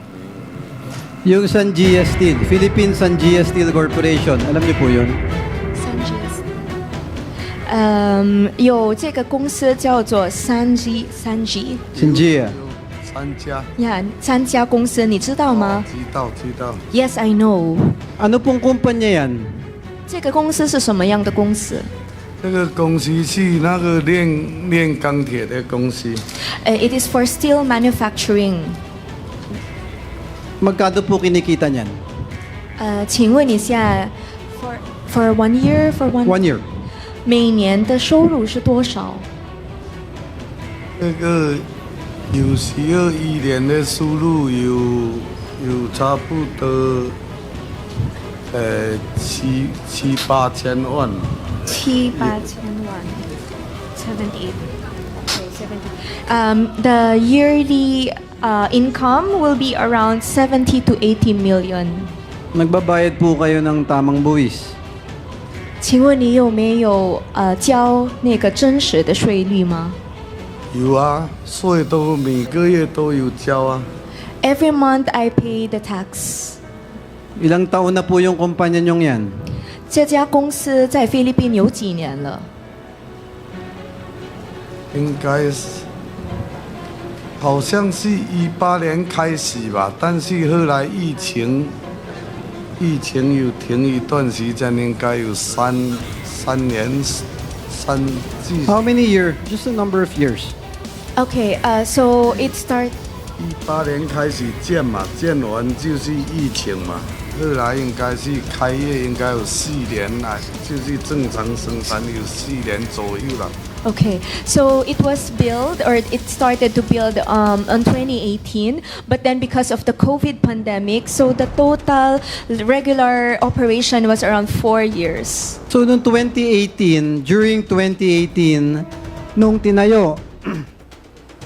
Yung Sanjia Steel, Philippine Sanjia Steel Corporation, alam niyo po yun? 有这个公司叫做三 G Sanjia. 三家公司，你知道吗？知道。 Yes, I know. Ano pong kumpanya yan? 这个公司是什么样的公司？这个公司是那个炼钢铁的公司。It is for steel manufacturing. Magkano po kinikita niyan? 请问一下，for 1 year One year. 每年的收入是多少？那个有时候一年的收入有差不多七八千万。 7-8千万，78. The yearly income will be around 70 to 80 million. Nagbabayad po kayo ng tamang buwis? 请问你有没有交那个真实的税率吗？有啊，税都每个月都有交啊。 Every month I pay the tax. Ilang taon na po yung kumpanya nyong yan? 这家公司在菲律宾有几年了？应该是，好像是18年开始吧，但是后来疫情有停一段时间，应该有三年至。 How many years? Just a number of years. Okay, so it start. 18年开始建嘛，建完就是疫情嘛。 后来应该是开业，应该有4年来，就是正常生产有4年左右了。 Okay, so it was built or it started to build on 2018, but then because of the COVID pandemic, so the total regular operation was around 4 years. So noong 2018, during 2018, nung tinayo,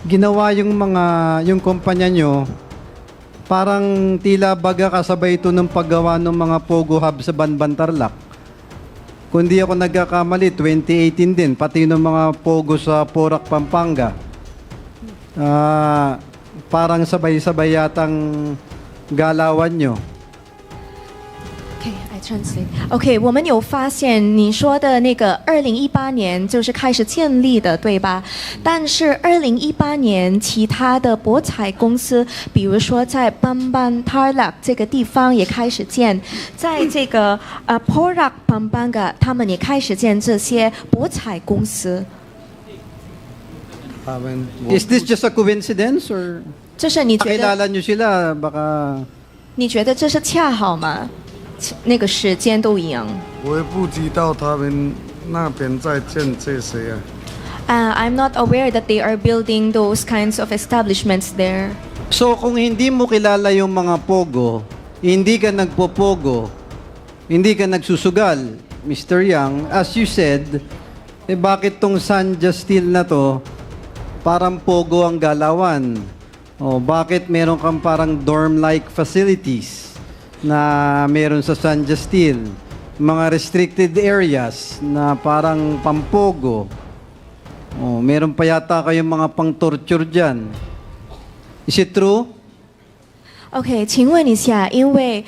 ginawa yung kumpanya nyo, parang tila baga kasabay ito ng paggawa ng mga Pogo Hub sa Banban Tarlac. Kung di ako nagkakamali, 2018 din, pati ng mga Pogo sa Porac, Pampanga. Parang sabay-sabay yatang galawan nyo. Okay, I translate. Okay, 我们有发现你说的那个2018年就是开始建立的，对吧？但是2018年其他的博彩公司，比如说在 Bamban Tarlac 这个地方也开始建，在这个Porac Pampanga 他们也开始建这些博彩公司。Is this just a coincidence or 这是你觉得？ nakilala nyo sila, baka 你觉得这是恰好吗？那个时间都一样。我也不知道他们那边在建这些啊。I'm not aware that they are building those kinds of establishments there. So kung hindi mo kilala yung mga pogo, hindi ka nagpopogo, hindi ka nagsusugal, Mr. Yang, as you said, bakit tong Sanja Steel na to parang pogo ang galawan? Bakit meron kang parang dorm-like facilities na meron sa Sanja Steel? Mga restricted areas na parang pampogo. Meron pa yata kayong mga pang-torture dyan. Is it true? OK， 请问一下，因为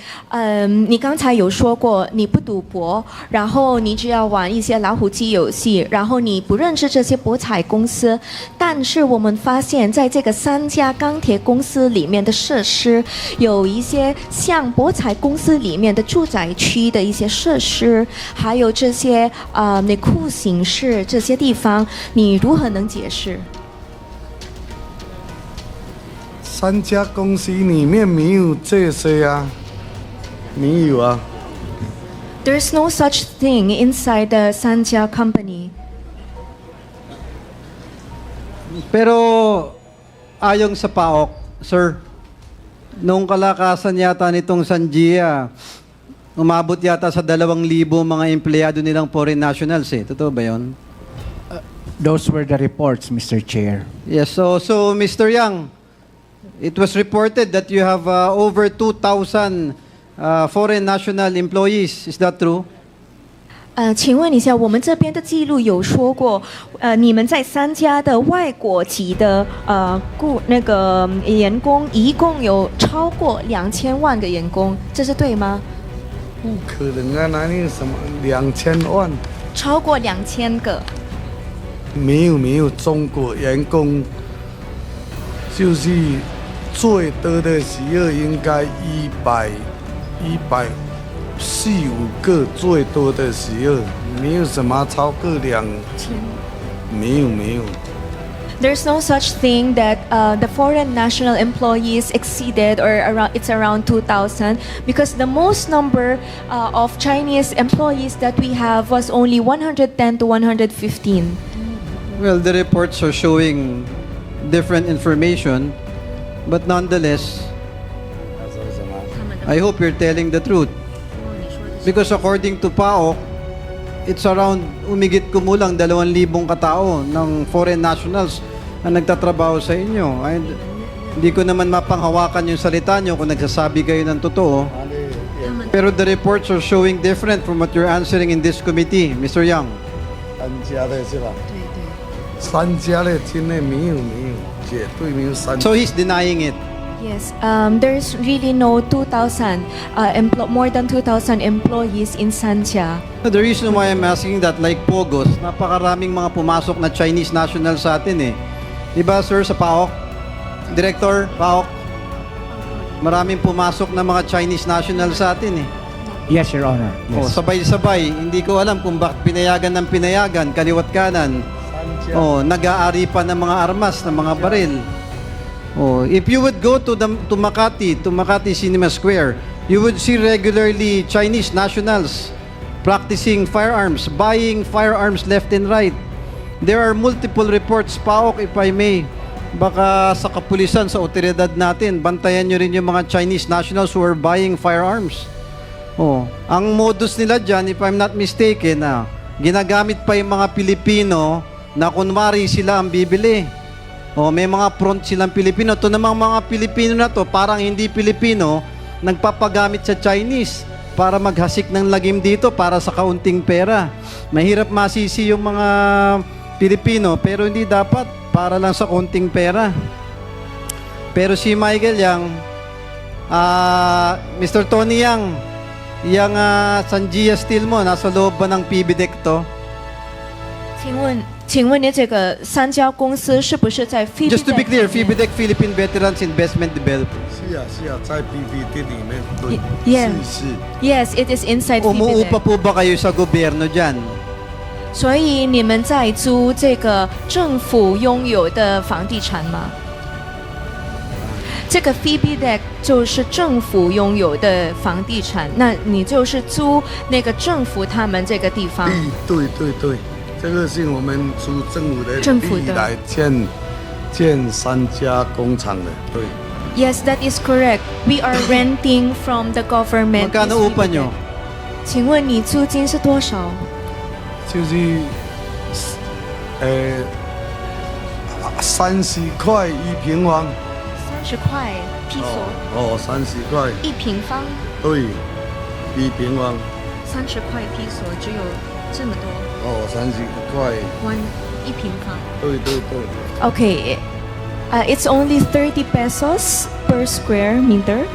你刚才有说过你不赌博，然后你只要玩一些老虎机游戏，然后你不认识这些博彩公司，但是我们发现在这个3家钢铁公司里面的设施，有一些像博彩公司里面的住宅区的一些设施，还有这些那酷刑室这些地方，你如何能解释？3家公司里面没有这些啊，没有啊。There's no such thing inside the 3家 company. Pero ayon sa PAOK, sir, nung kalakasan yata nitong Sanjia, umabot yata sa 2,000 mga empleyado nilang foreign nationals eh. Totoo ba yun? Those were the reports, Mr. Chair. Yes, so Mr. Yang, it was reported that you have over 2,000 foreign national employees. Is that true? 请问一下，我们这边的记录有说过，你们在3家的外国籍的员工，一共有超过2000万个员工，这是对吗？不可能啊，哪里有什么2000万？超过2000个。没有，中国员工就是最多的时候应该145个，最多的时候没有什么超过2000，没有。There's no such thing that the foreign national employees exceeded it's around 2,000 because the most number of Chinese employees that we have was only 110 to 115. Well, the reports are showing different information, but nonetheless, I hope you're telling the truth. Because according to PAOK, it's around umigit kumulang 2,000 katao ng foreign nationals na nagtatrabaho sa inyo. Hindi ko naman mapanghawakan yung salita nyo kung nagsasabi kayo ng totoo. Pero the reports are showing different from what you're answering in this committee, Mr. Yang. 3家的境内没有，绝对没有3家。 So he's denying it. Yes, there's really no 2,000 more than 2,000 employees in Sanja. The reason why I'm asking that, like Pogos, napakaraming mga pumasok na Chinese national sa atin eh. Diba sir, sa PAOK? Director, PAOK? Maraming pumasok na mga Chinese national sa atin eh. Yes, Your Honor. Yes. Sabay-sabay, hindi ko alam kung bakit pinayagan, kaliwat kanan. Nag-aari pa ng mga armas, ng mga baril. If you would go to Makati Cinema Square, you would see regularly Chinese nationals practicing firearms, buying firearms left and right. There are multiple reports, PAOK, if I may. Baka sa kapulisan, sa otoridad natin, bantayan nyo rin yung mga Chinese nationals who are buying firearms. Ang modus nila dyan, if I'm not mistaken, ginagamit pa yung mga Pilipino na kunwari sila ang bibili. May mga front silang Pilipino. Ito namang mga Pilipino na to, parang hindi Pilipino, nagpapagamit sa Chinese para maghasik ng lagim dito para sa kaunting pera. Mahirap masisi yung mga Pilipino, pero hindi dapat para lang sa kaunting pera. Pero si Michael Yang, Mr. Tony Yang, yung Sanjia Steel mo, nasa loob ba ng PB deck to? 请问你这个3家公司是不是在 PB Just to be clear, PBDEC Philippine Veterans Investment Development. 是啊，在 PBD 里面，对， Yes, it is inside PBD. Umuupa po ba kayo sa gobyerno dyan? 所以你们在租这个政府拥有的房地产吗？这个 PBD 就是政府拥有的房地产，那你就是租那个政府他们这个地方。对，这个是我们出政府的政府的地来建3家工厂的，对。Yes, that is correct. We are renting from the government. Magkano upa nyo? 请问你租金是多少？就是30块1平方。30块披索。哦，30块。1平方。对，1平方。30块披索只有这么多。哦，30块。1平方。对对对。Okay. It's only 30 pesos per square meter.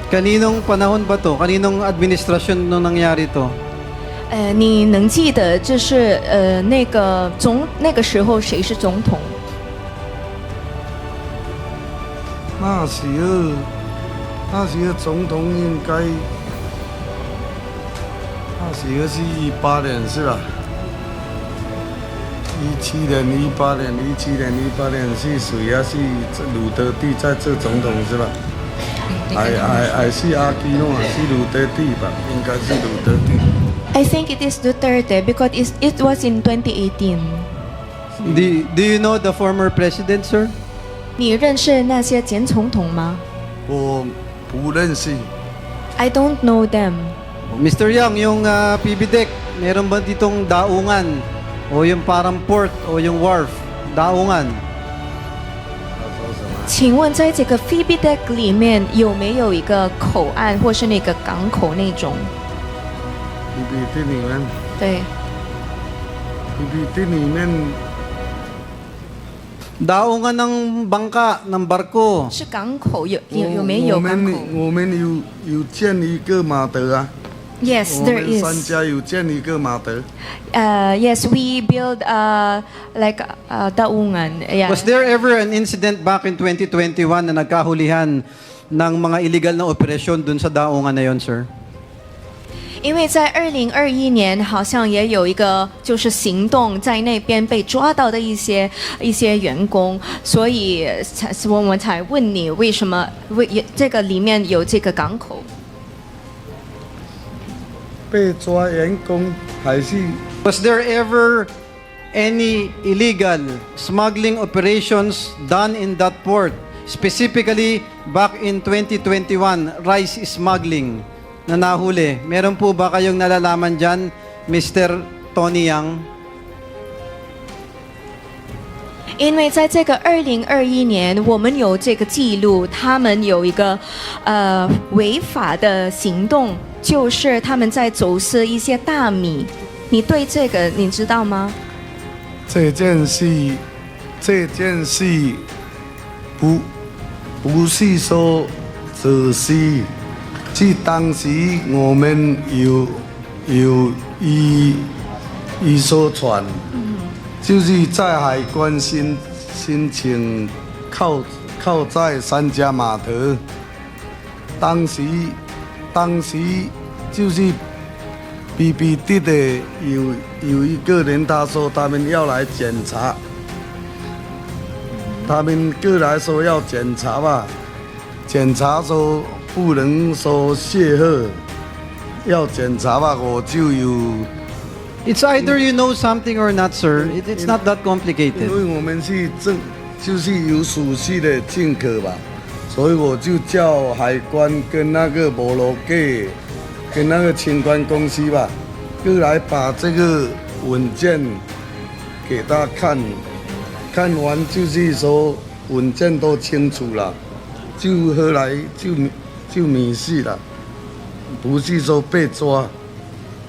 Kaninong panahon ba to? Kaninong administrasyon nung nangyari to? 你能记得这是那个时候谁是总统？那时候总统应该，那时候是18年是吧？17年、18年、17年、18年是谁啊？是鲁德蒂在做总统是吧？还是阿基诺啊？是鲁德蒂吧？应该是鲁德蒂。I think it is Duterte because it was in 2018. Do you know the former president, sir? 你认识那些前总统吗？我不认识。I don't know them. Mr. Yang, yung PB-deck, meron ba ditong daungan? O yung parang port o yung wharf? Daungan? 请问在这个 Phoebe Deck 里面有没有一个口岸或是那个港口那种？ PB 里面。对。PB 里面。 Daungan ng bangka, ng barko. 是港口有没有港口？我们有建一个码头啊。Yes, there is. 我们3家有建一个码头。Yes, we build like daungan. Yeah. Was there ever an incident back in 2021 na nagkahulihan ng mga illegal na operasyon dun sa daungan na yon, sir? 因为在2021年好像也有一个就是行动在那边被抓到的一些员工，所以我们才问你为什么这个里面有这个港口？被抓员工还是 Was there ever any illegal smuggling operations done in that port? Specifically, back in 2021, rice smuggling na nahuli. Meron po ba kayong nalalaman dyan, Mr. Tony Yang? 因为在这个2021年，我们有这个记录，他们有一个违法的行动，就是他们在走私一些大米。你对这个你知道吗？这件事不是说走私，是当时我们有一艘船。就是在海关申请靠在3家码头，当时就是 BBD 的有一个人，他说他们要来检查，他们过来说要检查吧，检查说不能说卸货，要检查吧，我就有。 It's either you know something or not, sir. It's not that complicated. 因为我们是就是有属系的进口吧，所以我就叫海关跟那个摩洛哥，跟那个清关公司吧，过来把这个文件给他看，看完就是说文件都清楚了，就后来就没事了，不是说被抓。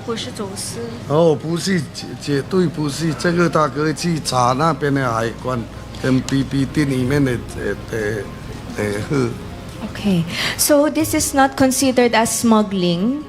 不是走私哦，不是，绝对不是。这个他可以去查那边的海关跟 BBD 里面的货。Okay, so this is not considered as smuggling.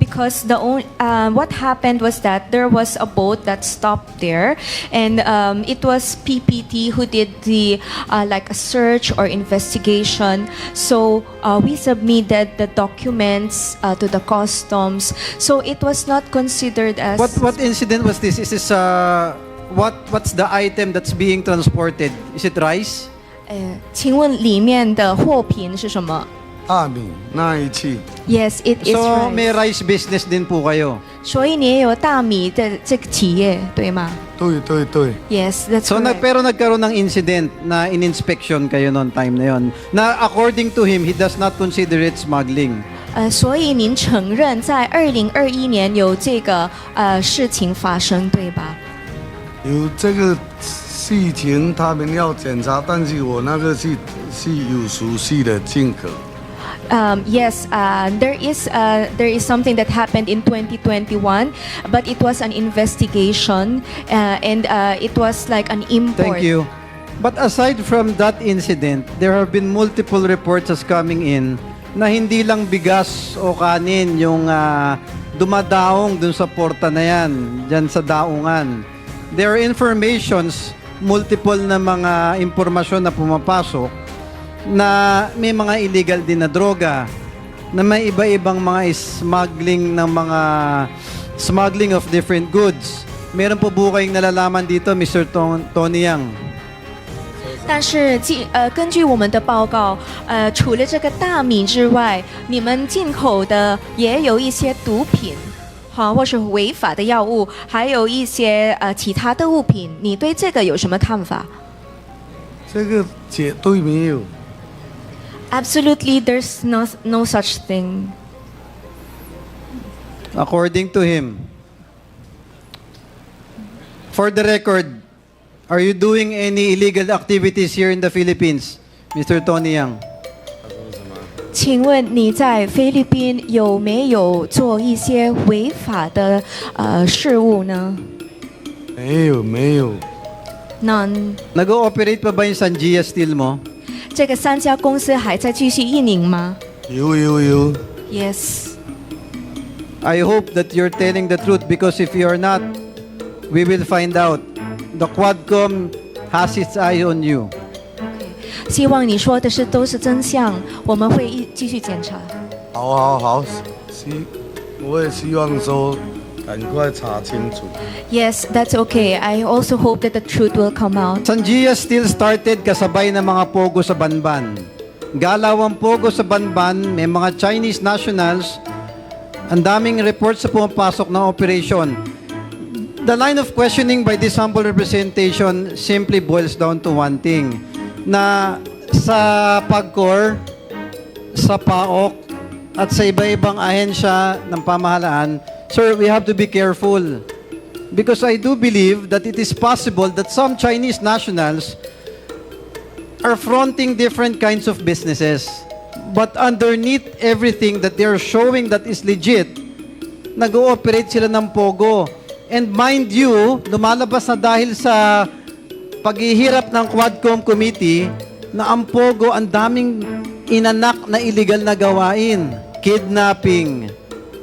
Because what happened was that there was a boat that stopped there, and it was PPT who did the like a search or investigation. So we submitted the documents to the customs. So it was not considered as. What incident was this? Is this what's the item that's being transported? Is it rice? 请问里面的货品是什么？大米那一期。 Yes, it is So, rice. may rice business din po kayo. 所以你也有大米的这个企业，对吗？对对对。 Yes, that's So, correct. pero nagkaroon ng incident na in-inspection kayo noon time na yon. Na according to him, he does not consider it smuggling. 所以您承认在2021年有这个事情发生，对吧？有这个事情他们要检查，但是我那个是有熟悉的进口。 Yes, there is something that happened in 2021, but it was an investigation, and it was like an import. Thank you. But aside from that incident, there have been multiple reports as coming in na hindi lang bigas o kanin yung dumadaong dun sa porta na yan, dyan sa daungan. There are informations, multiple na mga impormasyon na pumapasok na may mga illegal din na droga, na may iba-ibang mga smuggling of different goods. Meron po po kayong nalalaman dito, Mr. Tony Yang? 但是根据我们的报告，除了这个大米之外，你们进口的也有一些毒品，好，或是违法的药物，还有一些其他的物品。你对这个有什么看法？这个绝对没有。 Absolutely, there's no such thing. According to him. For the record, are you doing any illegal activities here in the Philippines, Mr. Tony Yang? 请问你在菲律宾有没有做一些违法的事务呢？没有没有。 None. Nag-ooperate pa ba yung Sanjia Steel mo? 这个3家公司还在继续运营吗？有。Yes. I hope that you're telling the truth because if you're not, we will find out. The Quadcom has its eye on you. 希望你说的都是真相，我们会继续检查。好，我也希望说赶快查清楚。 Yes, that's okay. I also hope that the truth will come out. Sanjia Steel started kasabay ng mga pogo sa Banban. Galaw ang pogo sa Banban, may mga Chinese nationals. Ang daming reports sa pumapasok ng operation. The line of questioning by this humble representation simply boils down to one thing. Na sa PAGCOR, sa PAOK, at sa iba-ibang ahensya ng pamahalaan, sir, we have to be careful. Because I do believe that it is possible that some Chinese nationals are fronting different kinds of businesses. But underneath everything that they're showing that is legit, nag-ooperate sila ng pogo. And mind you, lumalabas na dahil sa paghihirap ng Quadcom Committee na ang pogo ang daming inanak na illegal na gawain. Kidnapping,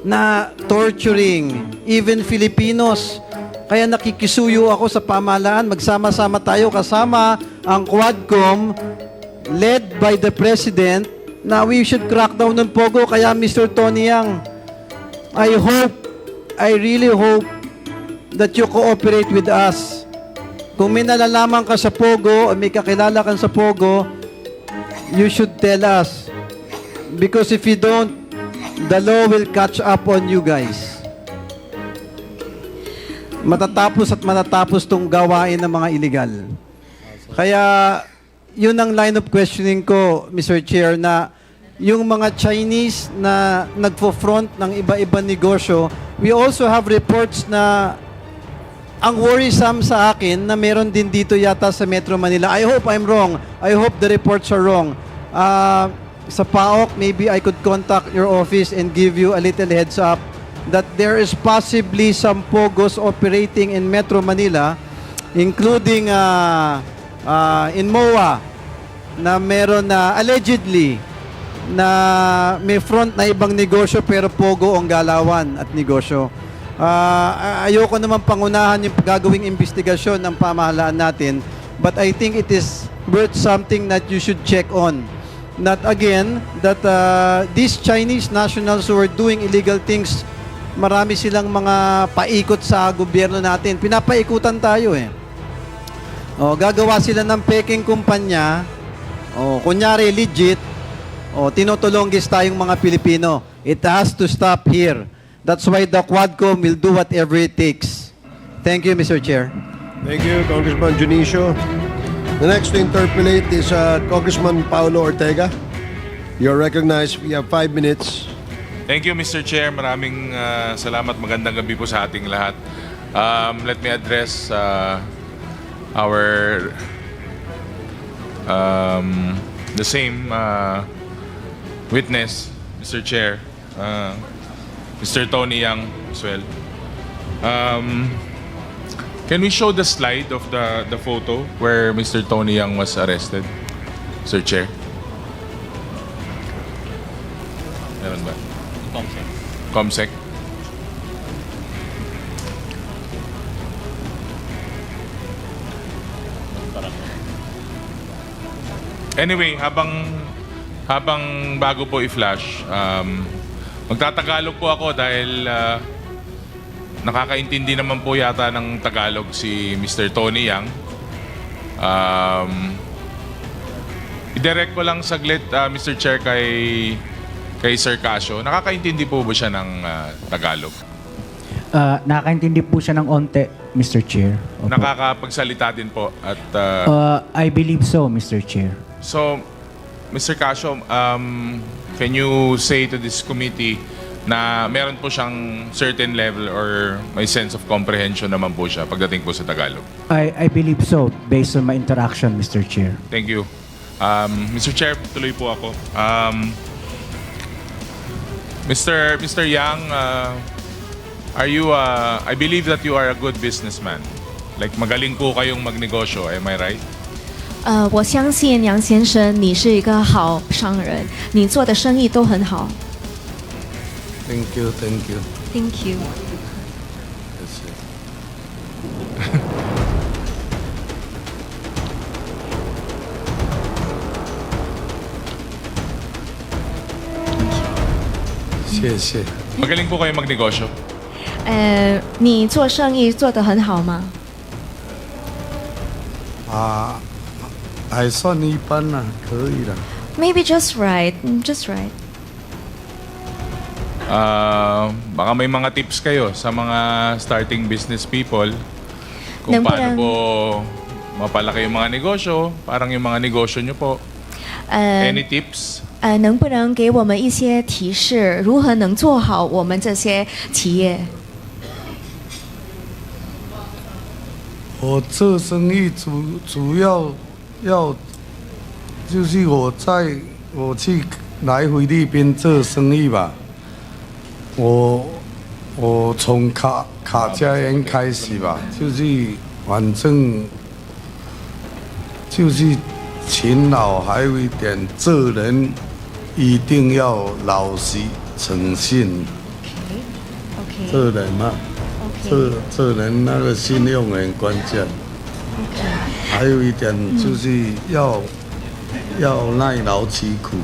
na torturing, even Filipinos. Kaya nakikisuyo ako sa pamahalaan, magsama-sama tayo kasama ang Quadcom led by the President na we should crack down ng pogo. Kaya Mr. Tony Yang, I really hope that you cooperate with us. Kung may nalalaman ka sa pogo o may kakilala ka sa pogo, you should tell us. Because if you don't, the law will catch up on you guys. Matatapos at matatapos tong gawain ng mga illegal. Kaya, yun ang line of questioning ko, Mr. Chair, na yung mga Chinese na nagfo-front ng iba-ibang negosyo, we also have reports na ang worrisome sa akin na meron din dito yata sa Metro Manila. I hope I'm wrong. I hope the reports are wrong. Sa PAOK, maybe I could contact your office and give you a little heads up that there is possibly some pogos operating in Metro Manila, including in MOA, na meron na allegedly na may front na ibang negosyo pero pogo ang galawan at negosyo. Ayoko naman pangunahan yung gagawing investigasyon ng pamahalaan natin, but I think it is worth something that you should check on. Not again, that these Chinese nationals who are doing illegal things, marami silang mga paikot sa gobyerno natin. Pinapaikutan tayo eh. Gagawa sila ng peking kumpanya, kunyari legit, O, tinutulunggis tayong mga Pilipino. It has to stop here. That's why the Quadcom will do whatever it takes. Thank you, Mr. Chair. Thank you, Congressman Junicio. The next to interpolate is Congressman Paulo Ortega. You're recognized. We have 5 minutes. Thank you, Mr. Chair. Maraming salamat. Magandang gabi po sa ating lahat. Let me address the same witness, Mr. Chair, Mr. Tony Yang as well. Can we show the slide of the photo where Mr. Tony Yang was arrested, Mr. Chair? Meron ba? Comsec. Anyway, habang bago po i-flash, magtatagalog po ako dahil nakakaintindi naman po yata ng Tagalog si Mr. Tony Yang. I-direct ko lang saglit, Mr. Chair, kay Sir Casio. Nakakaintindi po ba siya ng Tagalog? Nakakaintindi po siya ng onte, Mr. Chair. Opo. Nakakapagsalita din po at I believe so, Mr. Chair. so, Mr. Casio, can you say to this committee na meron po siyang certain level or may sense of comprehension naman po siya pagdating po sa Tagalog? I believe so, based on my interaction, Mr. Chair. Thank you. Mr. Chair, tuloy po ako. Mr. Yang, are you, I believe that you are a good businessman. Like magaling po kayong magnegosyo, am I right? 我相信杨先生你是一个好商人，你做的生意都很好。 Thank you, thank you. Thank you. Magaling po kayo magnegosyo? 你做生意做得很好吗？还算一般啦，可以啦。 Maybe just right, just right. Baka may mga tips kayo sa mga starting business people kung Nang paano parang- po mapalaki yung mga negosyo, parang yung mga negosyo nyo po. Any tips? 能不能给我们一些提示，如何能做好我们这些企业？我做生意主要就是我去来菲律宾做生意吧。我从卡加园开始吧，就是反正就是勤劳，还有一点做人一定要老实诚信。做人嘛，做人那个信用很关键。还有一点就是要耐劳其苦。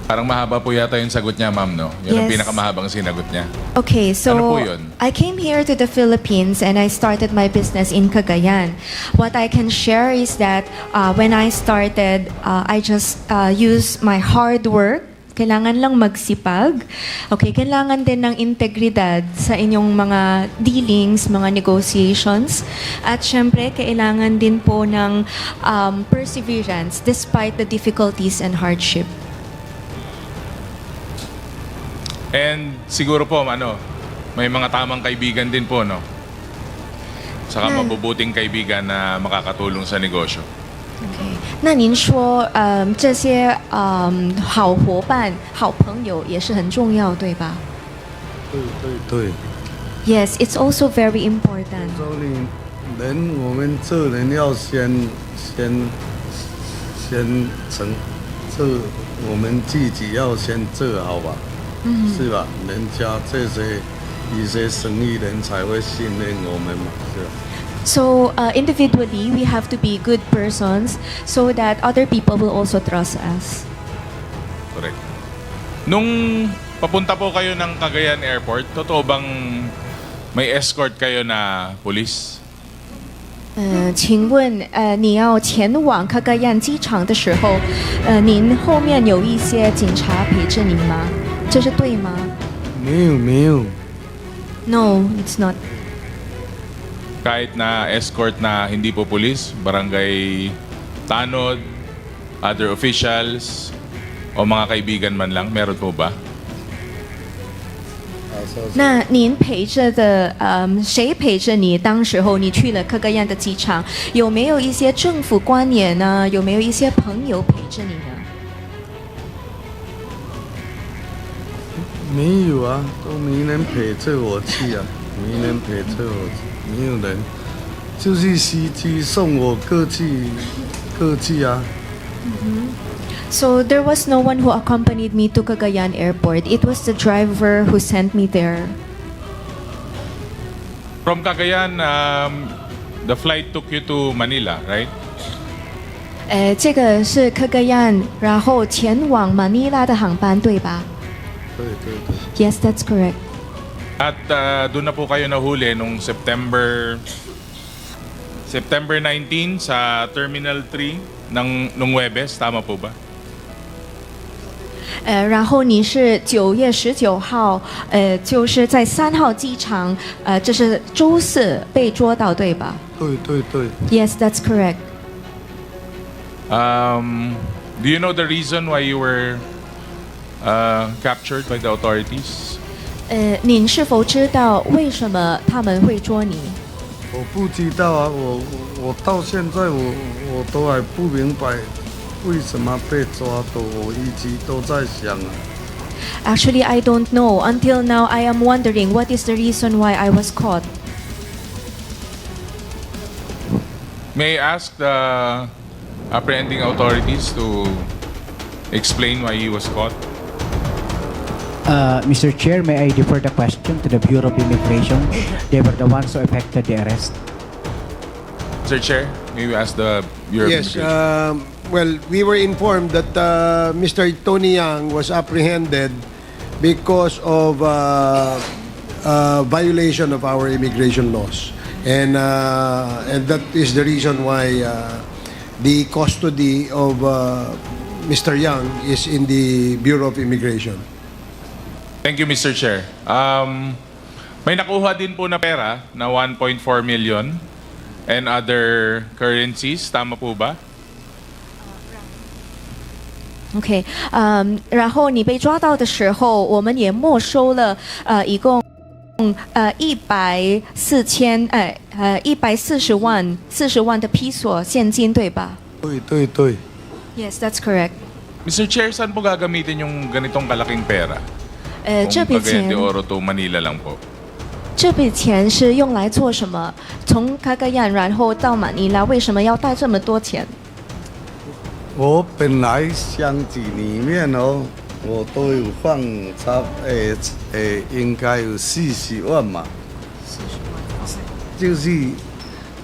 Parang mahaba po yata yung sagot niya, ma'am, no? Yun ang Yes. pinakamahabang sinagot niya. Okay, so Ano po yun? I came here to the Philippines and I started my business in Cagayan. What I can share is that when I started, I just used my hard work. Kailangan lang magsipag. Okay, kailangan din ng integridad sa inyong mga dealings, mga negotiations. At syempre, kailangan din po ng perseverance despite the difficulties and hardship. And siguro po, may mga tamang kaibigan din po, no? Saka mabubuting kaibigan na makakatulong sa negosyo. 那您说，这些好伙伴、好朋友也是很重要，对吧对。 ？Yes, it's also very important. 我们做人要先做，我们自己要先做好吧，是吧？人家一些生意人才会信任我们嘛，是吧？ So individually, we have to be good persons so that other people will also trust us. Correct. Nung papunta po kayo ng Cagayan Airport, totoo bang may escort kayo na police? 请问你要前往卡加yan机场的时候，您后面有一些警察陪着你吗？这是对吗没有。 ？No, it's not. Kahit na escort na hindi po pulis, barangay tanod, other officials, o mga kaibigan man lang, meron po ba? 那您陪着的，谁陪着你？当时候你去了克格亚的机场，有没有一些政府官员呢？有没有一些朋友陪着你呢？没有啊，都没人陪着我去啊，没人陪着我，没有人，就是司机送我过去啊。So there was no one who accompanied me to Cagayan Airport. It was the driver who sent me there. From Cagayan, the flight took you to Manila, right? 这个是克格亚，然後前往马尼拉的航班，對吧对。 ？Yes, that's correct. At doon na po kayo nahuli nung September 19 sa Terminal 3 nung Huwebes, tama po ba? 然后你是9月19号，就是在3号机场，这是周四被捉到，对吧对。 ？Yes, that's correct. Do you know the reason why you were captured by the authorities? 您是否知道为什么他们会捉你？我不知道啊，我到现在我都还不明白为什么被抓的，我一直都在想啊。Actually, I don't know. Until now, I am wondering what is the reason why I was caught. May I ask the apprehending authorities to explain why he was caught? Mr. Chair, may I defer the question to the Bureau of Immigration? They were the ones who effected the arrest. Sir Chair, may we ask the Bureau of Yes, Immigration? well, we were informed that Mr. Tony Yang was apprehended because of violation of our immigration laws. And that is the reason why the custody of Mr. Yang is in the Bureau of Immigration. Thank you, Mr. Chair. May nakuha din po na pera na 1.4 million and other currencies. Tama po ba? OK，然后你被抓到的时候，我们也没收了一共140万的披索现金，对吧？对。 Yes, that's correct. Mr. Chair, saan po gagamitin yung ganitong kalaking pera? 这 Kung 笔钱 Cagayan de Oro to Manila lang po. 这笔钱是用来做什么？从卡加亚然后到马尼拉，为什么要带这么多钱？我本来箱子里面哦，我都有放应该有40万嘛。就是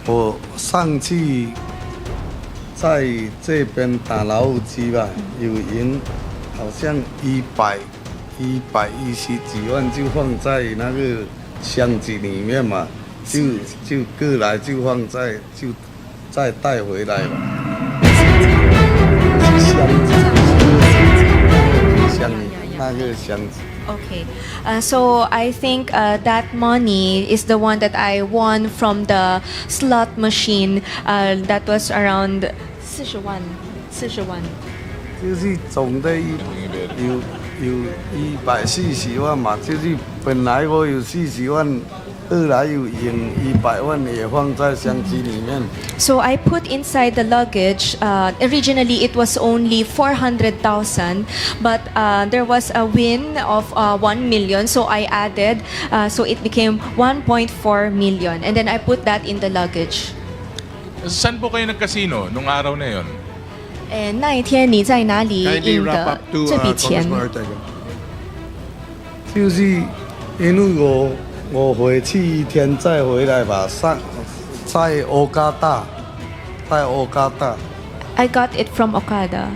我上去在这边打老虎机吧，有赢好像110几万，就放在那个箱子里面嘛，就过来就放在就再带回来嘛。那个箱子。 Okay, so I think that money is the one that I won from the slot machine. That was around 40万。就是总的有140万嘛，就是本来我有40万。 后来有赢100万也放在箱子里面。So I put inside the luggage. Originally it was only 400,000, but there was a win of 1 million. So I added, so it became 1.4 million, and then I put that in the luggage. Saan po kayo nag-casino nung araw na yon? 那一天你在哪里 Kindly 赢 wrap 的 up to 这笔钱？ Congressman Ortega. 就是因为我回去一天再回来吧，在欧加达，在欧加达。 I got it from Okada.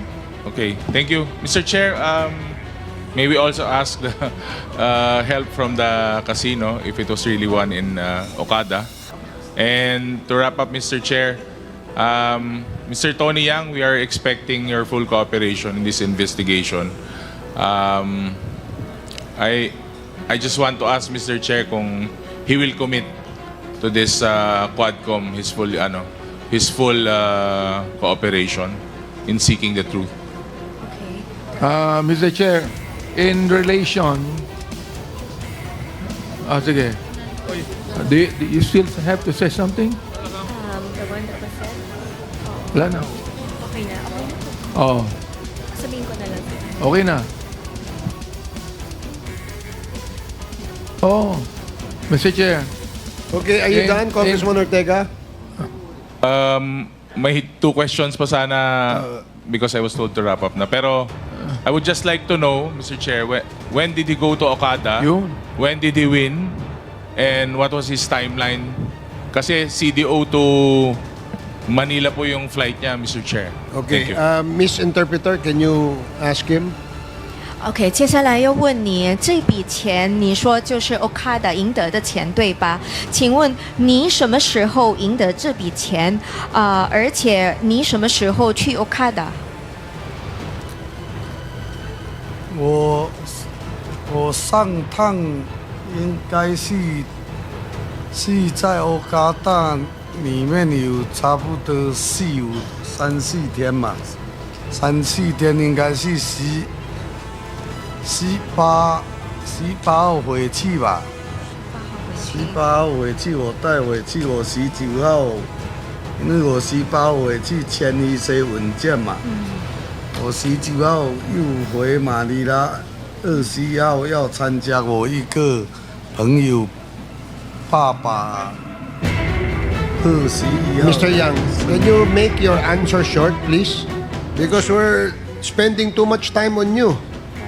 Okay, thank you. Mr. Chair, may we also ask the help from the casino if it was really one in Okada? And to wrap up, Mr. Chair, Mr. Tony Yang, we are expecting your full cooperation in this investigation. I just want to ask Mr. Chair kung he will commit to this Quadcom his full cooperation in seeking the truth. Mr. Chair, in relation... sige. Do you still have to say something? The one that was said? Wala na. Okay na. Oh, Sabihin ko na lang. okay na. Oh, Mr. Chair. Okay, are you done, Congressman Ortega? May two questions pa sana because I was told to wrap up na. Pero I would just like to know, Mr. Chair, when did he go to Okada? When did he win? And what was his timeline? Kasi CDO to Manila po yung flight niya, Mr. Chair. Okay, Thank you. Miss Interpreter, can you ask him? OK， 接下来要问你，这笔钱你说就是 Okada 赢得的钱，对吧？请问你什么时候赢得这笔钱？而且你什么时候去 Okada？ 我上趟应该是在欧加达里面有差不多3、4天嘛，3、4天应该是18号回去吧。18号回去，我带回去，我19号，因为我18号回去签一些文件嘛。我19号又回马尼拉，20号要参加我一个朋友爸爸21号。 Mr. Yang, can you make your answer short, please? Because we're spending too much time on you.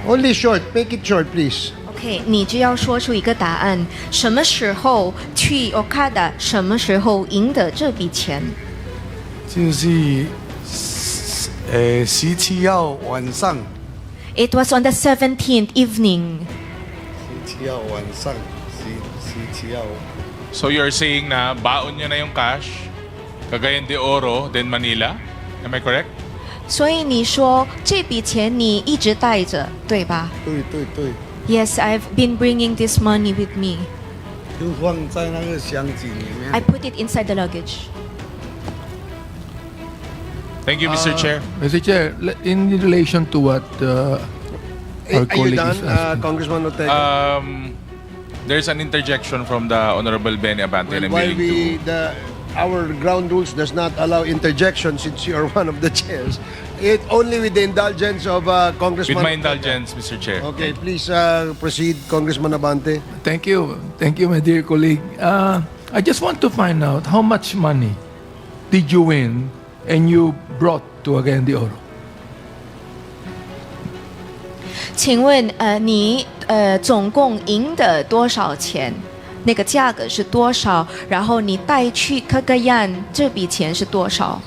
Only short. Make it short, please. OK， 你只要说出一个答案，什么时候去 Okada， 什么时候赢得这笔钱？就是17号晚上。It was on the 17th evening. 17号晚上，17号。 So you're saying na baon niya na yung cash, Cagayan de Oro, then Manila? Am I correct? 所以你说这笔钱你一直带着，对吧？对。Yes, I've been bringing this money with me. 就放在那个箱子里面。 I put it inside the luggage. Thank you, Mr. Chair. Mr. Chair, in relation to what our Are you colleague done, is asking. Congressman Ortega? There's an interjection from the Honorable Benny Abante. and I'm While willing to... our ground rules does not allow interjection since you are one of the chairs. It only with the indulgence of Congressman. With my indulgence, Mr. Chair. Okay, please proceed, Congressman Abante. Thank you, my dear colleague. I just want to find out how much money did you win and you brought to Cagayan de Oro? 请问你总共赢得多少钱？那个价格是多少？然后你带去Cagayan这笔钱是多少？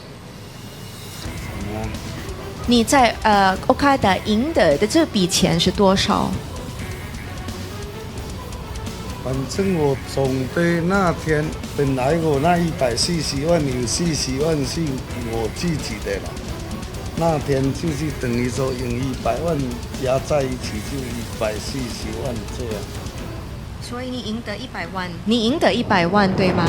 你在Okada 赢得的这笔钱是多少？反正我总的那天本来我那140万有40万是我自己的了，那天就是等于说赢100万加在一起就140万这样。所以你赢得100万，你赢得100万对吗？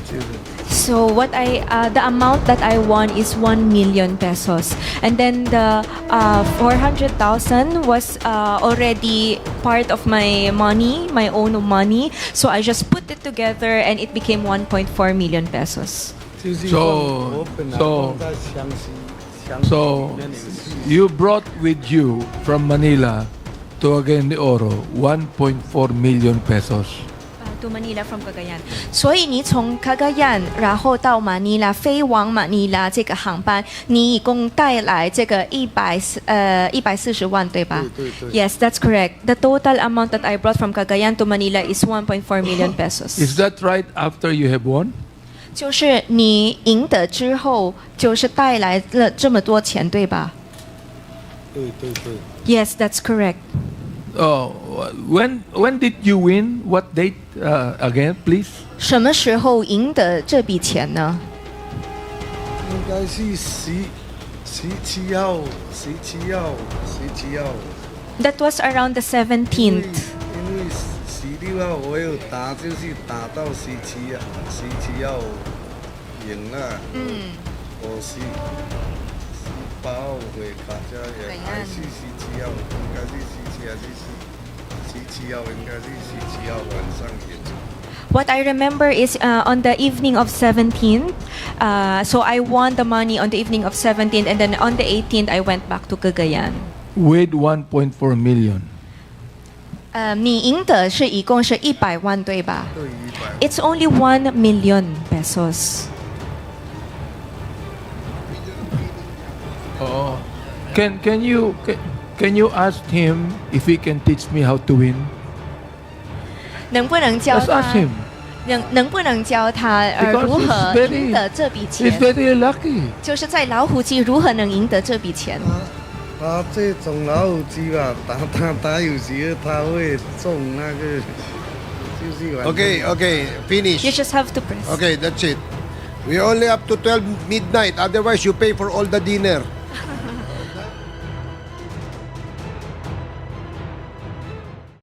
就是。 So what the amount that I won is 1 million pesos, and then the 400,000 was already part of my money, my own money. So I just put it together, and it became 1.4 million pesos. So you brought with you from Manila to Cagayan de Oro 1.4 million pesos. To Manila from Cagayan， 所以你从 Cagayan 然后到马尼拉，飞往马尼拉这个航班，你一共带来这个140万，对吧？对。Yes, that's correct. The total amount that I brought from Cagayan to Manila is 1.4 million pesos. Is that right after you have won? 就是你赢得之后，就是带来了这么多钱，对吧？对。 Yes, that's correct. Oh, when did you win? What date again, please? 什么时候赢得这笔钱呢？应该是17号That was around the 17th. 因为16号我有打，就是打到17号赢了。我是18号回卡家也还是17号，应该是17还是17号，应该是17号晚上赢。What I remember is on the evening of 17th, so I won the money on the evening of 17th, and then on the 18th, I went back to Cagayan. With 1.4 million. 你赢的是一共是100万，对吧？对，100。It's only 1 million pesos. Oh, can you ask him if he can teach me how to win? 能不能教 Let's 他 ask him.？能不能教他 Because 如何 he's very- 赢得这笔 He's 钱？ very lucky. 就是在老虎机如何能赢得这笔钱？他这种老虎机吧，打有时他会中那个，就是晚上 Okay, finish. You just have to press. Okay, that's it. We only up to 12 midnight. Otherwise, you pay for all the dinner.